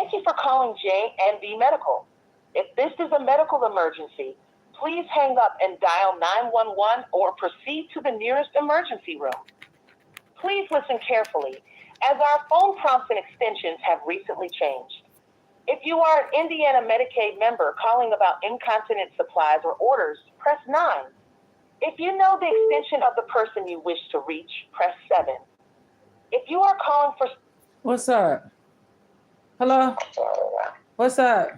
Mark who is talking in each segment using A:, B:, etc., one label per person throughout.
A: Thank you for calling J&B Medical. If this is a medical emergency, please hang up and dial 911 or proceed to the nearest emergency room. Please listen carefully, as our phone prompts and extensions have recently changed. If you are an Indiana Medicaid member calling about incontinence supplies or orders, press 9. If you know the extension of the person you wish to reach, press 7. If you are calling for...
B: What's up? Hello? What's up?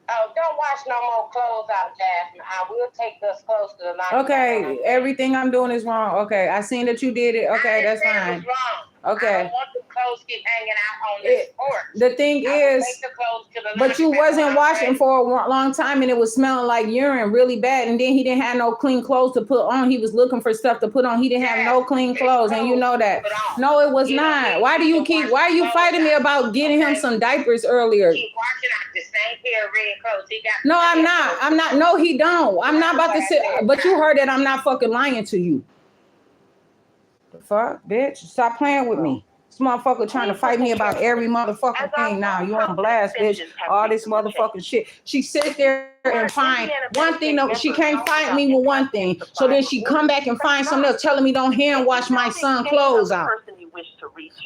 C: Oh, don't wash no more clothes out, Jasmine. I will take those clothes to the night.
B: Okay, everything I'm doing is wrong. Okay, I seen that you did it. Okay, that's fine.
C: It was wrong.
B: Okay.
C: I don't want the clothes keep hanging out on this porch.
B: The thing is, but you wasn't washing for a long time and it was smelling like urine really bad, and then he didn't have no clean clothes to put on. He was looking for stuff to put on. He didn't have no clean clothes, and you know that. No, it was not. Why are you fighting me about getting him some diapers earlier?
C: Keep washing out the same pair of red clothes. He got
B: no, I'm not. No, he don't. I'm not about to sit, but you heard that I'm not fucking lying to you. The fuck, bitch? Stop playing with me. This motherfucker trying to fight me about every motherfucking thing now. You on blast, bitch. All this motherfucking shit. She sit there and find one thing. No, she can't fight me with one thing. So then she come back and find something else telling me don't hand wash my son's clothes out.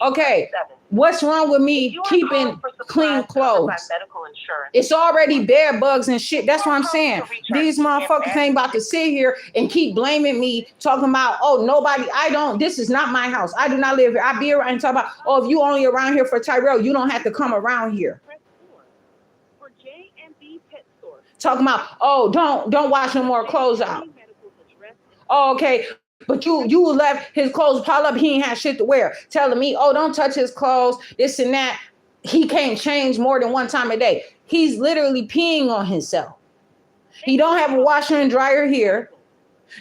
B: Okay, what's wrong with me keeping clean clothes? It's already bed bugs and shit. That's what I'm saying. These motherfuckers ain't about to sit here and keep blaming me, talking about, oh, nobody, this is not my house. I do not live here. I be around and talk about, oh, if you only around here for Tyrell, you don't have to come around here. Talking about, oh, don't wash no more clothes out. Oh, okay. But you left his clothes pile up. He ain't had shit to wear. Telling me, oh, don't touch his clothes, this and that. He can't change more than one time a day. He's literally peeing on himself. He don't have a washer and dryer here.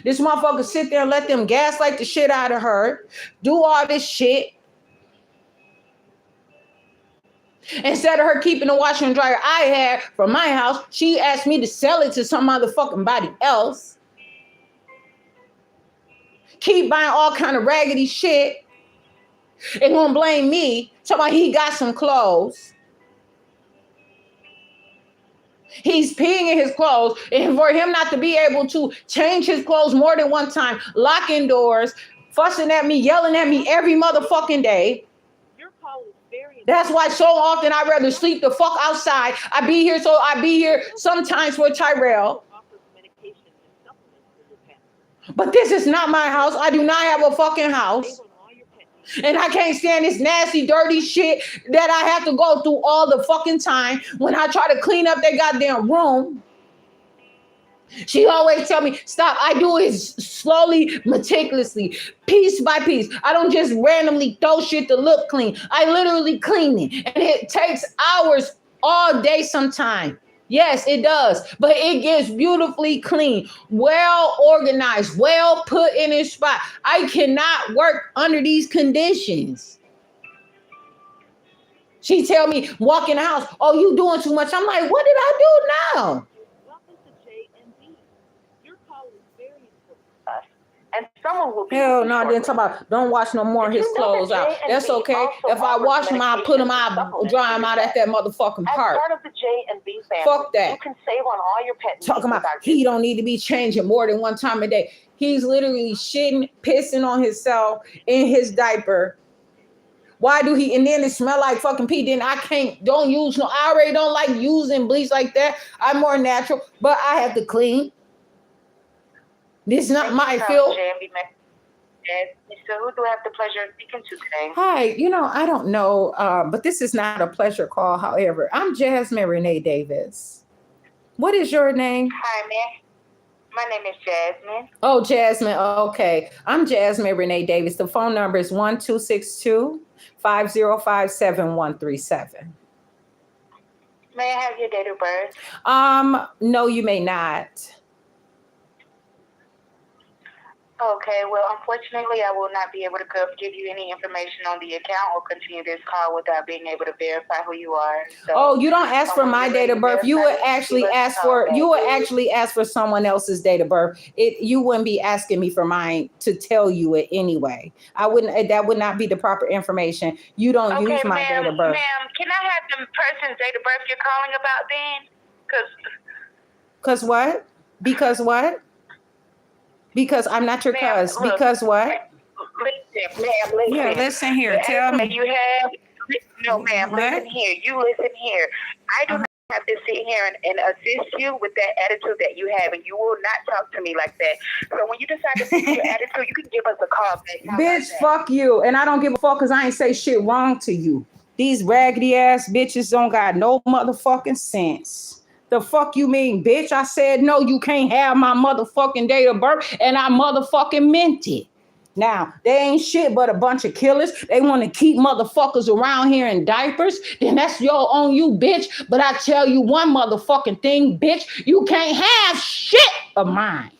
B: This motherfucker sit there and let them gaslight the shit out of her. Do all this shit. Instead of her keeping the washer and dryer I had from my house, she asked me to sell it to some motherfucking body else. Keep buying all kind of raggedy shit and gonna blame me. Talking about he got some clothes. He's peeing in his clothes, and for him not to be able to change his clothes more than one time, locking doors, fussing at me, yelling at me every motherfucking day. That's why so often I'd rather sleep the fuck outside. I be here sometimes for Tyrell. But this is not my house. I do not have a fucking house. And I can't stand this nasty, dirty shit that I have to go through all the fucking time when I try to clean up their goddamn room. She always tell me, stop. I do it slowly, meticulously, piece by piece. I don't just randomly throw shit to look clean. I literally clean it. And it takes hours all day sometimes. Yes, it does. But it gets beautifully clean, well organized, well put in its spot. I cannot work under these conditions. She tell me, walk in the house, oh, you doing too much. I'm like, what did I do now? Welcome to J&B. Your call is very important.
A: And someone will be
B: hell no, didn't talk about don't wash no more of his clothes out. That's okay. If I wash them out, put them out, dry them out at that motherfucking park.
A: As part of the J&B family,
B: fuck that.
A: You can save on all your pet needs.
B: Talking about he don't need to be changing more than one time a day. He's literally shitting, pissing on himself in his diaper. Why do he? And then it smell like fucking pee. Then I already don't like using bleach like that. I'm more natural, but I have to clean. This is not my field.
A: So who do I have the pleasure of speaking to today?
B: Hi, I don't know, but this is not a pleasure call. However, I'm Jasmine Renee Davis. What is your name?
A: Hi, ma'am. My name is Jasmine.
B: Oh, Jasmine. Okay. I'm Jasmine Renee Davis. The phone number is 1-262-505-7137.
A: May I have your date of birth?
B: No, you may not.
C: Okay, well, unfortunately, I will not be able to give you any information on the account or continue this call without being able to verify who you are. So,
B: oh, you don't ask for my date of birth. You would actually ask for someone else's date of birth. You wouldn't be asking me for mine to tell you it anyway. I wouldn't. That would not be the proper information. You don't use my date of birth.
C: Ma'am, can I have the person's date of birth you're calling about then?
B: Cause what? Because what? Because I'm not your cuz. Because what?
C: Listen, ma'am, listen.
B: Yeah, listen here. Tell me.
C: You have no, ma'am.
B: What?
C: Listen here. You listen here. I do not have to sit here and assist you with that attitude that you have, and you will not talk to me like that. So when you decide to fix your attitude, you can give us a call back.
B: Bitch, fuck you. And I don't give a fuck because I ain't say shit wrong to you. These raggedy ass bitches don't got no motherfucking sense. The fuck you mean, bitch? I said, no, you can't have my motherfucking date of birth, and I motherfucking meant it. Now, they ain't shit but a bunch of killers. They want to keep motherfuckers around here in diapers. Then that's on you, bitch. But I tell you one motherfucking thing, bitch. You can't have shit of mine.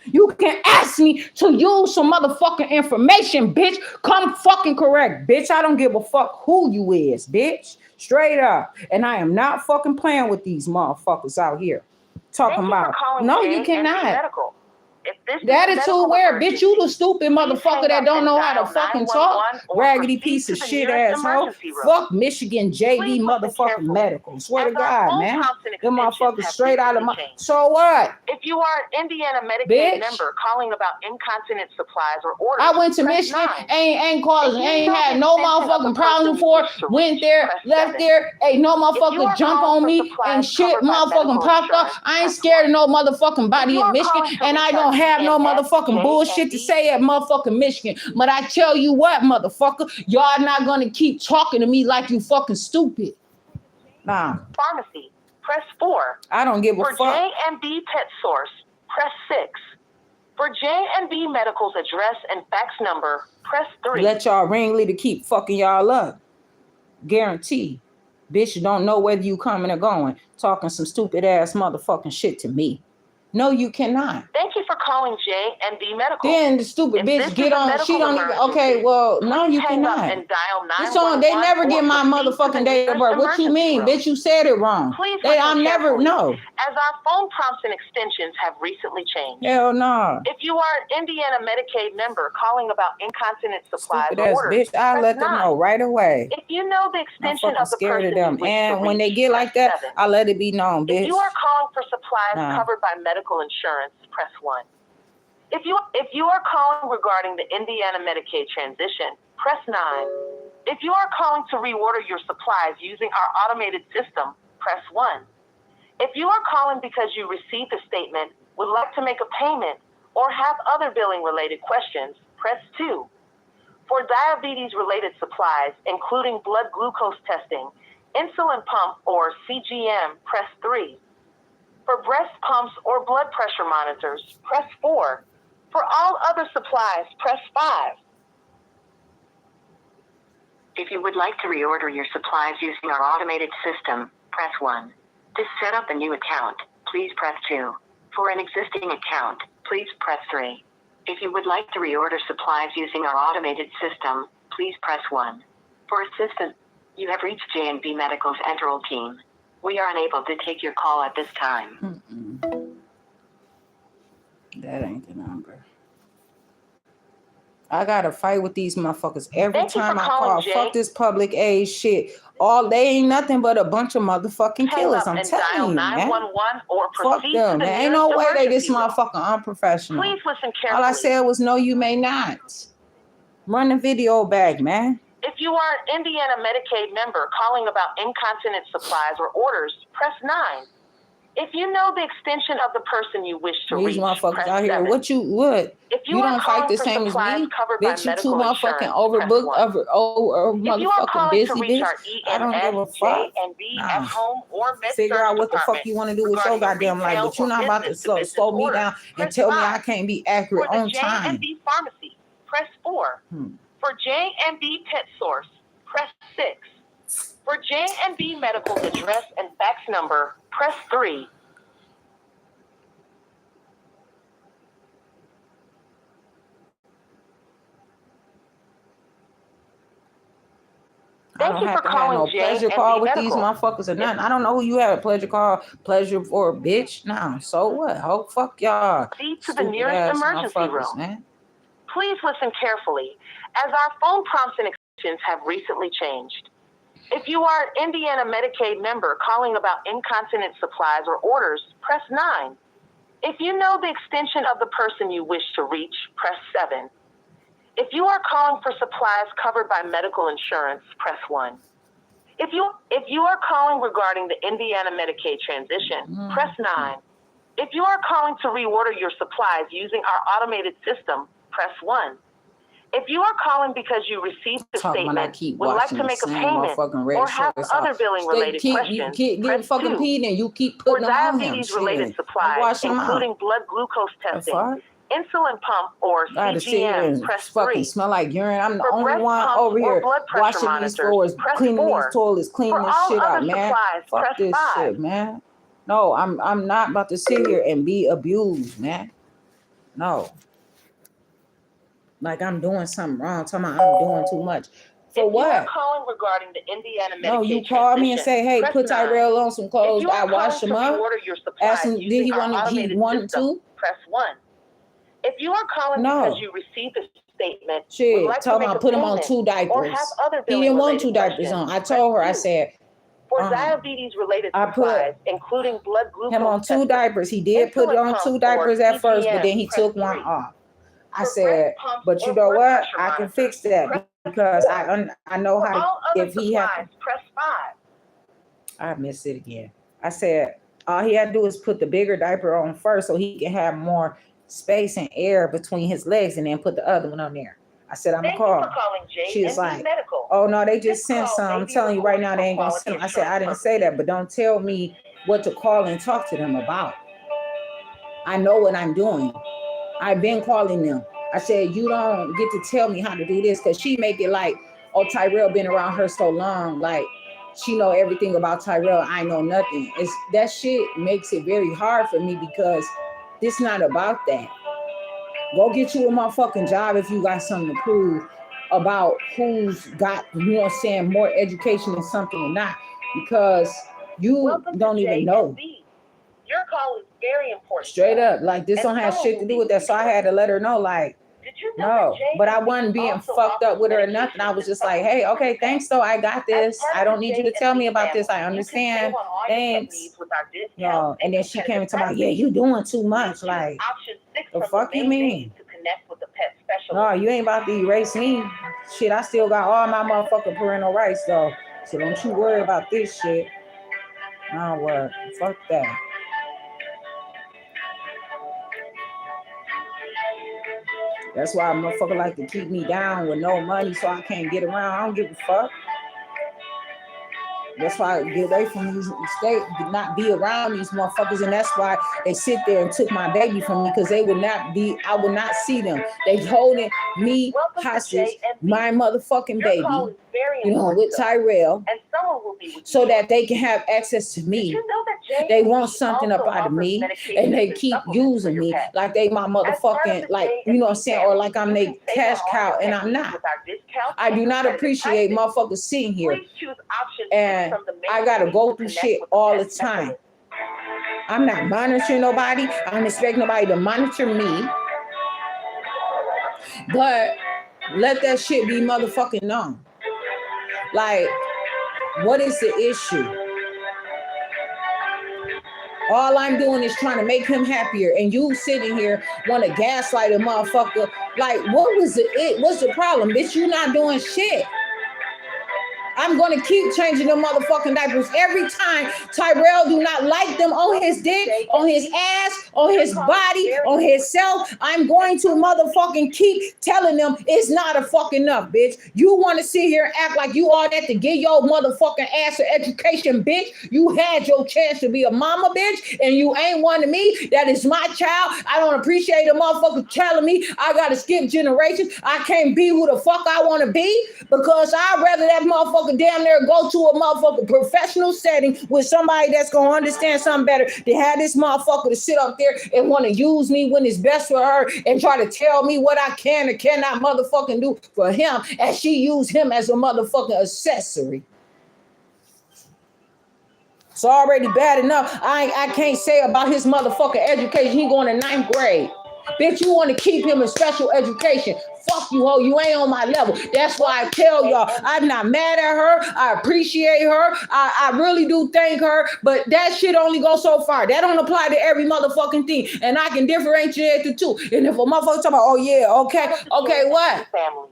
B: You can ask me to use some motherfucking information, bitch. Come fucking correct, bitch. I don't give a fuck who you is, bitch. Straight up. And I am not fucking playing with these motherfuckers out here. Talking about, no, you cannot. That is too where, bitch, you the stupid motherfucker that don't know how to fucking talk. Raggedy piece of shit asshole. Fuck Michigan JV motherfucking medical. Swear to God, man. Them motherfuckers straight out of my. So what?
A: If you are an Indiana Medicaid member calling about incontinence supplies or orders,
B: I went to Michigan, ain't had no motherfucking problems before. Went there, left there. Hey, no motherfucker jump on me and shit motherfucking popped up. I ain't scared of no motherfucking body in Michigan, and I don't have no motherfucking bullshit to say at motherfucking Michigan. But I tell you what, motherfucker, y'all not gonna keep talking to me like you fucking stupid. Nah.
A: Pharmacy, press 4.
B: I don't give a fuck.
A: For J&B Pet Source, press 6. For J&B Medical's address and fax number, press 3.
B: Let y'all ringleader keep fucking y'all up. Guarantee. Bitch, you don't know whether you coming or going. Talking some stupid ass motherfucking shit to me. No, you cannot.
A: Thank you for calling J&B Medical.
B: Then the stupid bitch get on. She don't even. Okay, well, no, you cannot.
A: And dial 911.
B: It's on. They never get my motherfucking date of birth. What you mean, bitch? You said it wrong.
A: Please
B: I'm never no.
A: As our phone prompts and extensions have recently changed.
B: Hell no.
A: If you are an Indiana Medicaid member calling about incontinence supplies
B: stupid ass
A: orders,
B: bitch, I let them know right away.
A: If you know the extension of the
B: scared
A: person
B: of them, and when they get like that,
A: 7.
B: I let it be known, bitch.
A: If you are calling for supplies covered by medical insurance, press 1. If you are calling regarding the Indiana Medicaid transition, press 9. If you are calling to reorder your supplies using our automated system, press 1. If you are calling because you received a statement, would like to make a payment, or have other billing related questions, press 2. For diabetes related supplies, including blood glucose testing, insulin pump or CGM, press 3. For breast pumps or blood pressure monitors, press 4. For all other supplies, press 5. If you would like to reorder your supplies using our automated system, press 1. To set up a new account, please press 2. For an existing account, please press 3. If you would like to reorder supplies using our automated system, please press 1. For assistance, you have reached J&B Medical's Enteral team. We are unable to take your call at this time.
B: That ain't the number. I gotta fight with these motherfuckers every time I call. Fuck this public aid shit. They ain't nothing but a bunch of motherfucking killers. I'm telling you, man. Fuck them, man. Ain't no way they this motherfucker unprofessional.
A: Please listen carefully.
B: All I said was no, you may not. Run the video back, man.
A: If you are an Indiana Medicaid member calling about incontinence supplies or orders, press 9. If you know the extension of the person you wish to reach,
B: these motherfuckers
A: press
B: out here,
A: 7.
B: What?
A: If
B: you don't fight the same as me, bitch. You too motherfucking overbooked, motherfucking busy, bitch. I don't give a fuck. Nah. Figure out what the fuck you want to do with your goddamn life, but you're not about to slow me down and tell me I can't be accurate on time.
A: For J&B Pharmacy, press 4. For J&B Pet Source, press 6. For J&B Medical's address and fax number, press 3. Thank you for
B: have
A: calling
B: no
A: J
B: pleasure
A: and
B: call
A: B
B: with these
A: Medical.
B: motherfuckers or nothing. I don't know who you had a pleasure for, bitch. Now, so what? Oh, fuck y'all.
A: Proceed to the
B: Stupid
A: nearest
B: ass
A: emergency
B: motherfuckers,
A: room.
B: man.
A: Please listen carefully, as our phone prompts and extensions have recently changed. If you are an Indiana Medicaid member calling about incontinence supplies or orders, press 9. If you know the extension of the person you wish to reach, press 7. If you are calling for supplies covered by medical insurance, press 1. If you are calling regarding the Indiana Medicaid transition, press 9. If you are calling to reorder your supplies using our automated system, press 1. If you are calling because you received the statement, would like to make a payment, or have other billing related questions, press 2.
B: Peed and you keep
A: For
B: putting them on him.
A: diabetes related
B: Shit.
A: supplies,
B: Wash them out.
A: including blood glucose testing,
B: fuck?
A: insulin pump, or
B: I had to sit here
A: CGM,
B: and
A: press
B: fucking
A: 3.
B: smell like urine. I'm the
A: For
B: only
A: breast
B: one
A: pumps
B: over
A: or
B: here
A: blood pressure
B: washing
A: monitors,
B: these floors,
A: press
B: cleaning
A: 4.
B: these toilets, cleaning
A: For
B: this
A: all
B: shit
A: other
B: out, man.
A: supplies,
B: Fuck
A: press
B: this
A: 5.
B: shit, man. No, I'm not about to sit here and be abused, man. No. Like I'm doing something wrong. Talking about I'm doing too much. For
A: If you are
B: what?
A: calling regarding the Indiana Medicaid
B: No, you call me and say, "Hey,
A: press
B: put
A: 9.
B: Tyrell on some
A: If
B: clothes.
A: you
B: I
A: are
B: wash
A: calling
B: them
A: to
B: up."
A: reorder your supplies
B: Ask him, did
A: using
B: he
A: our
B: want
A: automated system,
B: to?
A: press 1. If you are calling
B: No.
A: because you received a statement, would
B: Shit,
A: like to
B: talking
A: make
B: about
A: a
B: put him on
A: payment,
B: 2
A: or
B: diapers.
A: have other
B: He
A: billing
B: didn't want
A: related
B: 2 diapers
A: questions,
B: on. I told her, I
A: press 2.
B: said,
A: For diabetes related
B: I put
A: supplies, including blood glucose
B: him on 2
A: testing,
B: diapers. He did put
A: insulin
B: on 2
A: pump,
B: diapers
A: or
B: at first, but
A: CGM,
B: then he
A: press
B: took one
A: 3.
B: off. I
A: For
B: said,
A: breast pumps
B: but you
A: or
B: know
A: blood
B: what?
A: pressure
B: I can
A: monitors,
B: fix that
A: press
B: because
A: 4.
B: I know
A: For
B: how to,
A: all other
B: if he had
A: supplies, press 5.
B: I missed it again. I said, all he had to do is put the bigger diaper on first so he can have more space and air between his legs and then put the other one on there. I said, I'm going to call.
A: Thank you for calling
B: She was
A: J&B
B: like,
A: Medical.
B: oh, no, they just
A: This
B: sent
A: call
B: some.
A: may
B: I'm
A: be
B: telling you right
A: recorded
B: now,
A: for
B: they ain't going to
A: quality
B: send them. I said, I didn't
A: assurance
B: say that,
A: purposes.
B: but don't tell me what to call and talk to them about. I know what I'm doing. I've been calling them. I said, you don't get to tell me how to do this, because she make it like, oh, Tyrell been around her so long, like she know everything about Tyrell. I know nothing. It's that shit makes it very hard for me because this not about that. Go get you a motherfucking job if you got something to prove about who's got, you know what I'm saying, more education than something or not, because you
A: Welcome
B: don't
A: to
B: even know.
A: J&B. Your call is very important.
B: Straight up, like this
A: And
B: don't have
A: someone
B: shit
A: will
B: to
A: be
B: do with that. So I had to let her know, like,
A: Did you know
B: no,
A: that J&B
B: but I wasn't being
A: also
B: fucked up
A: offers
B: with her or
A: medication
B: nothing. I was just
A: and
B: like, hey, okay,
A: supplements?
B: thanks though. I got this.
A: As part
B: I
A: of
B: don't
A: the
B: need you to tell me
A: J&B
B: about this. I
A: family, you can save
B: understand.
A: on all your pet
B: Thanks.
A: needs with our discounts
B: No, and then she came and told me, yeah,
A: pricing.
B: you doing too much.
A: Choose
B: Like,
A: option 6
B: the
A: from
B: fuck
A: the
B: you
A: main
B: mean?
A: menu to connect with the pet specialist.
B: No, you ain't about to erase me. Shit, I still got all my motherfucking parental rights though. So don't you worry about this shit. No, what? Fuck that. That's why a motherfucker like to keep me down with no money so I can't get around. I don't give a fuck. That's why I get away from these states, not be around these motherfuckers, and that's why they sit there and took my baby from me, because they would not be, I would not see them. They holding me hostage, my motherfucking baby, you know, with Tyrell,
A: and someone will be with
B: so
A: you.
B: that they can have access to me.
A: Did you know that
B: They
A: J&B
B: want something up
A: also
B: out of
A: offers
B: me,
A: medication
B: and they
A: and
B: keep
A: supplements for
B: using
A: your
B: me
A: pet?
B: like they my
A: As part of
B: motherfucking,
A: the
B: like,
A: J&B
B: you know what I'm saying, or
A: family,
B: like I'm
A: you
B: their
A: can save
B: cash
A: on all
B: cow,
A: your
B: and
A: pet
B: I'm
A: needs
B: not.
A: with our discounts
B: I do
A: and
B: not
A: competitive
B: appreciate
A: pricing.
B: motherfuckers sitting here
A: Please choose option 6
B: and
A: from the main
B: I gotta
A: menu
B: go
A: to
B: through
A: connect
B: shit
A: with the
B: all
A: pet
B: the time.
A: specialist.
B: I'm not monitoring nobody. I don't expect nobody to monitor me. But let that shit be motherfucking known. Like, what is the issue? All I'm doing is trying to make him happier, and you sitting here want to gaslight a motherfucker. Like, what was it? What's the problem, bitch? You not doing shit. I'm going to keep changing the motherfucking diapers every time Tyrell do not like them on his dick, on his ass, on his body, on his self. I'm going to motherfucking keep telling them it's not a fucking enough, bitch. You want to sit here and act like you all that to give your motherfucking ass an education, bitch. You had your chance to be a mama, bitch, and you ain't one of me. That is my child. I don't appreciate a motherfucker telling me I got to skip generations. I can't be who the fuck I want to be, because I'd rather that motherfucker motherfucker damn near go to a motherfucking professional setting with somebody that's gonna understand something better than have this motherfucker to sit up there and want to use me when it's best for her and try to tell me what I can or cannot motherfucking do for him as she used him as a motherfucking accessory. It's already bad enough. I can't say about his motherfucking education. He going to 9th grade. Bitch, you want to keep him in special education. Fuck you, ho. You ain't on my level. That's why I tell y'all, I'm not mad at her. I appreciate her. I really do thank her. But that shit only goes so far. That don't apply to every motherfucking thing. And I can differentiate the two. And if a motherfucker talk about, oh yeah, okay, what?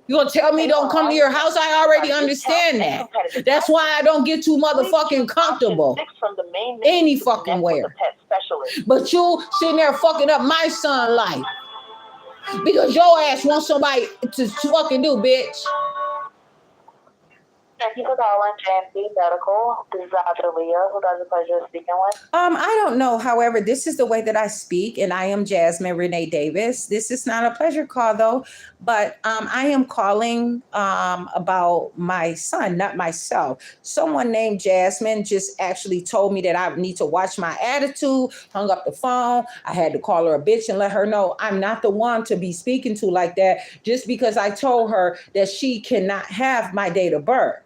B: You gonna tell me don't come to your house? I already understand that. That's why I don't get too motherfucking comfortable any fucking where. But you sitting there fucking up my son's life because your ass wants somebody to fucking do, bitch.
C: Thank you for calling J&B Medical. This is Dr. Leah, who does the pleasure of speaking with.
B: I don't know. However, this is the way that I speak, and I am Jasmine Renee Davis. This is not a pleasure call, though, but I am calling about my son, not myself. Someone named Jasmine just actually told me that I need to watch my attitude, hung up the phone. I had to call her a bitch and let her know I'm not the one to be speaking to like that just because I told her that she cannot have my date of birth.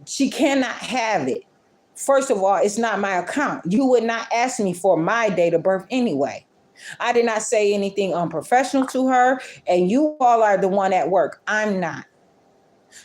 B: She cannot have it. First of all, it's not my account. You would not ask me for my date of birth anyway. I did not say anything unprofessional to her, and you all are the one at work. I'm not.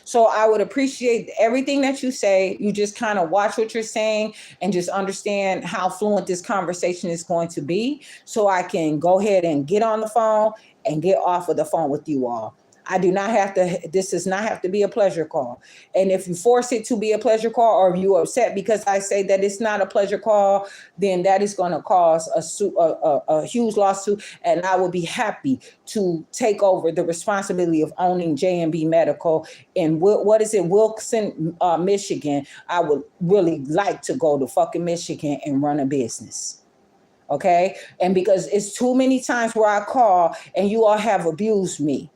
B: So I would appreciate everything that you say. You just kind of watch what you're saying and just understand how fluent this conversation is going to be so I can go ahead and get on the phone and get off of the phone with you all. I do not have to, this does not have to be a pleasure call. And if you force it to be a pleasure call or if you're upset because I say that it's not a pleasure call, then that is going to cause a huge lawsuit. And I will be happy to take over the responsibility of owning J&B Medical in, Wilson, Michigan. I would really like to go to fucking Michigan and run a business. Okay? And because it's too many times where I call and you all have abused me.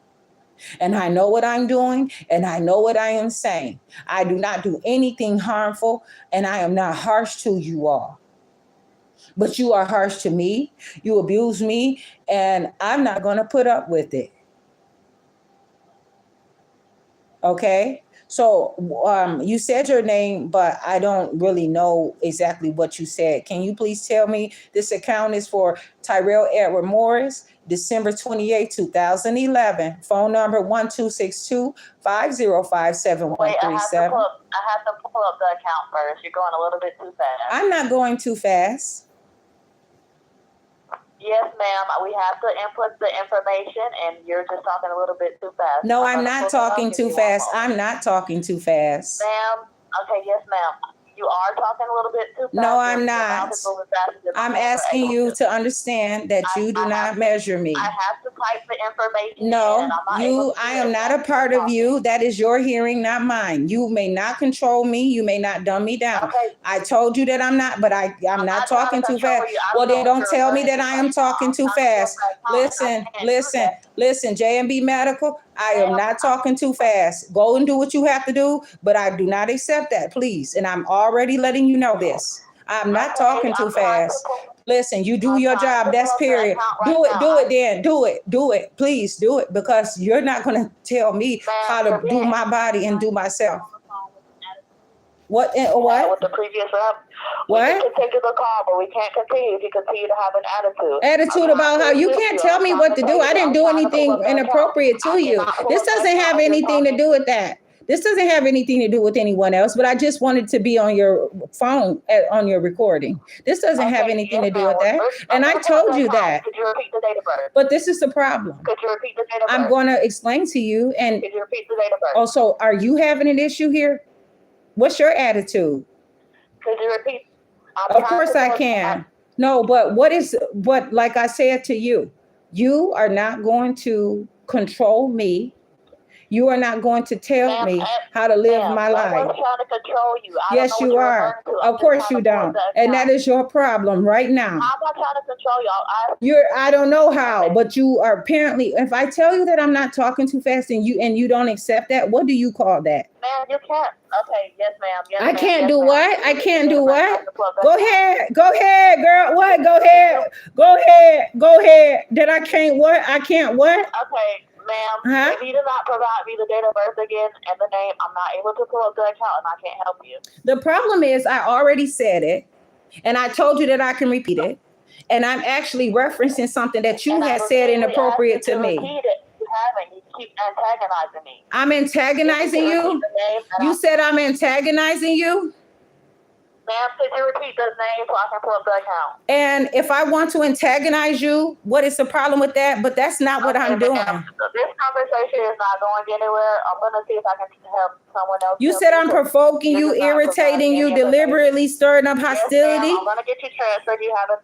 B: And I know what I'm doing, and I know what I am saying. I do not do anything harmful, and I am not harsh to you all. But you are harsh to me. You abuse me, and I'm not going to put up with it. Okay? So you said your name, but I don't really know exactly what you said. Can you please tell me this account is for Tyrell Edward Morris, December 28, 2011. Phone number 1262-505-7137.
C: Wait, I have to pull up the account first. You're going a little bit too fast.
B: I'm not going too fast.
C: Yes, ma'am. We have to input the information, and you're just talking a little bit too fast.
B: No, I'm not talking too fast. I'm not talking too fast.
C: Ma'am, okay, yes, ma'am. You are talking a little bit too fast.
B: No, I'm not. I'm asking you to understand that you do not measure me.
C: I have to type the information.
B: No, I am not a part of you. That is your hearing, not mine. You may not control me. You may not dumb me down.
C: Okay.
B: I told you that I'm not, but I'm not talking too fast. Well, then don't tell me that I am talking too fast. Listen, J&B Medical, I am not talking too fast. Go and do what you have to do, but I do not accept that, please. And I'm already letting you know this. I'm not talking too fast. Listen, you do your job. That's period. Do it then. Do it. Please do it, because you're not going to tell me how to do my body and do myself. What?
C: With the previous rep.
B: What?
C: We can continue the call, but we can't continue if you continue to have an attitude.
B: Attitude about how you can't tell me what to do. I didn't do anything inappropriate to you. This doesn't have anything to do with that. This doesn't have anything to do with anyone else, but I just wanted to be on your phone, on your recording. This doesn't have anything to do with that. And I told you that.
C: Could you repeat the date of birth?
B: But this is the problem.
C: Could you repeat the date of birth?
B: I'm going to explain to you. And
C: could you repeat the date of birth?
B: also, are you having an issue here? What's your attitude?
C: Could you repeat?
B: Of course I can. No, but like I said to you, you are not going to control me. You are not going to tell me how to live my life.
C: No one's trying to control you. I
B: Yes,
C: don't know
B: you
C: what you're
B: are.
C: referring to.
B: Of course you don't. And that is your problem right now.
C: I'm not trying to control y'all.
B: I don't know how, but you are apparently, if I tell you that I'm not talking too fast and you don't accept that, what do you call that?
C: Ma'am, you can't. Okay, yes, ma'am. Yes,
B: I
C: ma'am.
B: can't
C: Yes,
B: do
C: ma'am.
B: what? I can't do what?
C: Go
B: Go ahead, girl. What? Go ahead. That I can't what? I can't what?
C: Okay, ma'am. If you do not provide me the date of birth again and the name, I'm not able to pull up the account and I can't help you.
B: The problem is I already said it and I told you that I can repeat it. And I'm actually referencing something that you had said inappropriate to me.
C: Repeat it. You haven't. You keep antagonizing me.
B: I'm antagonizing you? You said I'm antagonizing you?
C: Ma'am, could you repeat the name so I can pull up the account?
B: And if I want to antagonize you, what is the problem with that? But that's not what I'm doing.
C: This conversation is not going anywhere. I'm going to see if I can help someone else.
B: You said I'm provoking you, irritating you, deliberately stirring up hostility.
C: Yes, I'm going to get you transferred. You have a...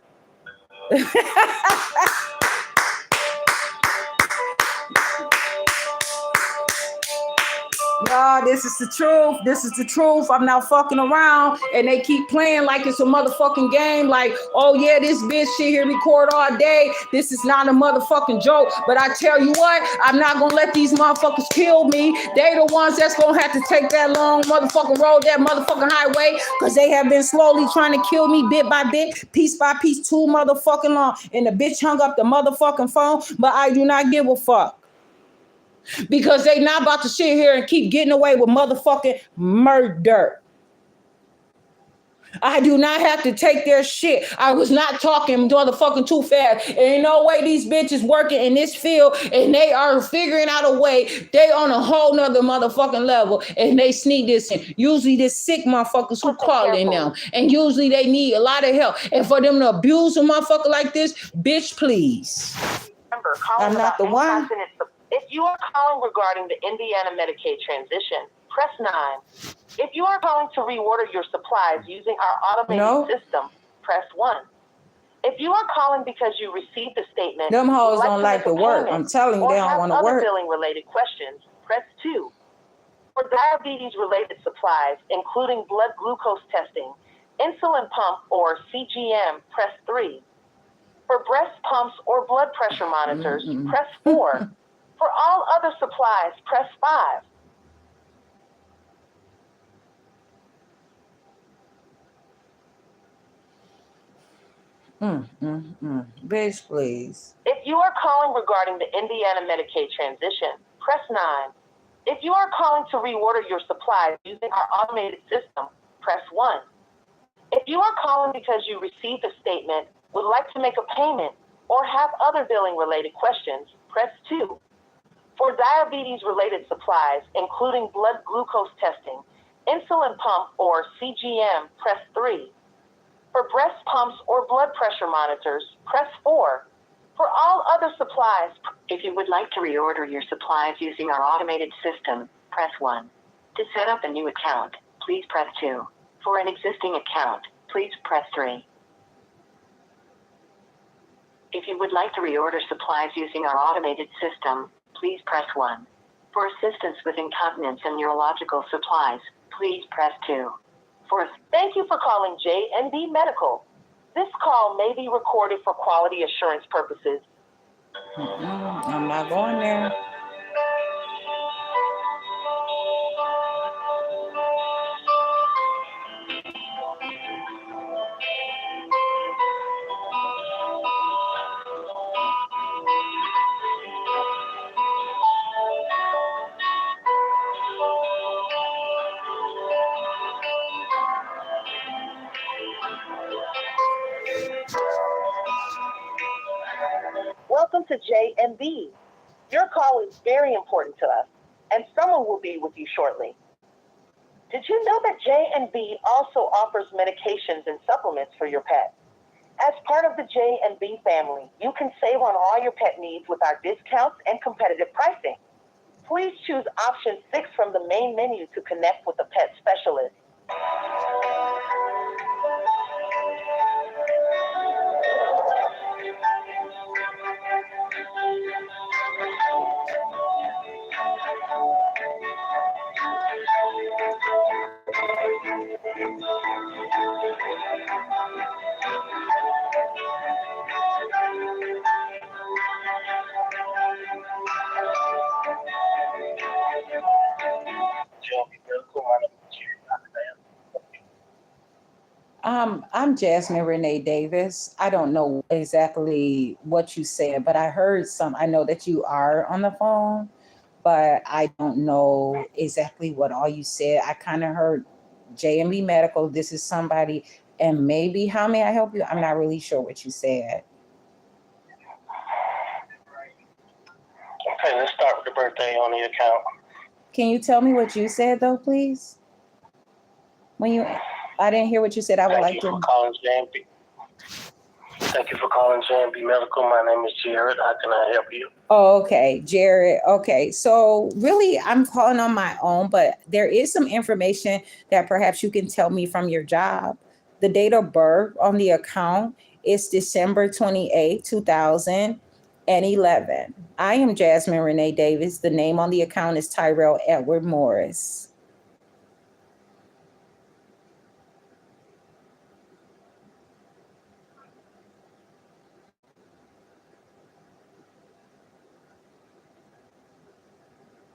B: No, this is the truth. This is the truth. I'm not fucking around. And they keep playing like it's a motherfucking game. Like, oh yeah, this bitch shit here record all day. This is not a motherfucking joke. But I tell you what, I'm not gonna let these motherfuckers kill me. They the ones that's gonna have to take that long motherfucking road, that motherfucking highway, because they have been slowly trying to kill me bit by bit, piece by piece, too motherfucking long. And the bitch hung up the motherfucking phone, but I do not give a fuck. Because they not about to sit here and keep getting away with motherfucking murder. I do not have to take their shit. I was not talking motherfucking too fast. Ain't no way these bitches working in this field and they are figuring out a way. They on a whole nother motherfucking level and they sneak this in. Usually this sick motherfuckers who calling them. And usually they need a lot of help. And for them to abuse a motherfucker like this, bitch, please.
A: Remember,
B: I'm not the one.
A: If you are calling regarding the Indiana Medicaid transition, press 9. If you are calling to reorder your supplies using our automated system, press 1. If you are calling because you received a statement,
B: them hoes don't like to work. I'm telling you, they don't want to work.
A: Billing related questions, press 2. For diabetes related supplies, including blood glucose testing, insulin pump or CGM, press 3. For breast pumps or blood pressure monitors, press 4. For all other supplies, press 5.
B: Bitch, please.
A: If you are calling regarding the Indiana Medicaid transition, press 9. If you are calling to reorder your supplies using our automated system, press 1. If you are calling because you received a statement, would like to make a payment, or have other billing related questions, press 2. For diabetes-related supplies, including blood glucose testing, insulin pump or CGM, press 3. For breast pumps or blood pressure monitors, press 4. For all other supplies, if you would like to reorder your supplies using our automated system, press 1. To set up a new account, please press 2. For an existing account, please press 3. If you would like to reorder supplies using our automated system, please press 1. For assistance with incontinence and neurological supplies, please press 2. Thank you for calling J&B Medical. This call may be recorded for quality assurance purposes.
B: I'm not going there.
A: Welcome to J&B. Your call is very important to us, and someone will be with you shortly. Did you know that J&B also offers medications and supplements for your pet? As part of the J&B family, you can save on all your pet needs with our discounts and competitive pricing. Please choose option 6 from the main menu to connect with a pet specialist.
D: J&B Medical. My name is Jerry. How can I help you?
B: I'm Jasmine Renee Davis. I don't know exactly what you said, but I heard some. I know that you are on the phone, but I don't know exactly what all you said. I kind of heard J&B Medical. This is somebody, and maybe how may I help you? I'm not really sure what you said.
D: Okay, let's start with the birthday on the account.
B: Can you tell me what you said though, please? I didn't hear what you said. I would like
D: Thank you
B: to.
D: for calling J&B. Thank you for calling J&B Medical. My name is Jared. How can I help you?
B: Oh, okay, Jared. Okay, so really, I'm calling on my own, but there is some information that perhaps you can tell me from your job. The date of birth on the account is December 28, 2011. I am Jasmine Renee Davis. The name on the account is Tyrell Edward Morris.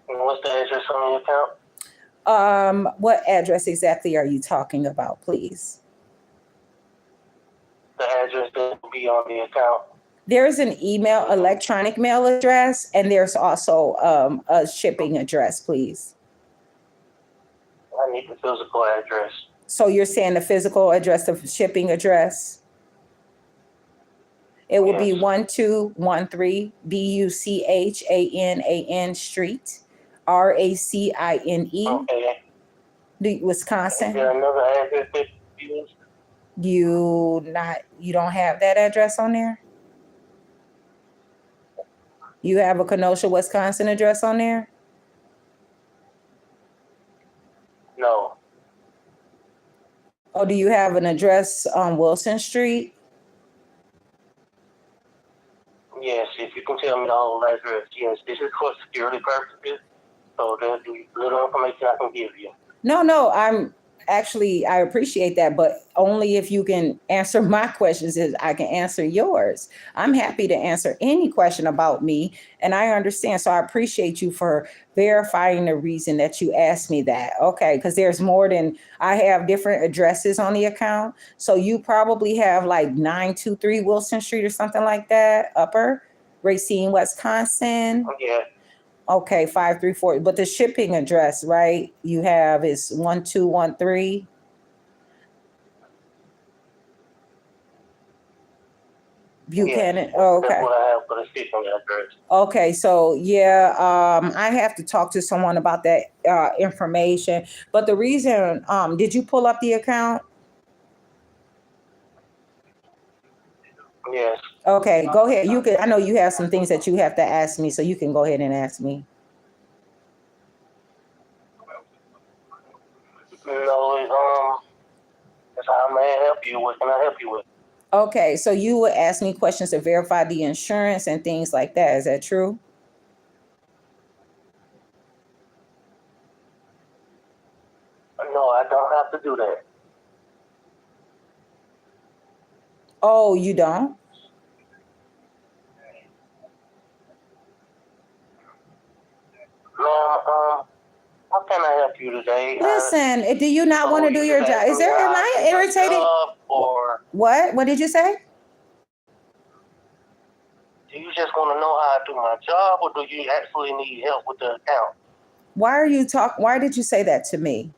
D: And what's the address on your account?
B: What address exactly are you talking about, please?
D: The address that will be on the account.
B: There's an electronic mail address, and there's also a shipping address, please.
D: I need the physical address.
B: So you're saying the physical address, the shipping address? It would be
D: Yes.
B: 1213 Buchanan Street, Racine,
D: Okay. Is
B: Wisconsin.
D: there another address that you use?
B: You don't have that address on there? You have a Kenosha, Wisconsin address on there?
D: No.
B: Or do you have an address on Wilson Street?
D: Yes, if you can tell me the whole address. Yes, this is for security purposes. So there's little information I can give you.
B: No, I appreciate that, but only if you can answer my questions is I can answer yours. I'm happy to answer any question about me, and I understand. So I appreciate you for verifying the reason that you asked me that. Okay, because there's more than I have different addresses on the account. So you probably have like 923 Wilson Street or something like that, Upper Racine, Wisconsin.
D: Yeah.
B: Okay, 534. But the shipping address, right? You have is 1213. Buchanan.
D: Yes.
B: Oh, okay.
D: That's what I have for the shipping address.
B: Okay, so yeah, I have to talk to someone about that information. But the reason, did you pull up the account?
D: Yes.
B: Okay, go ahead. You can. I know you have some things that you have to ask me, so you can go ahead and ask me.
D: No, that's how I may help you. What can I help you with?
B: Okay, so you would ask me questions to verify the insurance and things like that. Is that true?
D: No, I don't have to do that.
B: Oh, you don't?
D: Ma'am, how can I help you today?
B: Listen, do you not want to do your job? Am I irritated?
D: Or
B: What? What did you say?
D: do you just want to know how I do my job, or do you actually need help with the account?
B: Why did you say that to me?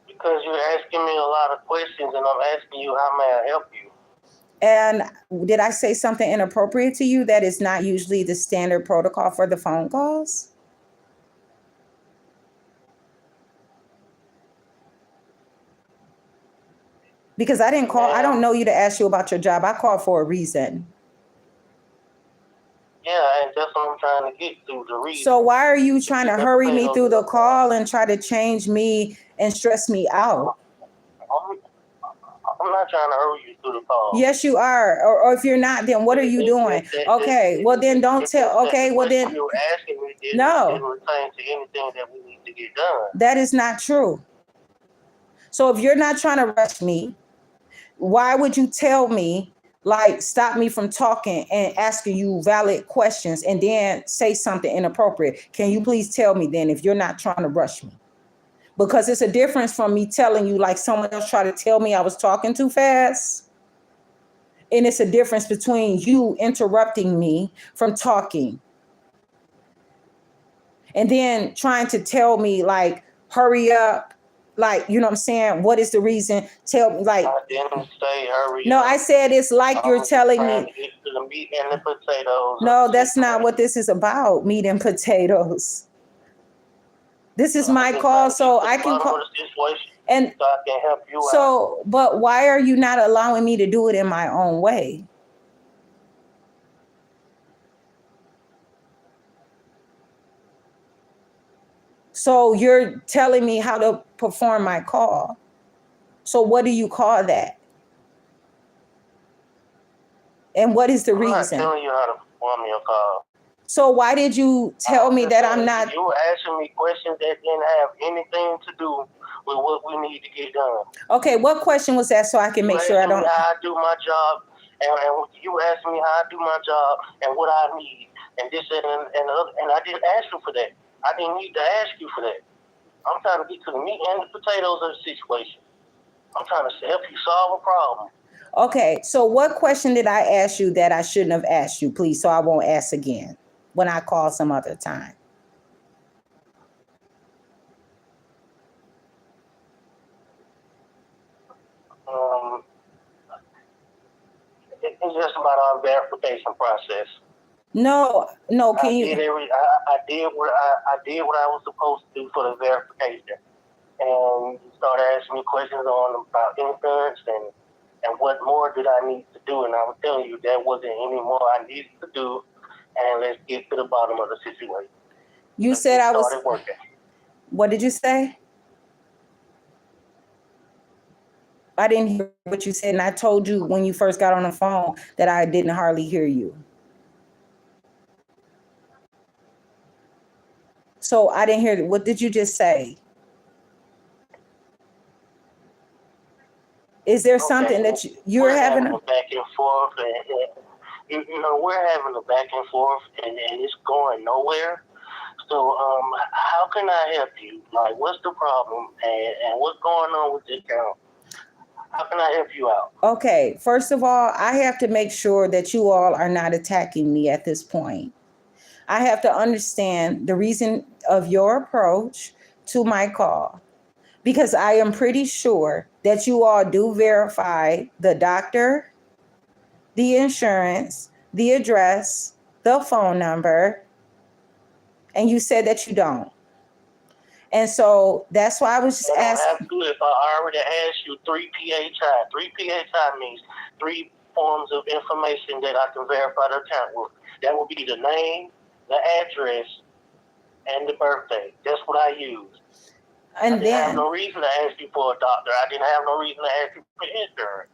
D: Because you're asking me a lot of questions, and I'm asking you how may I help you.
B: And did I say something inappropriate to you that is not usually the standard protocol for the phone calls? Because I didn't call, I don't know you to ask you about your job. I called for a reason.
D: Yeah, and that's what I'm trying to get to, the reason.
B: So why are you trying to hurry me through the call and try to change me and stress me out?
D: I'm not trying to hurry you through the call.
B: Yes, you are. Or if you're not, then what are you doing? Okay, well then don't tell. Okay, well then.
D: You're asking me didn't pertain to anything that we need to get done.
B: That is not true. So if you're not trying to rush me, why would you tell me like stop me from talking and asking you valid questions and then say something inappropriate. Can you please tell me then if you're not trying to rush me? Because it's a difference from me telling you like someone else tried to tell me I was talking too fast. And it's a difference between you interrupting me from talking and then trying to tell me like, hurry up. Like, you know what I'm saying? What is the reason? Tell me like,
D: I didn't say hurry
B: no,
D: up.
B: I said it's like you're telling
D: trying
B: me.
D: to get to the meat and the potatoes.
B: No, that's not what this is about, meat and potatoes. This is my call, so I can call. And
D: so I can help you out.
B: so, but why are you not allowing me to do it in my own way? So you're telling me how to perform my call. So what do you call that? And what is the
D: I'm not
B: reason?
D: telling you how to perform your call.
B: So why did you tell me that I'm not?
D: You were asking me questions that didn't have anything to do with what we need to get done.
B: Okay, what question was that so I can make sure I don't?
D: You asked me how I do my job, and you asked me how I do my job and what I need, and this and I didn't ask you for that. I didn't need to ask you for that. I'm trying to get to the meat and the potatoes of the situation. I'm trying to help you solve a problem.
B: Okay, so what question did I ask you that I shouldn't have asked you, please, so I won't ask again when I call some other time?
D: It's just about our verification process.
B: No, can you?
D: I did what I was supposed to do for the verification, and you started asking me questions about insurance and what more did I need to do, and I was telling you that wasn't any more I needed to do, and let's get to the bottom of the situation.
B: You said I was.
D: Started working.
B: What did you say? I didn't hear what you said, and I told you when you first got on the phone that I didn't hardly hear you. So I didn't hear. What did you just say? Is there something that you're having
D: a back and forth, and we're having a back and forth, and it's going nowhere. So how can I help you? Like, what's the problem, and what's going on with the account? How can I help you out?
B: Okay, first of all, I have to make sure that you all are not attacking me at this point. I have to understand the reason of your approach to my call, because I am pretty sure that you all do verify the doctor, the insurance, the address, the phone number, and you said that you don't. And so that's why I was just asking.
D: If I already asked you 3 PHI, 3 PHI means 3 forms of information that I can verify the account with. That would be the name, the address, and the birthday. That's what I use.
B: And
D: I didn't have no reason to ask you for a doctor. I didn't have no reason to ask you for insurance.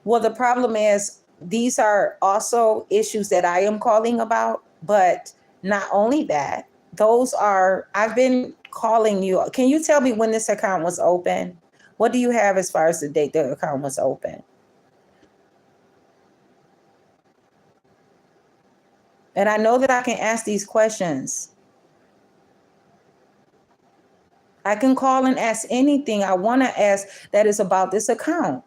B: Well, the problem is these are also issues that I am calling about, but not only that, I've been calling you. Can you tell me when this account was open? What do you have as far as the date the account was open? And I know that I can ask these questions. I can call and ask anything I want to ask that is about this account.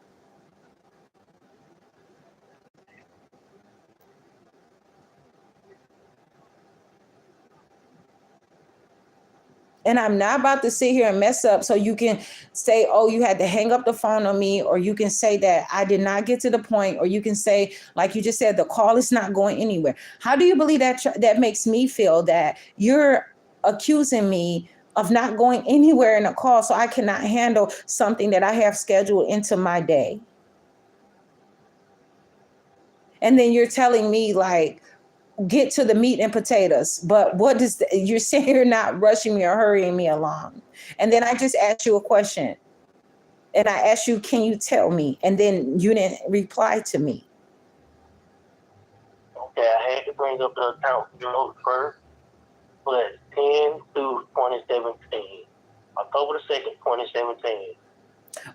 B: And I'm not about to sit here and mess up so you can say, oh, you had to hang up the phone on me, or you can say that I did not get to the point, or you can say, like you just said, the call is not going anywhere. How do you believe that makes me feel that you're accusing me of not going anywhere in a call so I cannot handle something that I have scheduled into my day? And then you're telling me like, get to the meat and potatoes, but you're saying you're not rushing me or hurrying me along. And then I just asked you a question, and I asked you, can you tell me? And then you didn't reply to me.
D: Okay, I had to bring up the account first, but 10/2/2017, October the 2nd, 2017.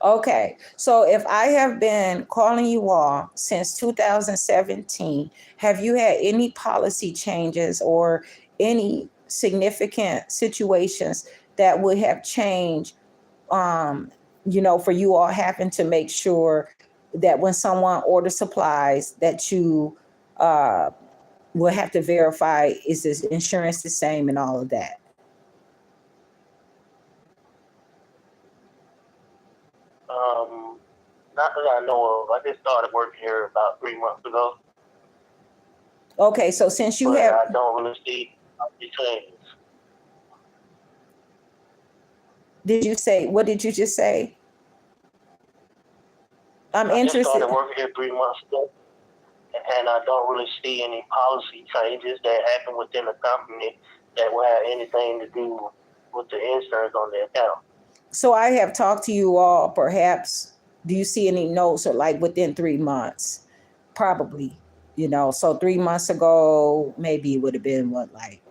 B: Okay, so if I have been calling you all since 2017, have you had any policy changes or any significant situations that would have changed, for you all having to make sure that when someone orders supplies that you will have to verify, is this insurance the same and all of that?
D: Not that I know of. I just started working here about 3 months ago,
B: Okay, so since you
D: but
B: have,
D: I don't really see the changes.
B: what did you just say? I'm
D: I just
B: interested.
D: started working here 3 months ago, and I don't really see any policy changes that happen within the company that will have anything to do with the insurance on the account.
B: So I have talked to you all, perhaps, do you see any notes or like within 3 months? Probably, so 3 months ago, maybe it would have been what, like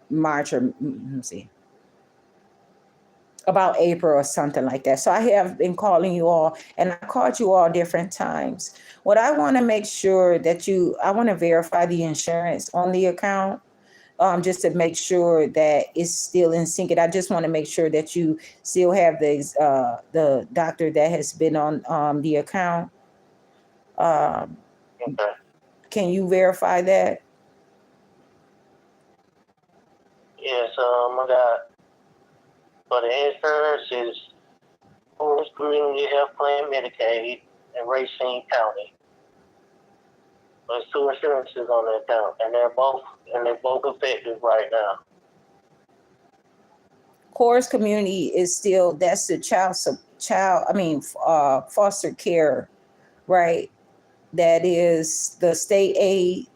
B: March or let me see, about April or something like that. So I have been calling you all and I called you all different times. What I want to make sure that I want to verify the insurance on the account. Just to make sure that it's still in sync. And I just want to make sure that you still have the doctor that has been on the account.
D: Okay.
B: Can you verify that?
D: Yes, I got, for the insurance is Forest Community Health Plan Medicaid in Racine County. There's 2 insurances on the account, and they're both effective right now.
B: Coors Community is still, that's the foster care, right? That is the state aid.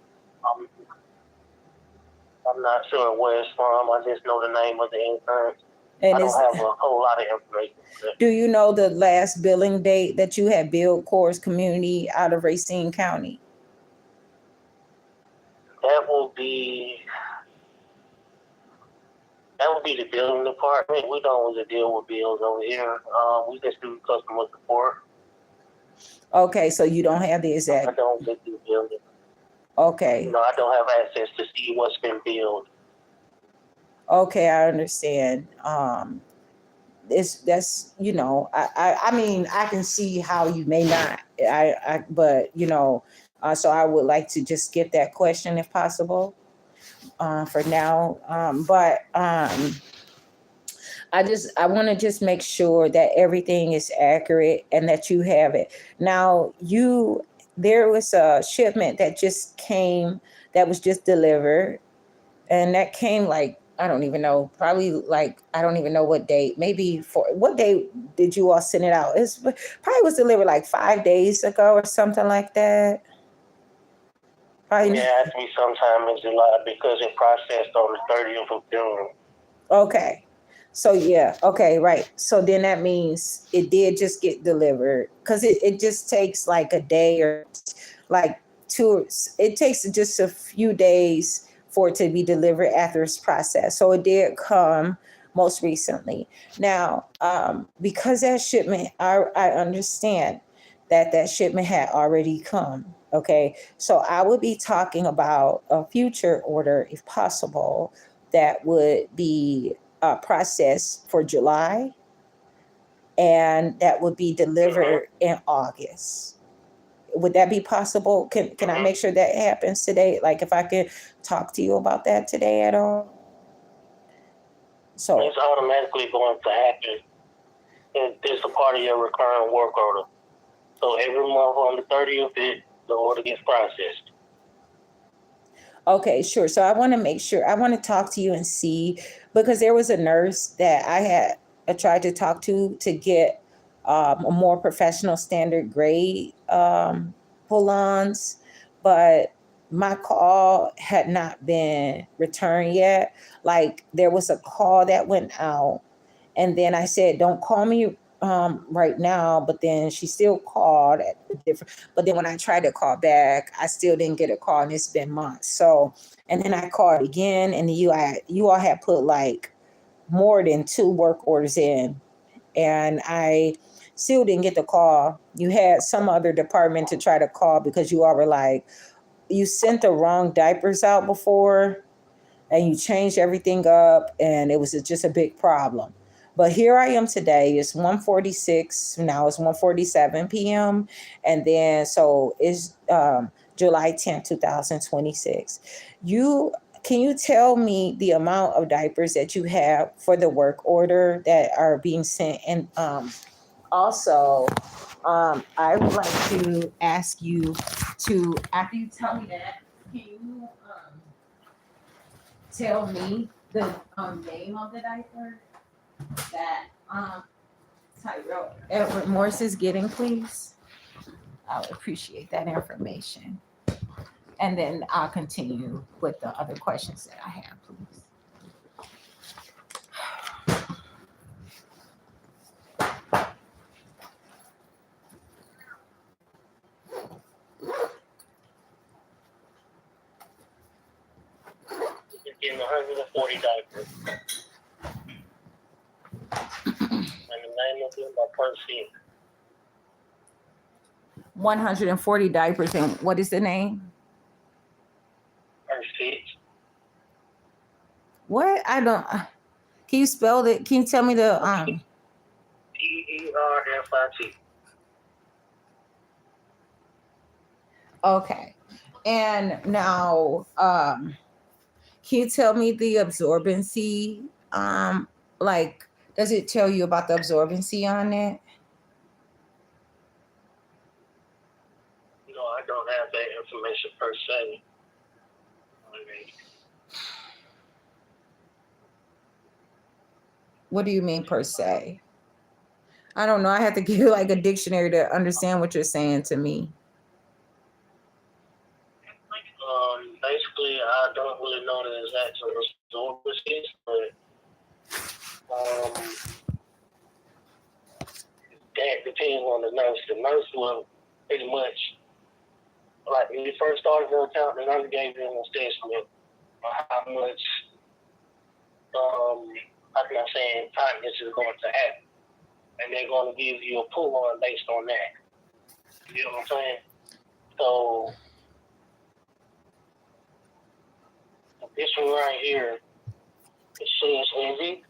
D: I'm not sure where it's from. I just know the name of the insurance.
B: And
D: I don't have a whole lot of information.
B: Do you know the last billing date that you had billed Coors Community out of Racine County?
D: That will be the billing department. We don't really deal with bills over here. We just do customer support.
B: Okay, so you don't have the exact.
D: I don't do billing.
B: Okay.
D: I don't have access to see what's been billed.
B: Okay, I understand. That's I mean, I can see how you may not. But so I would like to just skip that question if possible. For now, but I want to just make sure that everything is accurate and that you have it. Now, there was a shipment that just came, that was just delivered, and that came like, I don't even know, probably like, I don't even know what date, what day did you all send it out? It's probably was delivered like 5 days ago or something like that. Probably.
D: Yeah, it has to be sometime in July because it processed on the 30th of June.
B: Okay. So yeah, okay, right. So then that means it did just get delivered, because it just takes like a day or like it takes just a few days for it to be delivered after it's processed. So it did come most recently. Now, because that shipment, I understand that shipment had already come. Okay, so I would be talking about a future order, if possible, that would be processed for July, and that would be delivered in August. Would that be possible? Can I make sure that happens today? Like, if I could talk to you about that today at all? So
D: it's automatically going to happen. It's a part of your recurring work order. So every month on the 30th, the order gets processed.
B: Okay, sure. So I want to make sure, I want to talk to you and see, because there was a nurse that I tried to talk to get a more professional standard grade pull-ons, but my call had not been returned yet. Like, there was a call that went out, and then I said, don't call me right now, but then she still called at a different, but then when I tried to call back, I still didn't get a call, and it's been months. So, and then I called again, and you all had put like more than 2 work orders in, and I still didn't get the call. You had some other department to try to call because you all were like, you sent the wrong diapers out before and you changed everything up, and it was just a big problem. But here I am today. It's 1:46. Now it's 1:47 p.m. And then, so it's July 10th, 2026. Can you tell me the amount of diapers that you have for the work order that are being sent? And also, I would like to ask you to, after you tell me that, can you tell me the name of the diaper that Tyrell Edward Morris is getting, please? I would appreciate that information. And then I'll continue with the other questions that I have, please.
D: Getting 140 diapers. And the name of them are Percy.
B: 140 diapers, and what is the name?
D: Percy.
B: What? I don't. Can you spell it? Can you tell me the
D: Perfit.
B: Okay. And now, can you tell me the absorbency? Like, does it tell you about the absorbency on it?
D: No, I don't have that information per se.
B: What do you mean per se? I don't know. I have to give you like a dictionary to understand what you're saying to me.
D: Basically, I don't really know the exact absorbencies, but that depends on the nurse. The nurse will pretty much, like when you first started the account, the nurse gave you an assessment on how much, how can I say, incontinence is going to happen. And they're going to give you a pull on based on that. You know what I'm saying? So, this one right here, it says heavy.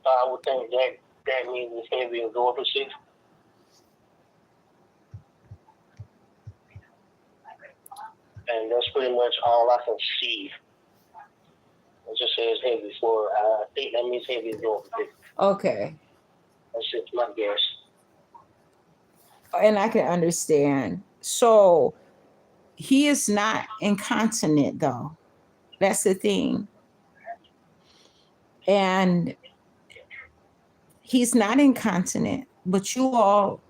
D: So I would think that means it's heavy absorbency. And that's pretty much all I can see. It just says heavy for, I think that means heavy absorbency.
B: Okay.
D: That's just my guess.
B: And I can understand. So he is not incontinent, though. That's the thing. And he's not incontinent, but you all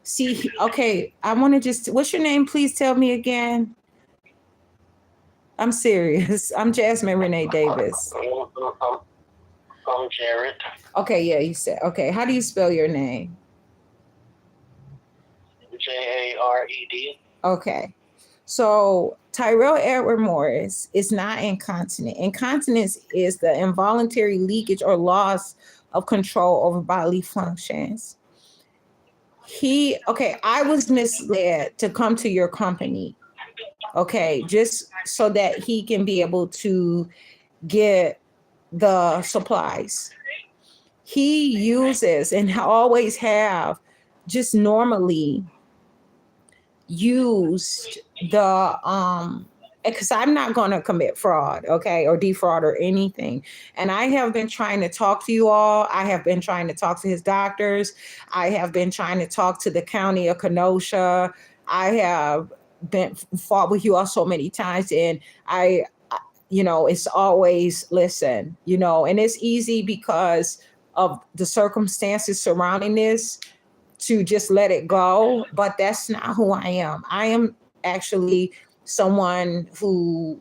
B: see, okay, I want to just, what's your name? Please tell me again. I'm serious. I'm Jasmine Renee Davis.
D: I'm Jared.
B: Okay, yeah, you said, okay. How do you spell your name?
D: Jared.
B: Okay. So Tyrell Edward Morris is not incontinent. Incontinence is the involuntary leakage or loss of control over bodily functions. I was misled to come to your company. Okay, just so that he can be able to get the supplies. He uses and always have just normally used the because I'm not going to commit fraud, okay, or defraud or anything. And I have been trying to talk to you all. I have been trying to talk to his doctors. I have been trying to talk to the county of Kenosha. I have been fought with you all so many times, and it's always listen, and it's easy because of the circumstances surrounding this to just let it go, but that's not who I am. I am actually someone who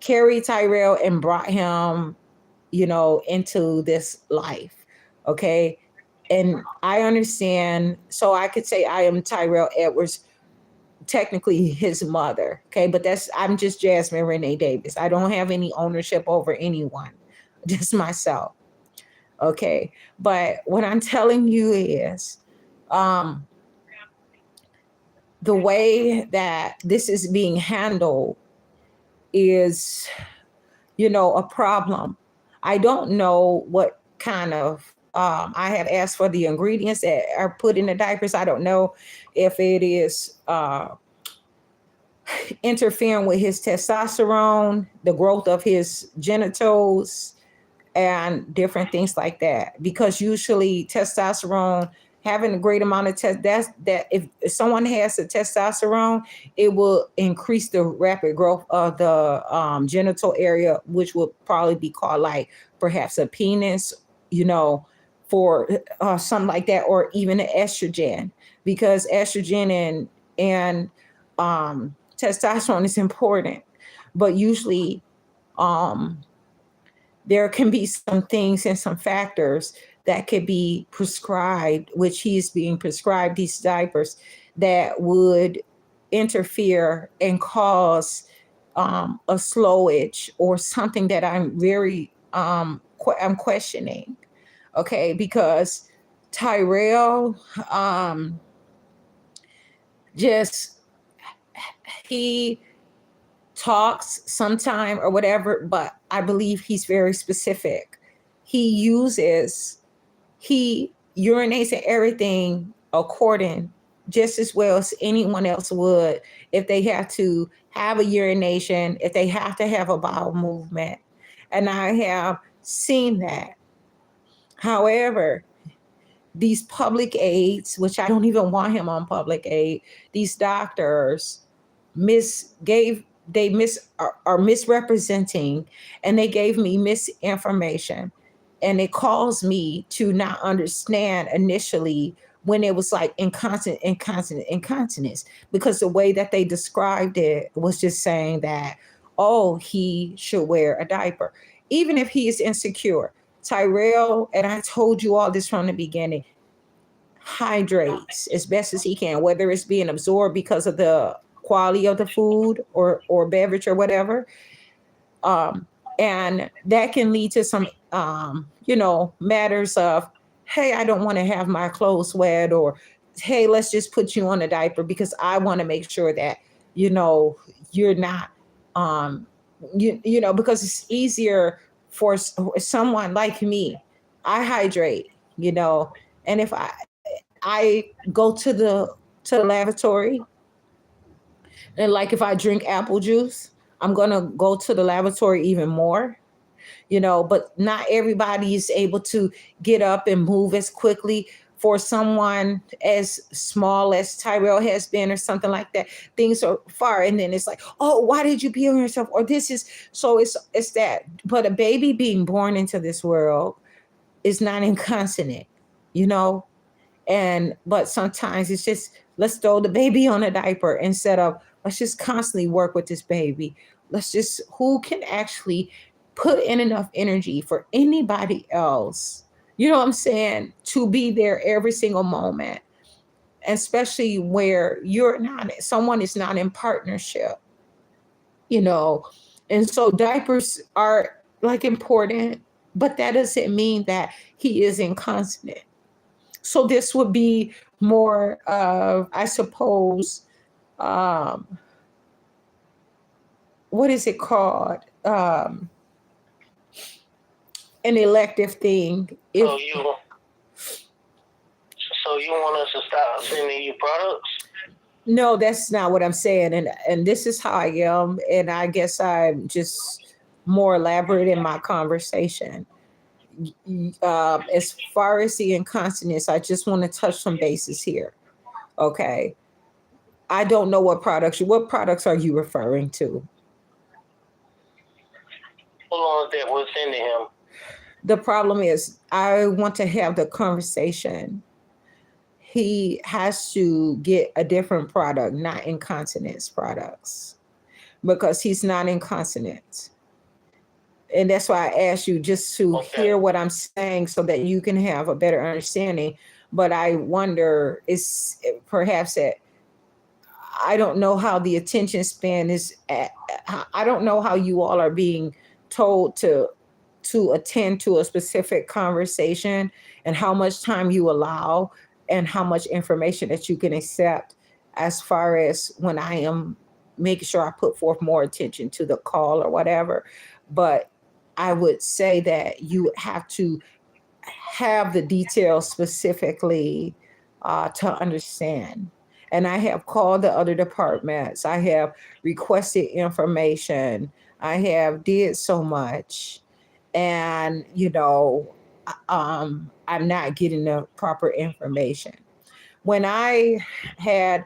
B: carried Tyrell and brought him, into this life. Okay. And I understand. So I could say I am Tyrell Edwards, technically his mother. Okay. But I'm just Jasmine Renee Davis. I don't have any ownership over anyone, just myself. Okay. But what I'm telling you is, the way that this is being handled is, a problem. I don't know what kind of, I have asked for the ingredients that are put in the diapers. I don't know if it is interfering with his testosterone, the growth of his genitals, and different things like that. Because usually testosterone, having a great amount of that if someone has a testosterone, it will increase the rapid growth of the genital area, which will probably be called like perhaps a penis, for something like that, or even an estrogen, because estrogen and testosterone is important, but usually there can be some things and some factors that could be prescribed, which he's being prescribed these diapers, that would interfere and cause a slowage or something that I'm very I'm questioning. Okay, because Tyrell just he talks sometime or whatever, but I believe he's very specific. He urinates and everything according just as well as anyone else would if they have to have a urination, if they have to have a bowel movement. And I have seen that. However, these public aids, which I don't even want him on public aid, these doctors are misrepresenting, and they gave me misinformation, and it caused me to not understand initially when it was like incontinence, because the way that they described it was just saying that, oh, he should wear a diaper even if he is insecure. Tyrell, and I told you all this from the beginning, hydrates as best as he can, whether it's being absorbed because of the quality of the food or beverage or whatever. And that can lead to some, matters of, hey, I don't want to have my clothes wet, or hey, let's just put you on a diaper because I want to make sure that, you're not, because it's easier for someone like me. I hydrate, and if I go to the lavatory, and like if I drink apple juice, I'm gonna go to the lavatory even more, but not everybody is able to get up and move as quickly. For someone as small as Tyrell has been or something like that, things are far. And then it's like, oh, why did you pee on yourself? Or this is, so it's that. But a baby being born into this world is not incontinent, but sometimes it's just, let's throw the baby on a diaper instead of, let's just constantly work with this baby. Who can actually put in enough energy for anybody else, you know what I'm saying, to be there every single moment, especially where someone is not in partnership, and so diapers are like important, but that doesn't mean that he is incontinent. So this would be more of, I suppose, what is it called? An elective thing.
D: So you want us to stop sending you products?
B: No, that's not what I'm saying. And this is how I am. And I guess I'm just more elaborate in my conversation. As far as the incontinence, I just want to touch some bases here. Okay. I don't know what products are you referring to?
D: How long is that we're sending him?
B: The problem is, I want to have the conversation. He has to get a different product, not incontinence products, because he's not incontinent. And that's why I asked you just to hear what I'm saying so that you can have a better understanding. But I wonder, is perhaps that I don't know how the attention span is. I don't know how you all are being told to to attend to a specific conversation and how much time you allow and how much information that you can accept as far as when I am making sure I put forth more attention to the call or whatever. But I would say that you have to have the details specifically to understand. And I have called the other departments. I have requested information. I have did so much. And, I'm not getting the proper information. When I had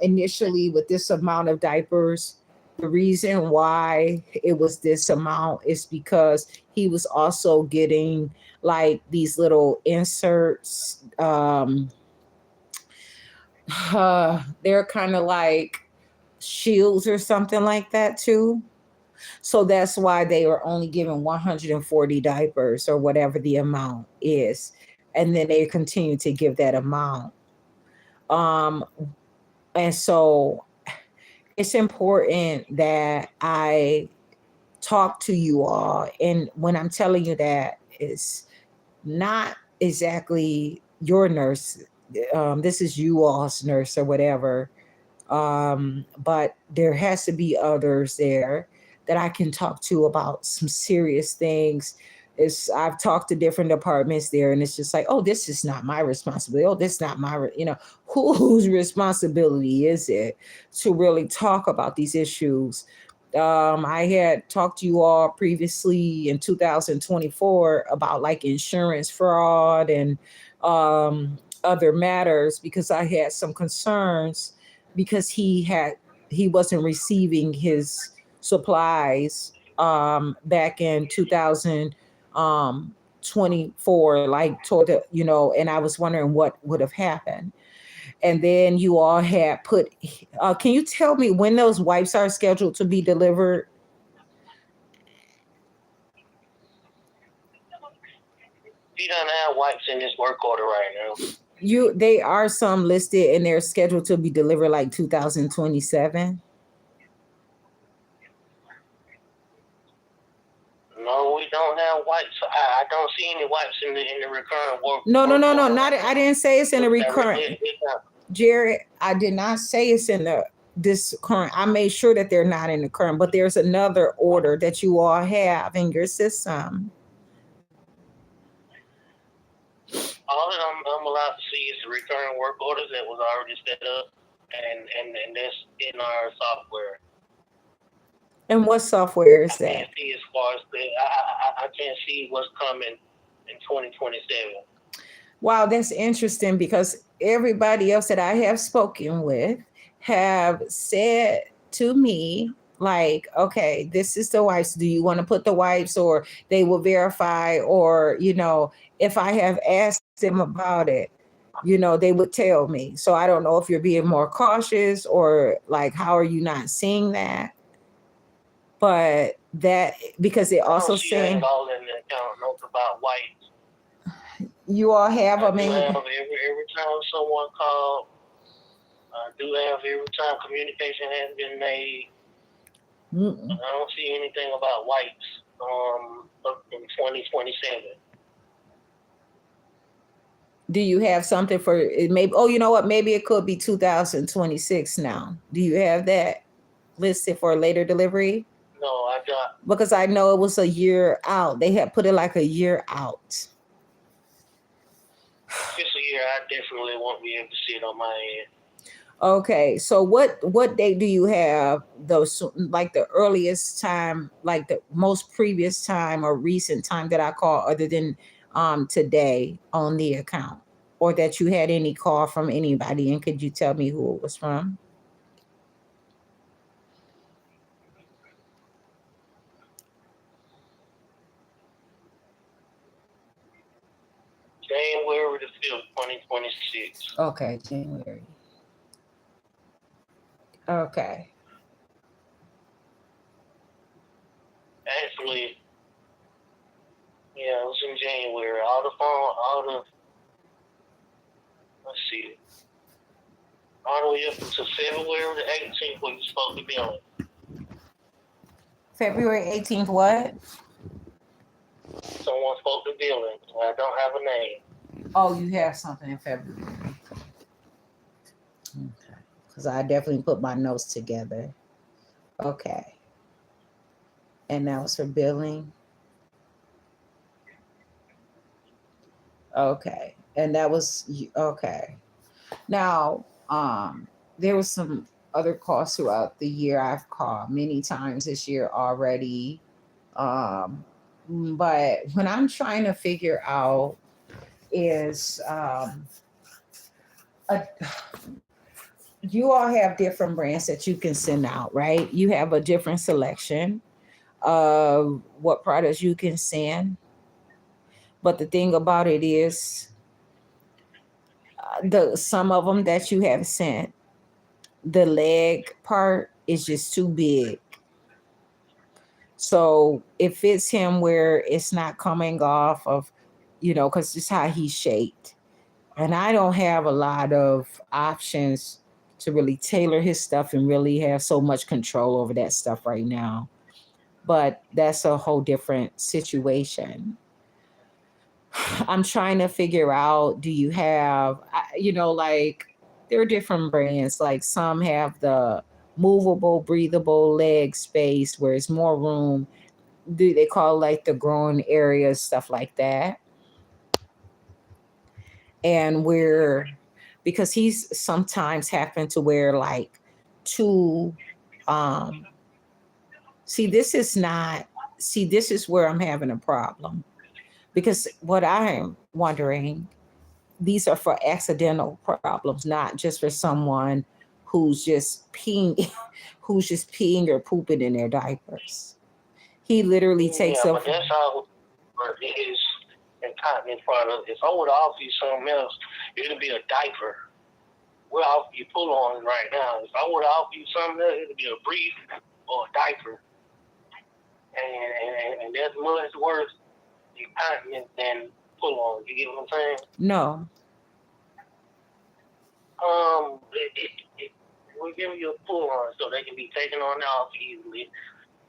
B: initially with this amount of diapers, the reason why it was this amount is because he was also getting like these little inserts. They're kind of like shields or something like that too. So that's why they were only given 140 diapers or whatever the amount is. And then they continue to give that amount. And so it's important that I talk to you all. And when I'm telling you that, it's not exactly your nurse. This is you all's nurse or whatever. But there has to be others there that I can talk to about some serious things. I've talked to different departments there, and it's just like, oh, this is not my responsibility. Oh, this is not my, whose responsibility is it to really talk about these issues? I had talked to you all previously in 2024 about like insurance fraud and other matters because I had some concerns because he wasn't receiving his supplies back in 2024, like toward the, and I was wondering what would have happened. And then you all had put, can you tell me when those wipes are scheduled to be delivered?
D: He doesn't have wipes in his work order right now.
B: They are some listed and they're scheduled to be delivered like 2027.
D: No, we don't have wipes. I don't see any wipes in the recurrent work.
B: No. Not. I didn't say it's in the recurrent. Jared, I did not say it's in this current. I made sure that they're not in the current, but there's another order that you all have in your system.
D: All that I'm allowed to see is the recurring work orders that was already set up, and that's in our software.
B: And what software is that?
D: I can't see as far as I can't see what's coming in 2027.
B: Wow, that's interesting because everybody else that I have spoken with have said to me, like, okay, this is the wipes. Do you want to put the wipes? Or they will verify, or, if I have asked them about it, they would tell me. So I don't know if you're being more cautious or like, how are you not seeing that? But that, because it also saying
D: all in the account notes about wipes.
B: You all have,
D: every time someone called, every time communication has been made. I don't see anything about wipes in 2027.
B: Do you have something for it? Maybe, oh, you know what? Maybe it could be 2026 now. Do you have that listed for later delivery?
D: No, I don't.
B: Because I know it was a year out. They had put it like a year out.
D: Just a year, I definitely won't be able to see it on my end.
B: Okay, so what date do you have those, like the earliest time, like the most previous time or recent time that I call other than today on the account, or that you had any call from anybody? And could you tell me who it was from?
D: January the 5th, 2026.
B: Okay, January. Okay.
D: Actually, yeah, it was in January. Let's see. All the way up until February the 18th, we were supposed to be on.
B: February 18th, what?
D: someone spoke to billing. I don't have a name.
B: Oh, you have something in February. Okay. Because I definitely put my notes together. Okay. And that was for billing. Okay. And that was okay. Now, there was some other calls throughout the year. I've called many times this year already. But when I'm trying to figure out is a, you all have different brands that you can send out, right? You have a different selection of what products you can send. But the thing about it is, the some of them that you have sent, the leg part is just too big. So it fits him where it's not coming off of, because it's how he's shaped. And I don't have a lot of options to really tailor his stuff and really have so much control over that stuff right now. But that's a whole different situation. I'm trying to figure out, do you have, like there are different brands. Like some have the movable, breathable leg space where it's more room. They call like the growing areas, stuff like that. And because he's sometimes happen to wear like two, um, this is where I'm having a problem. Because what I'm wondering, these are for accidental problems, not just for someone who's just peeing, who's just peeing or pooping in their diapers. He literally takes
D: Yeah, but that's how it is incontinence product. If I would offer you something else, it'll be a diaper. We'll offer you pull on right now. If I would offer you something else, it'll be a brief or a diaper. And that's much worse incontinence than pull on. You get what I'm saying?
B: No.
D: We give you a pull on so they can be taken on and off easily.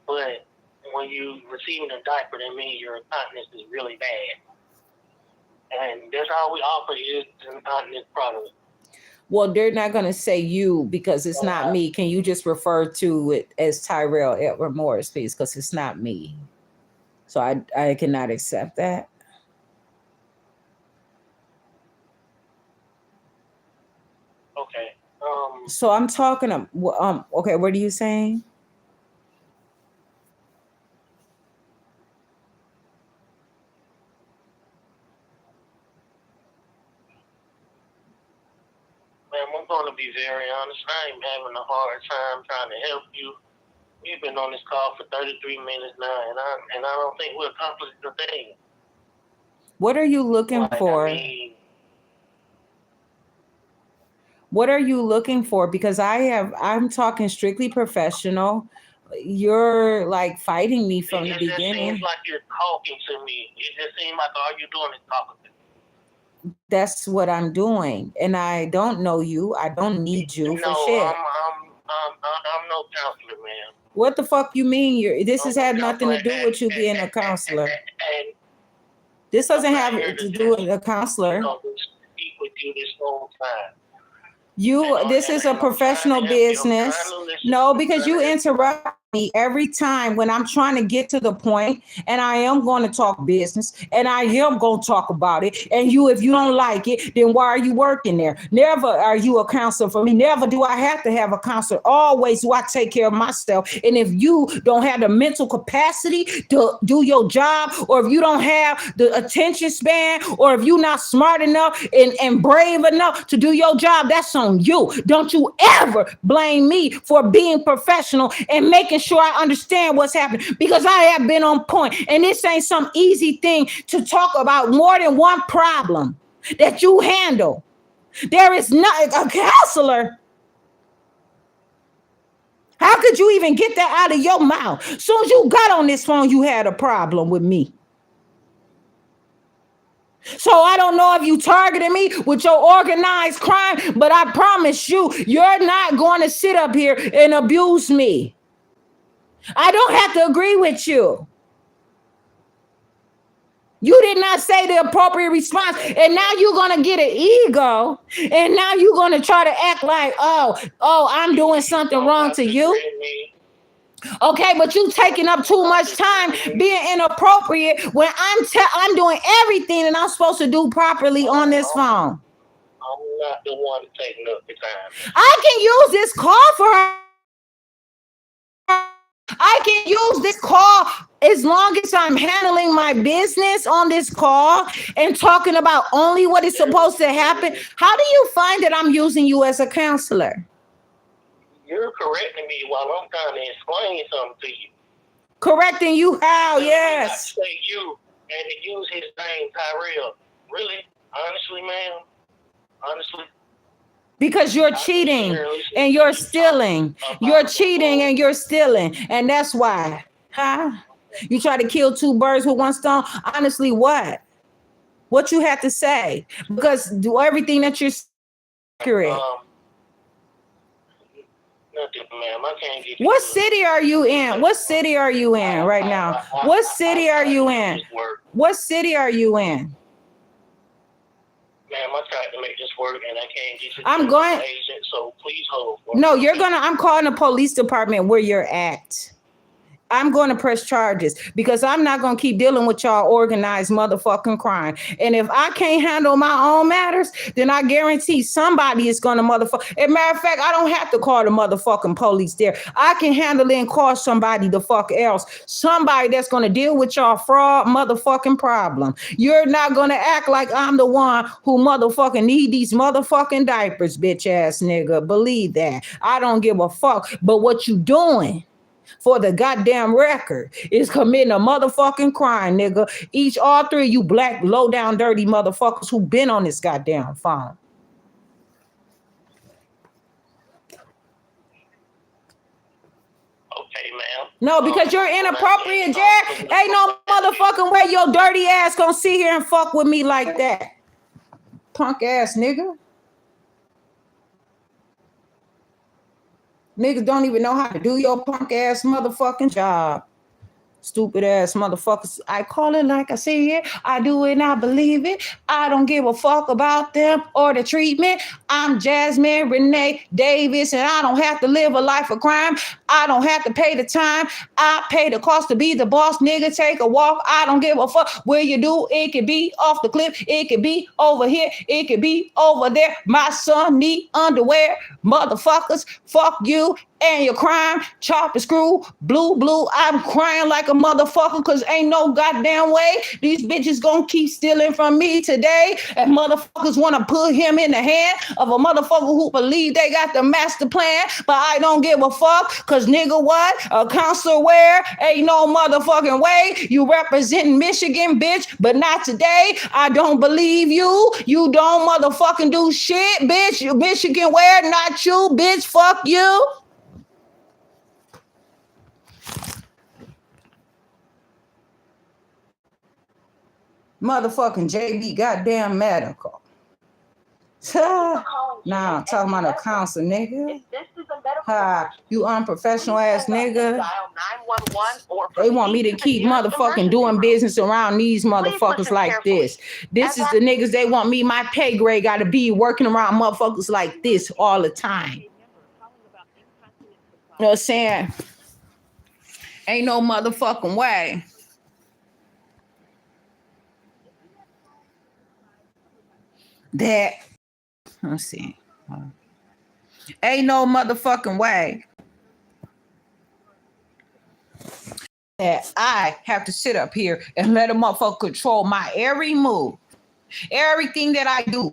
D: But when you receiving a diaper, that means your incontinence is really bad. And that's all we offer is incontinence product.
B: Well, they're not going to say you because it's not me. Can you just refer to it as Tyrell Edward Morris, please? Because it's not me. So I cannot accept that.
D: Okay.
B: So I'm talking. Okay. What are you saying?
D: Ma'am, I'm going to be very honest. I'm having a hard time trying to help you. We've been on this call for 33 minutes now, and I don't think we're accomplishing the thing.
B: What are you looking for? What are you looking for? Because I'm talking strictly professional. You're like fighting me from the beginning.
D: It seems like you're talking to me. It just seems like all you're doing is talking to me.
B: That's what I'm doing, and I don't know you. I don't need you for shit.
D: I'm no counselor, man.
B: What the fuck you mean? This has had nothing to do with you being a counselor. This doesn't have to do with a counselor.
D: Speak with you this whole time.
B: This is a professional business. No, because you interrupt me every time when I'm trying to get to the point, and I am going to talk business, and I am going to talk about it. And if you don't like it, then why are you working there? Never are you a counselor for me. Never do I have to have a counselor. Always do I take care of myself. And if you don't have the mental capacity to do your job, or if you don't have the attention span, or if you're not smart enough and brave enough to do your job, that's on you. Don't you ever blame me for being professional and making sure I understand what's happening, because I have been on point. And this ain't some easy thing to talk about more than one problem that you handle. There is not a counselor. How could you even get that out of your mouth? Soon as you got on this phone, you had a problem with me. So I don't know if you targeted me with your organized crime, but I promise you, you're not going to sit up here and abuse me. I don't have to agree with you. You did not say the appropriate response. And now you're going to get an ego. And now you're going to try to act like, oh, I'm doing something wrong to you. Okay, but you taking up too much time being inappropriate when I'm doing everything that I'm supposed to do properly on this phone.
D: I'm not the one taking up the time.
B: I can use this call for her. I can use this call as long as I'm handling my business on this call and talking about only what is supposed to happen. How do you find that I'm using you as a counselor?
D: You're correcting me while I'm trying to explain something to you.
B: Correcting you how? Yes.
D: I say you and to use his name, Tyrell. Really? Honestly, ma'am? Honestly?
B: Because you're cheating and you're stealing. You're cheating and you're stealing. And that's why. Huh? You try to kill two birds with one stone? Honestly, what? What you have to say? Because do everything that you're accurate.
D: Nothing, ma'am. I can't get you.
B: What city are you in? What city are you in right now? What city are you in? What city are you in?
D: Ma'am, I tried to make this work and I can't get you.
B: I'm going.
D: Agent, so please hold.
B: No, you're gonna. I'm calling the police department where you're at. I'm going to press charges because I'm not going to keep dealing with y'all organized motherfucking crime. And if I can't handle my own matters, then I guarantee somebody is going to motherfuck. As a matter of fact, I don't have to call the motherfucking police there. I can handle it and call somebody the fuck else. Somebody that's going to deal with y'all fraud motherfucking problem. You're not going to act like I'm the one who motherfucking need these motherfucking diapers, bitch ass nigga. Believe that. I don't give a fuck. But what you doing for the goddamn record is committing a motherfucking crime, nigga. All three of you black, low down, dirty motherfuckers who been on this goddamn phone.
D: Okay, ma'am.
B: No, because you're inappropriate, Jack. Ain't no motherfucking way your dirty ass gonna sit here and fuck with me like that. Punk ass nigga. Niggas don't even know how to do your punk ass motherfucking job. Stupid ass motherfuckers. I call it like I see it. I do it and I believe it. I don't give a fuck about them or the treatment. I'm Jasmine Renee Davis and I don't have to live a life of crime. I don't have to pay the time. I pay the cost to be the boss, nigga. Take a walk. I don't give a fuck where you do. It could be off the cliff. It could be over here. It could be over there. My son need underwear. Motherfuckers, fuck you and your crime. Chop and screw. Blue. I'm crying like a motherfucker because ain't no goddamn way these bitches gonna keep stealing from me today. And motherfuckers want to put him in the hand of a motherfucker who believe they got the master plan. But I don't give a fuck because nigga what? A counselor where? Ain't no motherfucking way. You representing Michigan, bitch, but not today. I don't believe you. You don't motherfucking do shit, bitch. You Michigan where? Not you, bitch. Fuck you. Motherfucking JB goddamn medical. Nah, I'm talking about a counselor, nigga. You unprofessional ass nigga. They want me to keep motherfucking doing business around these motherfuckers like this. This is the niggas they want me. My pay grade got to be working around motherfuckers like this all the time. You know what I'm saying? Ain't no motherfucking way. That, let's see. Ain't no motherfucking way that I have to sit up here and let a motherfucker control my every move. Everything that I do.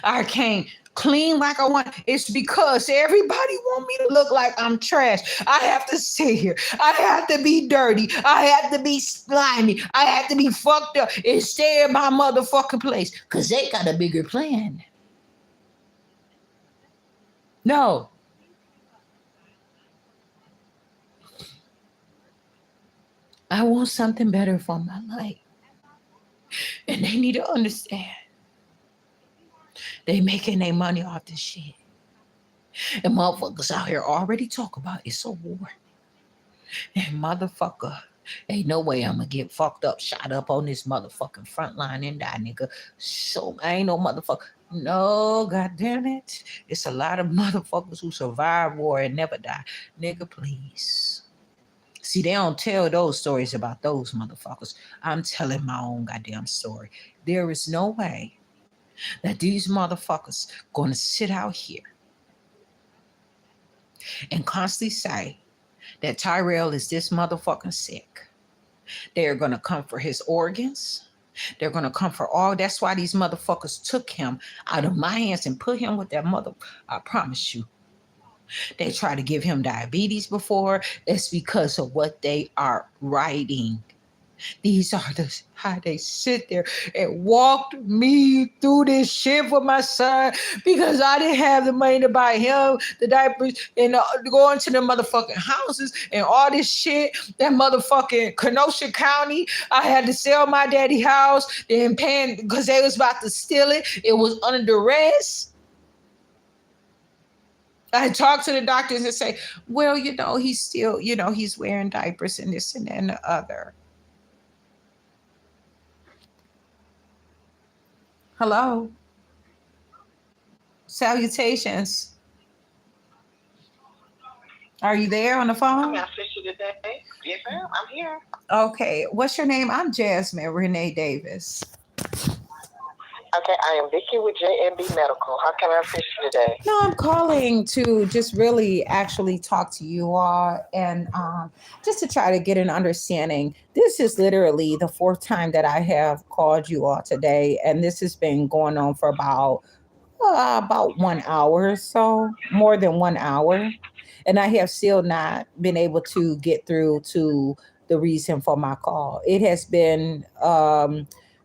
B: I can't clean like I want. It's because everybody want me to look like I'm trash. I have to sit here. I have to be dirty. I have to be slimy. I have to be fucked up and stay in my motherfucking place because they got a bigger plan. No. I want something better for my life. And they need to understand. They making their money off this shit. And motherfuckers out here already talk about it's a war. And motherfucker, Ain't no way I'm gonna get fucked up, shot up on this motherfucking front line and die, nigga. So I ain't no motherfucker. No, goddamn it. It's a lot of motherfuckers who survive war and never die. Nigga, please. See, they don't tell those stories about those motherfuckers. I'm telling my own goddamn story. There is no way that these motherfuckers gonna sit out here and constantly say that Tyrell is this motherfucking sick. They're gonna come for his organs. They're gonna come for all. That's why these motherfuckers took him out of my hands and put him with that mother. I promise you. They tried to give him diabetes before. It's because of what they are writing. These are the how they sit there and walked me through this shit for my son because I didn't have the money to buy him the diapers and going to the motherfucking houses and all this shit. That motherfucking Kenosha County, I had to sell my daddy house, then paying because they was about to steal it. It was under duress. I talk to the doctors and say, well, he's still, he's wearing diapers and this and that and the other. Hello. Salutations. Are you there on the phone?
A: Can I assist you today? Yes, ma'am. I'm here.
B: Okay. What's your name? I'm Jasmine Renee Davis.
A: Okay, I am Vicky with JMB Medical. How can I assist you today?
B: No, I'm calling to just really actually talk to you all and just to try to get an understanding. This is literally the fourth time that I have called you all today, and this has been going on for about 1 hour or so, more than 1 hour. And I have still not been able to get through to the reason for my call. It has been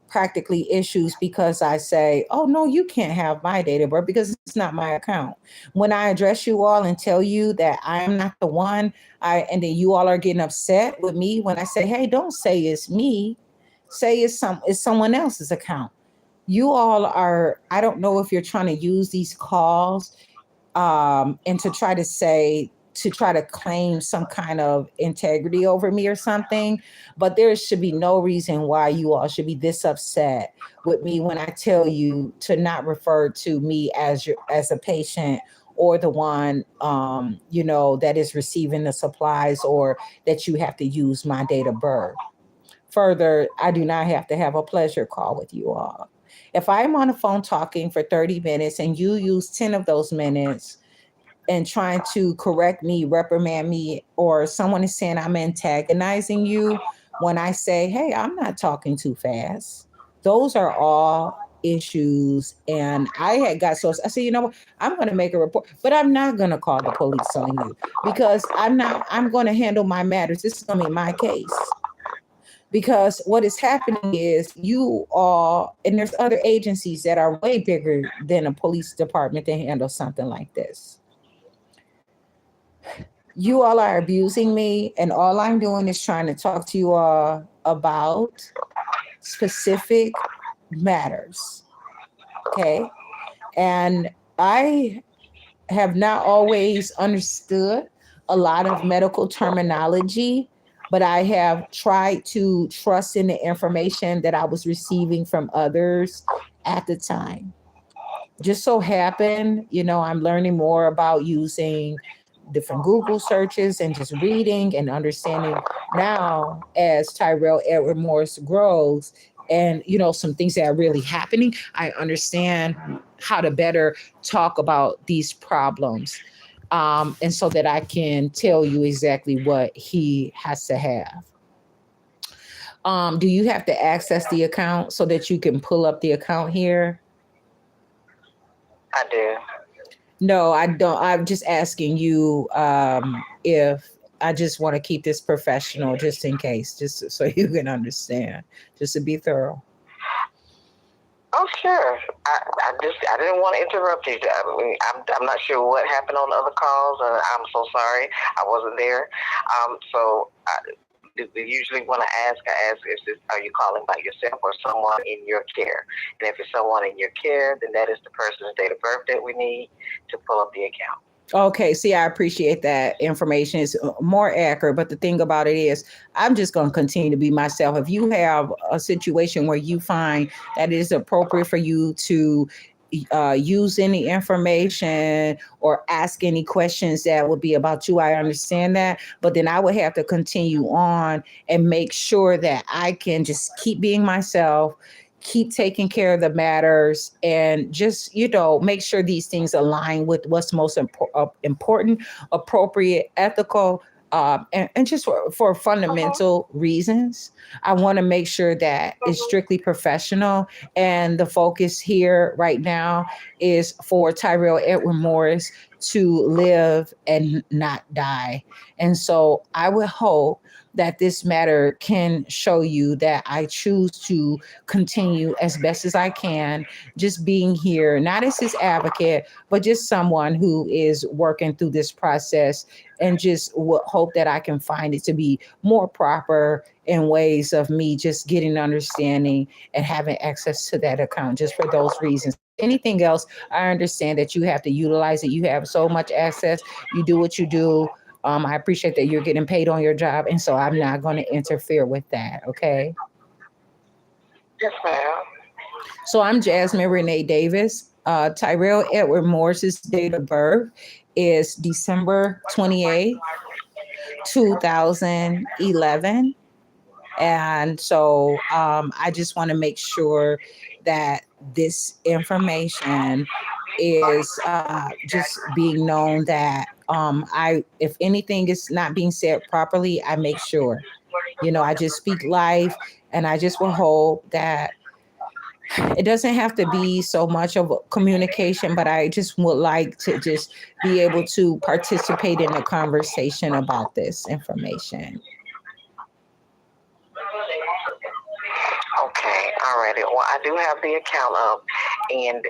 B: practically issues because I say, oh, no, you can't have my date of birth because it's not my account. When I address you all and tell you that I am not the one, and then you all are getting upset with me when I say, hey, don't say it's me. Say it's someone else's account. You all are, I don't know if you're trying to use these calls and to try to claim some kind of integrity over me or something, but there should be no reason why you all should be this upset with me when I tell you to not refer to me as a patient or the one that is receiving the supplies or that you have to use my date of birth. Further, I do not have to have a pleasure call with you all. If I'm on the phone talking for 30 minutes and you use 10 of those minutes and trying to correct me, reprimand me, or someone is saying I'm antagonizing you when I say, hey, I'm not talking too fast. Those are all issues. And I said, you know what? I'm going to make a report, but I'm not going to call the police on you because I'm going to handle my matters. This is going to be my case. Because what is happening is you all, and there's other agencies that are way bigger than a police department to handle something like this. You all are abusing me, and all I'm doing is trying to talk to you all about specific matters. Okay. And I have not always understood a lot of medical terminology, but I have tried to trust in the information that I was receiving from others at the time. Just so happened, I'm learning more about using different Google searches and just reading and understanding now as Tyrell Edward Morris grows and, some things that are really happening, I understand how to better talk about these problems. And so that I can tell you exactly what he has to have. Do you have to access the account so that you can pull up the account here?
A: I do.
B: No, I don't. I'm just asking you if I just want to keep this professional just in case, just so you can understand, just to be thorough.
A: Oh, sure. I didn't want to interrupt you. I mean, I'm not sure what happened on the other calls, and I'm so sorry. I wasn't there. Usually when I ask, are you calling by yourself or someone in your care? And if it's someone in your care, then that is the person's date of birth that we need to pull up the account.
B: Okay, see, I appreciate that information. It's more accurate, but the thing about it is, I'm just going to continue to be myself. If you have a situation where you find that it is appropriate for you to use any information or ask any questions that would be about you, I understand that. But then I would have to continue on and make sure that I can just keep being myself, keep taking care of the matters, and just, make sure these things align with what's most important, appropriate, ethical, and just for fundamental reasons. I want to make sure that it's strictly professional, and the focus here right now is for Tyrell Edward Morris to live and not die. And so I would hope that this matter can show you that I choose to continue as best as I can, just being here, not as his advocate, but just someone who is working through this process, and just hope that I can find it to be more proper in ways of me just getting understanding and having access to that account, just for those reasons. Anything else, I understand that you have to utilize it. You have so much access. You do what you do. I appreciate that you're getting paid on your job, and so I'm not going to interfere with that. Okay.
C: Yes, ma'am.
B: So I'm Jasmine Renee Davis. Tyrell Edward Morris's date of birth is December 28th, 2011. And so I just want to make sure that this information is just being known, that if anything is not being said properly, I make sure, I just speak life, and I just will hope that it doesn't have to be so much of a communication, but I just would like to just be able to participate in a conversation about this information.
C: Okay, alrighty. Well, I do have the account up, and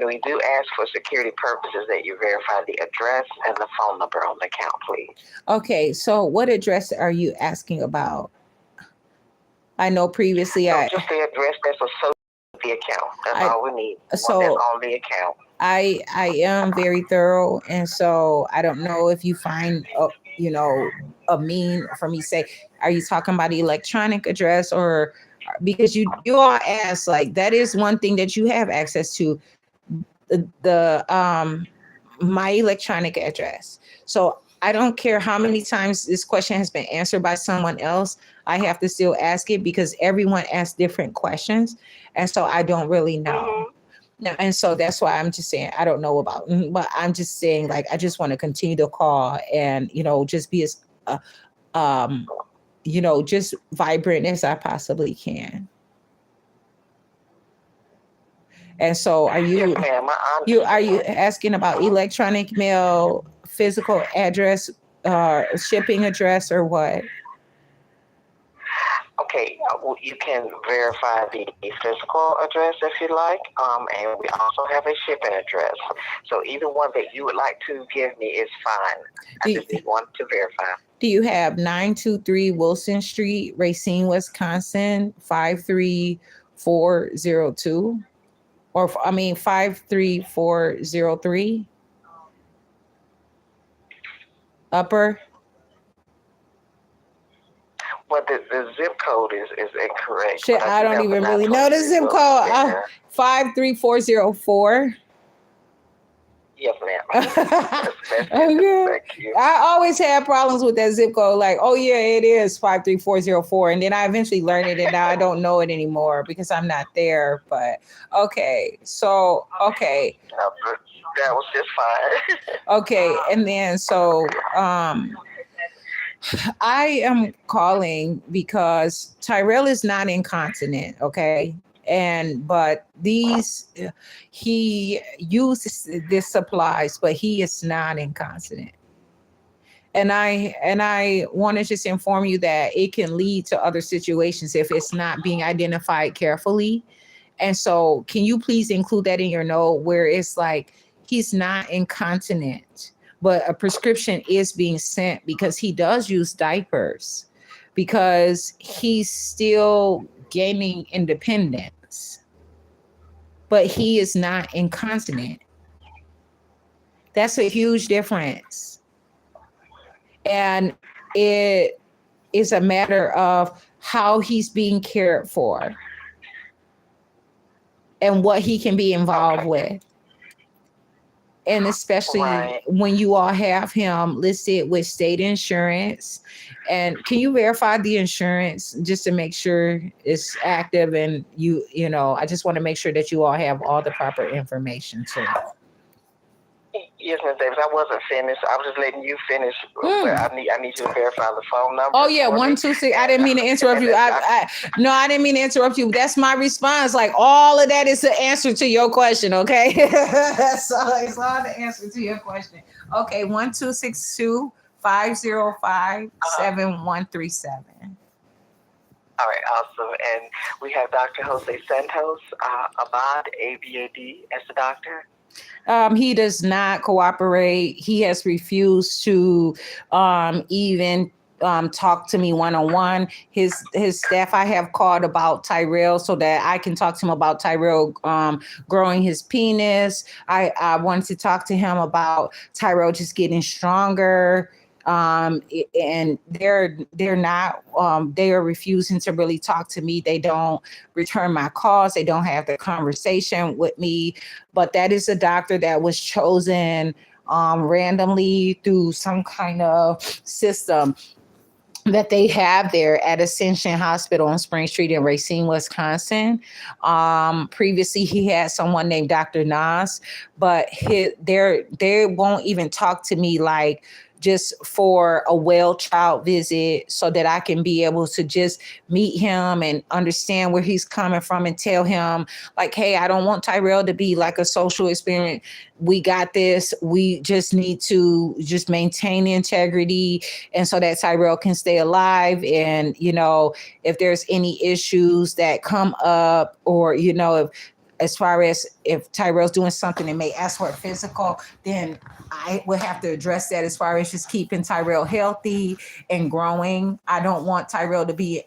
C: we do ask for security purposes that you verify the address and the phone number on the account, please.
B: Okay, so what address are you asking about? I know previously
C: just the address that's associated with the account. That's all we need.
B: So
C: that's on the account.
B: I am very thorough, and so I don't know if you find a mean for me to say, are you talking about the electronic address, or because you all ask, like, that is one thing that you have access to, the my electronic address. So I don't care how many times this question has been answered by someone else, I have to still ask it, because everyone asks different questions, and so I don't really know. No, and so that's why I'm just saying I don't know about, but I'm just saying, like, I just want to continue to call and just be as just vibrant as I possibly can. And so are you asking about electronic mail, physical address, shipping address, or what?
C: Okay, you can verify the physical address if you like, and we also have a shipping address. So either one that you would like to give me is fine. I just need one to verify.
B: Do you have 923 Wilson Street, Racine, Wisconsin, 53402? Or 53403? Upper?
C: Well, the zip code is incorrect.
B: Shit, I don't even really know the zip code. 53404.
C: Yes, ma'am.
B: Okay. I always had problems with that zip code. Like, oh yeah, it is 53404, and then I eventually learned it, and now I don't know it anymore because I'm not there. But okay, so okay.
C: That was just fine.
B: Okay, and then so I am calling because Tyrell is not incontinent, okay? But he uses this supplies, but he is not incontinent. And I want to just inform you that it can lead to other situations if it's not being identified carefully. And so can you please include that in your note, where it's like, he's not incontinent, but a prescription is being sent because he does use diapers, because he's still gaining independence, but he is not incontinent. That's a huge difference. And it is a matter of how he's being cared for and what he can be involved with. And especially when you all have him listed with state insurance. And can you verify the insurance just to make sure it's active? And you know, I just want to make sure that you all have all the proper information too.
C: Yes, Ms. Davis, I wasn't finished. I was just letting you finish. But I need you to verify the phone number.
B: Oh yeah, 126. I didn't mean to interrupt you. No, I didn't mean to interrupt you. That's my response. Like all of that is the answer to your question. Okay, so it's all the answer to your question. Okay, 1262-505-7137.
C: All right, awesome. And we have Dr. Jose Santos, Abad, ABAD, as the doctor.
B: He does not cooperate. He has refused to even talk to me one-on-one. His staff, I have called about Tyrell so that I can talk to him about Tyrell growing his penis. I wanted to talk to him about Tyrell just getting stronger. And they're not, they are refusing to really talk to me. They don't return my calls. They don't have the conversation with me. But that is a doctor that was chosen randomly through some kind of system that they have there at Ascension Hospital on Spring Street in Racine, Wisconsin. Previously, he had someone named Dr. Nas, but they won't even talk to me like just for a well child visit so that I can be able to just meet him and understand where he's coming from and tell him like, hey, I don't want Tyrell to be like a social experiment. We got this. We just need to just maintain integrity. And so that Tyrell can stay alive. And, you know, if there's any issues that come up or, you know, as far as if Tyrell's doing something and may ask for a physical, then I would have to address that as far as just keeping Tyrell healthy and growing. I don't want Tyrell to be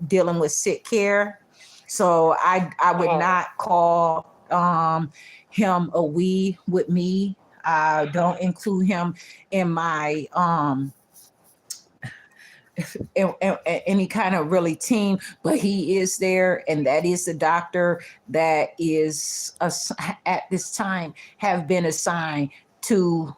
B: dealing with sick care. So I would not call him a we with me. I don't include him in my any kind of really team, but he is there, and that is the doctor that is at this time have been assigned to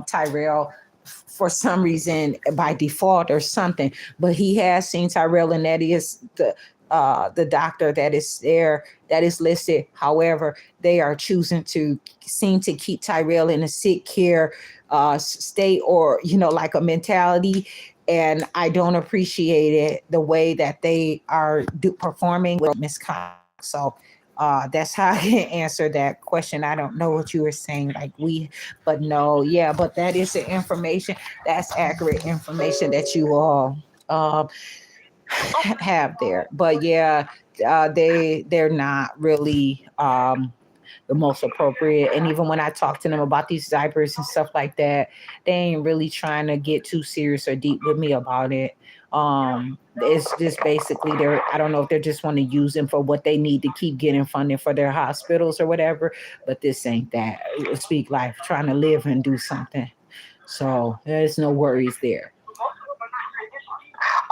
B: Tyrell for some reason by default or something. But he has seen Tyrell, and that is the doctor that is there that is listed. However, they are choosing to seem to keep Tyrell in a sick care state, or you know, like a mentality. And I don't appreciate it the way that they are performing with Ms. Cox. So that's how I can answer that question. I don't know what you were saying, like but no, yeah, but that is the information. That's accurate information that you all have there. But yeah, they're not really the most appropriate. And even when I talk to them about these diapers and stuff like that, they ain't really trying to get too serious or deep with me about it. It's just basically I don't know if they just want to use them for what they need to keep getting funding for their hospitals or whatever, but this ain't that. Speak Life, trying to live and do something. So there's no worries there.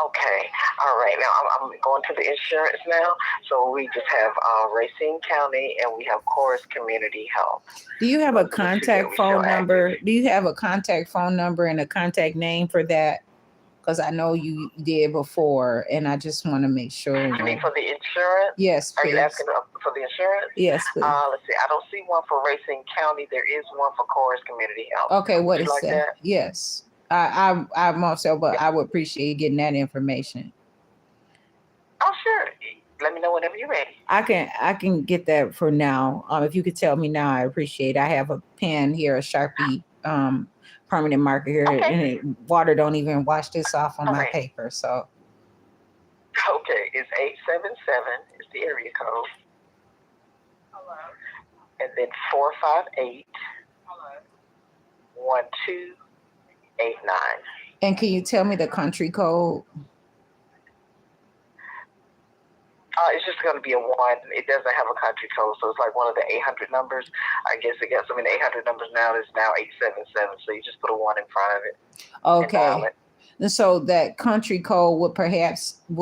C: Okay. All right. Now I'm going to the insurance now. So we just have Racine County and we have Chorus Community Health.
B: Do you have a contact phone number? Do you have a contact phone number and a contact name for that? Because I know you did before, and I just want to make sure.
C: You mean for the insurance?
B: Yes, please.
C: Are you asking for the insurance?
B: Yes, please.
C: Let's see. I don't see one for Racine County. There is one for Chorus Community Health.
B: Okay, what is that? Yes. I'm also, but I would appreciate getting that information.
C: Oh, sure. Let me know whenever you're ready.
B: I can get that for now. If you could tell me now, I appreciate it. I have a pen here, a Sharpie, permanent marker here, okay. And water don't even wash this off on my paper. So.
C: Okay, it's 877. It's the area code. Hello. And then 458. Hello. 1289.
B: And can you tell me the country code?
C: It's just going to be a 1. It doesn't have a country code, so it's like one of the 800 numbers. I guess it got so many 800 numbers now. It's now 877. So you just put a 1 in front of it.
B: Okay. And so that country code would